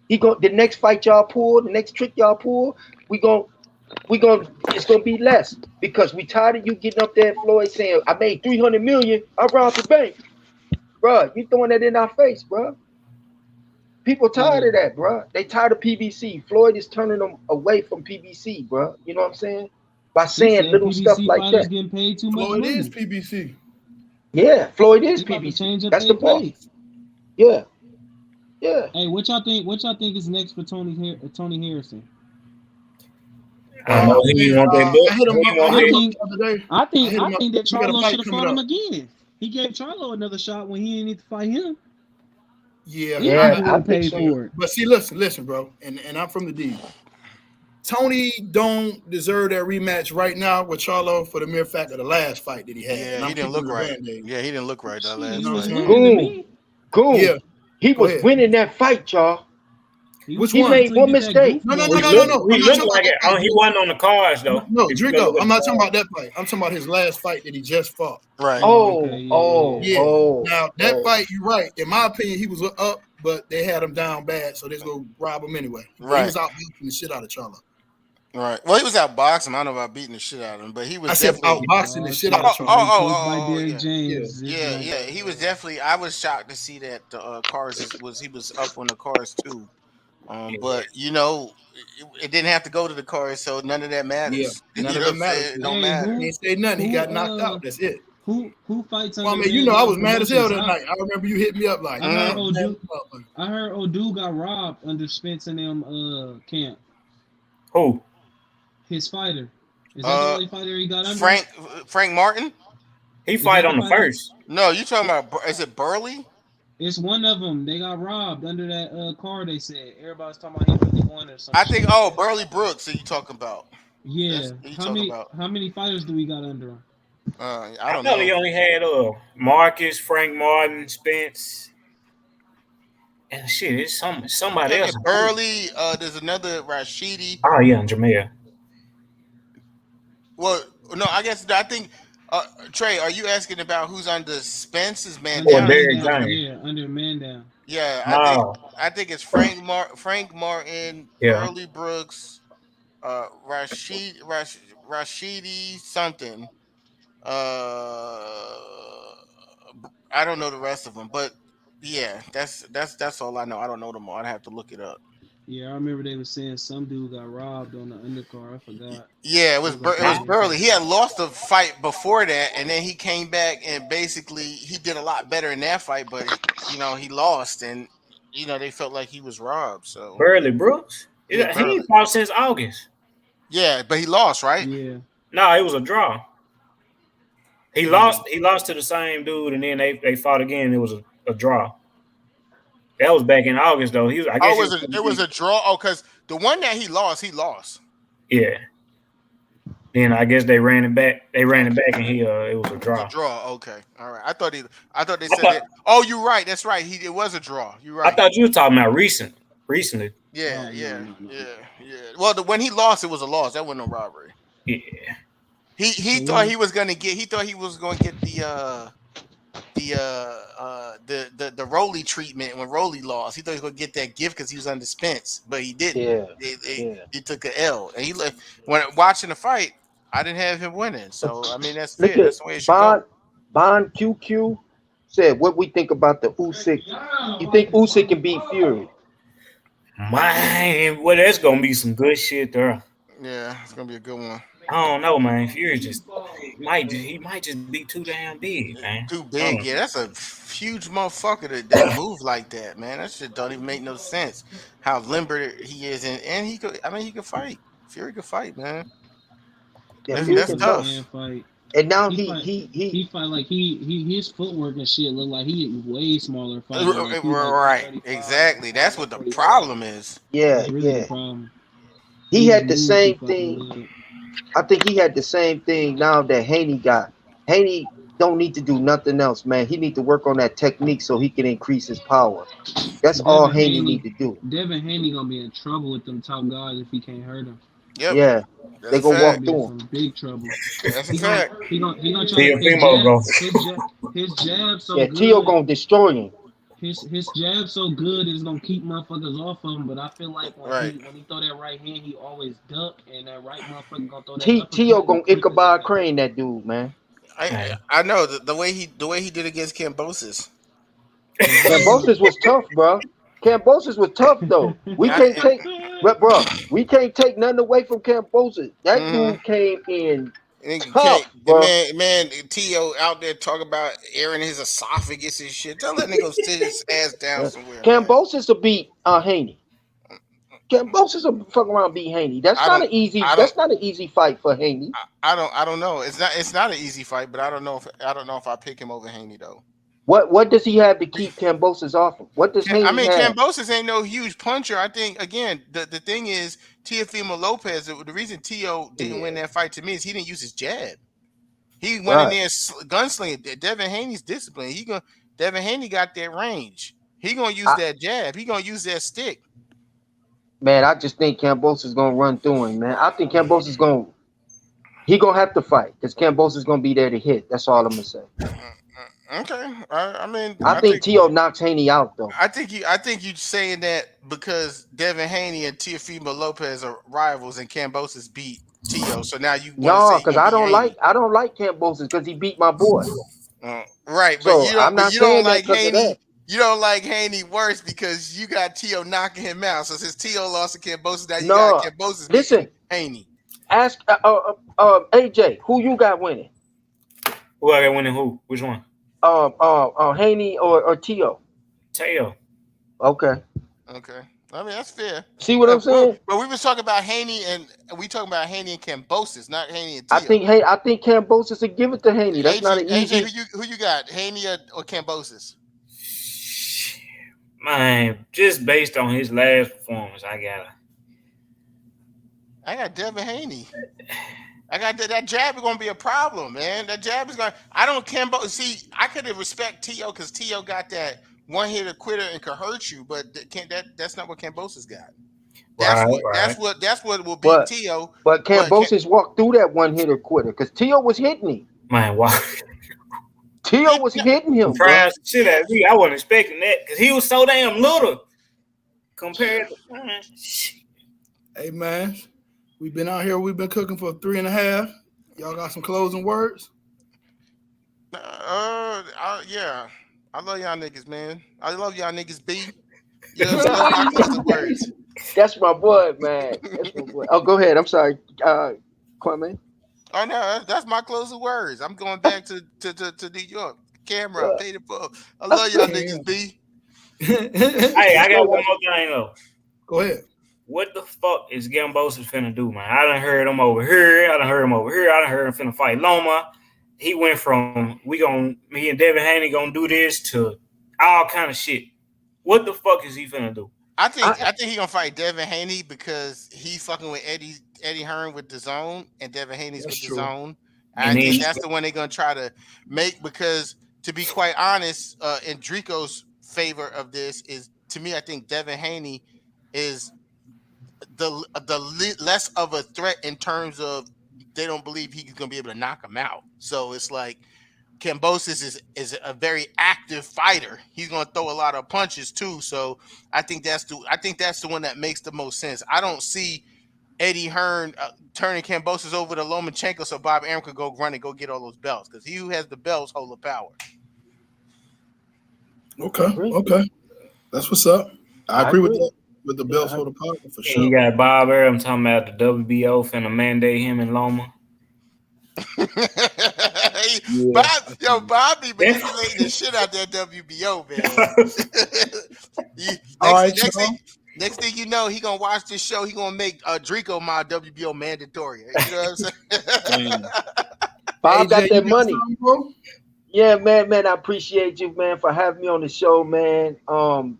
The next fight y'all pull, the next trick y'all pull, it's gonna be less because we tired of you getting up there, Floyd, saying I made 300 million. I robbed the bank, bro. You throwing that in our face, bro. People tired of that, bro. They tired of PBC. Floyd is turning them away from PBC, bro. You know what I'm saying? By saying little PBC stuff like fighters that. getting paid too much Floyd money. is PBC. Yeah, Floyd is He about to PBC. change up That's their the boss. pay. Yeah. Yeah. Hey, what y'all think is next for Tony Harrison? I know he want that book. I hit him up the other day. I think that We got a Charlo fight should have coming fought him up. again. He gave Charlo another shot when he didn't need to fight him. Yeah, He might be I getting think paid so. for it. But see, listen, bro, and I'm from the D. Tony don't deserve that rematch right now with Charlo for the mere fact of the last fight that he had. Yeah, And I'm he didn't keeping look it a right. Band-Aid. Yeah, he didn't look right that Shit, last he was fight. winning to me. Goon. Yeah, He go was ahead. winning that fight, y'all. Which He one? made one Get that mistake. No. goofball. We I'm look not talking like about that it. fight. He wasn't on the cards though. No, If you go look Drinko, at I'm the not talking cards. about that fight. I'm talking about his last fight that he just fought. Right. Oh, okay, Yeah. Oh. Now that fight, you're right. In my opinion, he was up, but they had him down bad, so they're gonna rob him anyway. But he Right. was out beating the shit out of Charlo. Right. Well, he was out boxing. I don't know about beating the shit out of him, but he was I said definitely. outboxing the shit out of Oh, Charlo. Coached by Derek yeah. James. Yeah. He was definitely. I was shocked to see that the cars he was up on the cars too. But it didn't have to go to the cars, so none of that Yeah, matters. none You of know what it I'm matters. saying? It don't Hey, matter. He ain't say nothing. He who got knocked out. That's it. who fights Well, I under mean, Man I Down was mad as hell Promotions? that night. I remember you hit me up like, I heard man, Odu got robbed under Spence and them camp. Who? His fighter. Is that the only fighter he got under? Frank Martin. He Is fight that on the fighter? first. No, you talking about? Is it Burley? It's one of them. They got robbed under that car. They said everybody's talking about he really won or something. I think. Oh, Burley Brooks. That you talking about? Yeah. That's what you talking about. How many fighters do we got under him? I I don't thought know. he only had Marcus, Frank Martin, Spence, and shit. It's somebody else. Burley. There's another Rashidi. Oh yeah, Jamel. Well, no, I think. Trey, are you asking about who's under Spence's man Under down? Man Down. Yeah, under Man Down. Yeah, No. I think it's Frank Martin, Yeah. Burley Brooks, Rashidi something. Uh, I don't know the rest of them, but yeah, that's all I know. I don't know them all. I'd have to look it up. Yeah, I remember they were saying some dude got robbed on the undercard. I forgot. Yeah, it was Burley. He had lost a fight before that, and then he came back and basically he did a lot better in that fight, but he lost, and they felt like he was robbed. So Burley Brooks. Yeah, He ain't fought since August. yeah, but he lost, right? Yeah. No, it was a draw. He lost. He lost to the same dude, and then they fought again. It was a draw. That was back in August, though. I guess it was a draw. Oh, because the one that he lost. Yeah. Then I guess they ran it back. They ran it back, and it was a draw. Okay, all right. I thought they said that. Oh, you're right. That's right. It was a draw. You're right. I thought you were talking about recently. Yeah. Well, when he lost, it was a loss. That wasn't a robbery. Yeah. He thought he was gonna get. He thought he was going to get the Rolly treatment when Rolly lost. He thought he was going to get that gift because he was under Spence, but he didn't. He took an L, and when watching the fight, I didn't have him winning. So I mean that's fair. That's the way it should go. Bond QQ said, "What we think about the Usyk? You think Usyk can beat Fury?" Man, well, that's gonna be some good shit there. Yeah, it's gonna be a good one. I don't know, man. Fury he might just be too damn big, man. Too big, yeah. That's a huge motherfucker that move like that, man. That shit don't even make no sense. How limber he is, and he could. I mean, he could fight. Fury could fight, man. Yeah, that's tough. And now he fight like his footwork and shit look like he way smaller fighter. Like right, exactly. That's what the problem is. Yeah, really the problem. He had the same thing. I think he had the same thing now that Haney got. Haney don't need to do nothing else, man. He need to work on that technique so he can increase his power. That's all Haney need to do. Devin Haney gonna be in trouble with them top guys if he can't hurt them. Yep. Yeah. They gonna walk through him. Big trouble. That's a fact. He gonna try his jab so good. Tio gonna destroy him. His jab so good it's gonna keep motherfuckers off of him. But I feel like when he throw that right hand, he always duck, and that right motherfucker gonna throw that. Tio gonna Ichabod Crane that dude, man. I know the way he did against Kambosos. Kambosos was tough, bro. Kambosos was tough though. We can't take nothing away from Kambosos. That dude came in tough, bro. Man, Tio out there talking about airing his esophagus and shit. Tell that nigga to sit his ass down somewhere. Kambosos will beat Haney. Kambosos will fuck around and beat Haney. That's not an easy fight for Haney. I don't know. It's not an easy fight, but I don't know if I pick him over Haney though. What does he have to keep Kambosos off him? What does I Haney mean, have? Kambosos ain't no huge puncher. I think again, the thing is Teofimo Lopez. The reason Tio didn't win that fight to me is he didn't use his jab. He went in there gunslinging. Devin Haney's disciplined. Devin Haney got that range. He gonna use that jab. He gonna use that stick. Man, I just think Kambosos is gonna run through him, man. I think Kambosos is gonna have to fight because Kambosos is gonna be there to hit. That's all I'm gonna say. Okay, I mean, I think Tio knocks Haney out though. I think you saying that because Devin Haney and Teofimo Lopez are rivals and Kambosos beat Tio. So now you want to say because I don't like Kambosos because he beat my boy. Right, So but I'm not you don't saying like that 'cause of Haney. that. You don't like Haney worse because you got Tio knocking him out. So since Tio lost to Kambosos, now you got Kambosos beating Haney. Ask AJ, who you got winning? Who I got winning? Who? Which one? Haney or Tio? Tio. Okay. I mean that's fair. See what I'm saying? But we was talking about Haney and Kambosos, not Haney and Tio. I think Kambosos will give it to Haney. That's not an easy. AJ, who you got? Haney or Kambosos? Man, just based on his last performance, I got Devin Haney. I got that jab is gonna be a problem, man. That jab is gonna. I don't See, I could respect Tio because Tio got that one hitter quitter and could hurt you, but that's not what Kambosos got. That's what will beat Tio. But Kambosos walked through that one hitter quitter because Tio was hitting him. Man, why? Tio was hitting him. Surprised the shit out of me. I wasn't expecting that because he was so damn little compared to. Hey man, we've been out here. We've been cooking for 3.5. Y'all got some closing words? Yeah. I love y'all niggas, man. I love y'all niggas, B. You know, so that's my closing words. That's my boy, man. That's my boy. Oh, go ahead. I'm sorry, Kwame. Oh no, that's my closing words. I'm going back to New York. Camera, paid it for. I love y'all niggas, B. Hey, I got one more thing though. Go ahead. What the fuck is Kambosos finna do, man? I done heard him over here. I done heard him over here. I done heard him finna fight Loma. He went from me and Devin Haney gonna do this to all kind of shit. What the fuck is he finna do? I think he gonna fight Devin Haney because he's fucking with Eddie Hearn with the zone and Devin Haney's with the zone. I think that's the one they're gonna try to make because, to be quite honest, in Drico's favor of this is, to me, I think Devin Haney is the less of a threat in terms of they don't believe he's gonna be able to knock him out. So it's like Kambosos is a very active fighter. He's gonna throw a lot of punches too. So I think that's the one that makes the most sense. I don't see Eddie Hearn turning Kambosos over to Lomachenko so Bob Arum could go run and go get all those belts because he who has the belts hold the power. Okay, that's what's up. I agree with that. With the belts hold the power for sure. You got Bob Arum talking about the WBO finna mandate him and Loma. Bobby manipulating the shit out that WBO, man. Next thing you know, he gonna watch this show. He gonna make Drico my WBO mandatory. You know what I'm saying? Bob got that money. Yeah, man, I appreciate you, man, for having me on the show, man.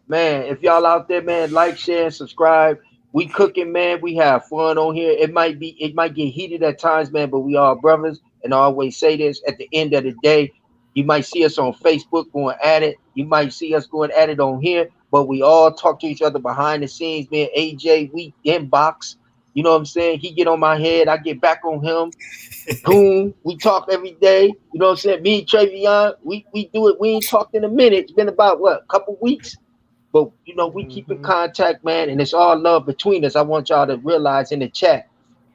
Man, if y'all out there, man, like, share, and subscribe. We cooking, man. We have fun on here. It might get heated at times, man, but we are brothers. And I always say this: at the end of the day, you might see us on Facebook going at it. You might see us going at it on here, but we all talk to each other behind the scenes. Me and AJ, we inbox. You know what I'm saying? He get on my head, I get back on him. Goon, we talk every day. You know what I'm saying? Me and Travion, we do it. We ain't talked in a minute. It's been about a couple weeks. But you know, we keep in contact, man, and it's all love between us. I want y'all to realize in the chat,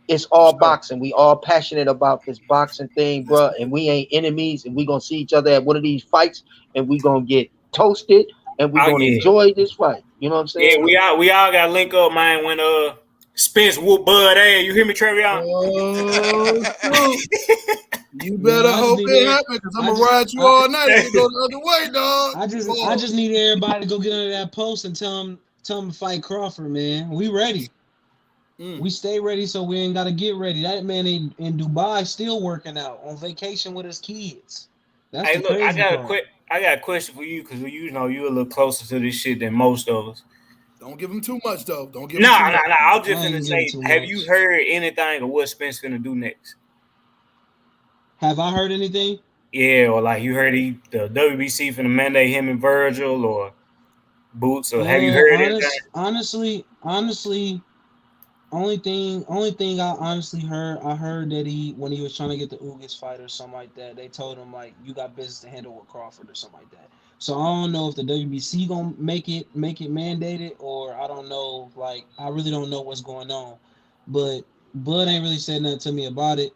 it's all boxing. We all passionate about this boxing thing, bro. And we ain't enemies, and we gonna see each other at one of these fights, and we gonna get toasted, and we gonna enjoy this fight. You know what I'm saying? Yeah, we all got link up, man. When Spence whoop Bud ass. You hear me, Travion? Oh, you better hope it happens because I'm gonna ride you all night and go the other way, dog. I just need everybody to go get under that post and tell them to fight Crawford, man. We ready. We stay ready, so we ain't gotta get ready. That man in Dubai still working out on vacation with his kids. That's hey, look, I I got a question for you because you know you're a little closer to this shit than most of us. Don't give him too much though. Don't give him Nah, too nah, much. nah. I was just I finna ain't giving say, too have you much. heard anything of what Spence finna do next? Have I heard anything? Yeah, or like you heard the WBC finna mandate him and Virgil or Boots, or have you heard anything? Honestly, only thing I honestly heard, I heard that he when he was trying to get the Ugas fight or something like that, they told him like you got business to handle with Crawford or something like that. So I don't know if the WBC gonna make it mandated, or I don't know. Like I really don't know what's going on, but Bud ain't really said nothing to me about it.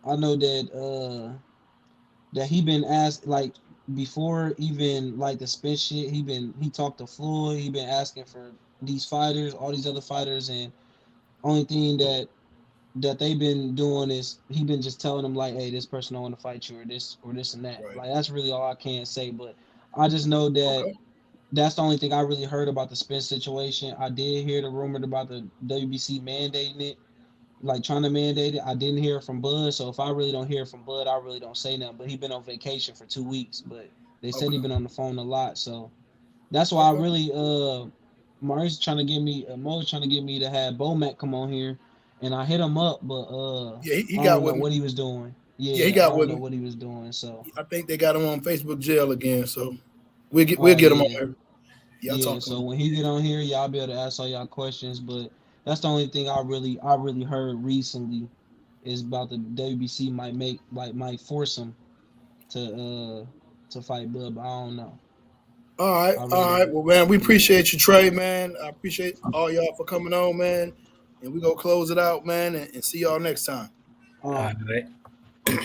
I know that he been asked like before even like the spin shit. He talked to Floyd. He been asking for these fighters, all these other fighters, and only thing that they've been doing is he been just telling them like, hey, this person don't want to fight you or this and that. Right. Like that's really all I can say. But I just know that Okay. that's the only thing I really heard about the spin situation. I did hear the rumor about the WBC mandating it, like trying to mandate it. I didn't hear it from Bud, so if I really don't hear it from Bud, I really don't say nothing. But he been on vacation for 2 weeks, but they said he Okay. been on the phone a lot, so that's why I Okay. really Mari's trying to get me Mo's trying to get me to have Bomac come on here, and I hit him up, but Yeah, he I got don't know with him. what he was doing. Yeah, he Yeah, I got don't with know him. what he was doing. So I think they got him on Facebook jail again. So we'll oh get him on yeah, here. Yeah, I yeah. talk to So him. when he get on here, y'all be able to ask all y'all questions. But that's the only thing I really heard recently is about the WBC might force him to fight Bud, but I don't know. All right, I really all right. don't. Well, man, we Yeah. appreciate you, Trey, man. I appreciate all y'all for coming on, man. And we gonna close it out, man, and see y'all next time. All All right. right.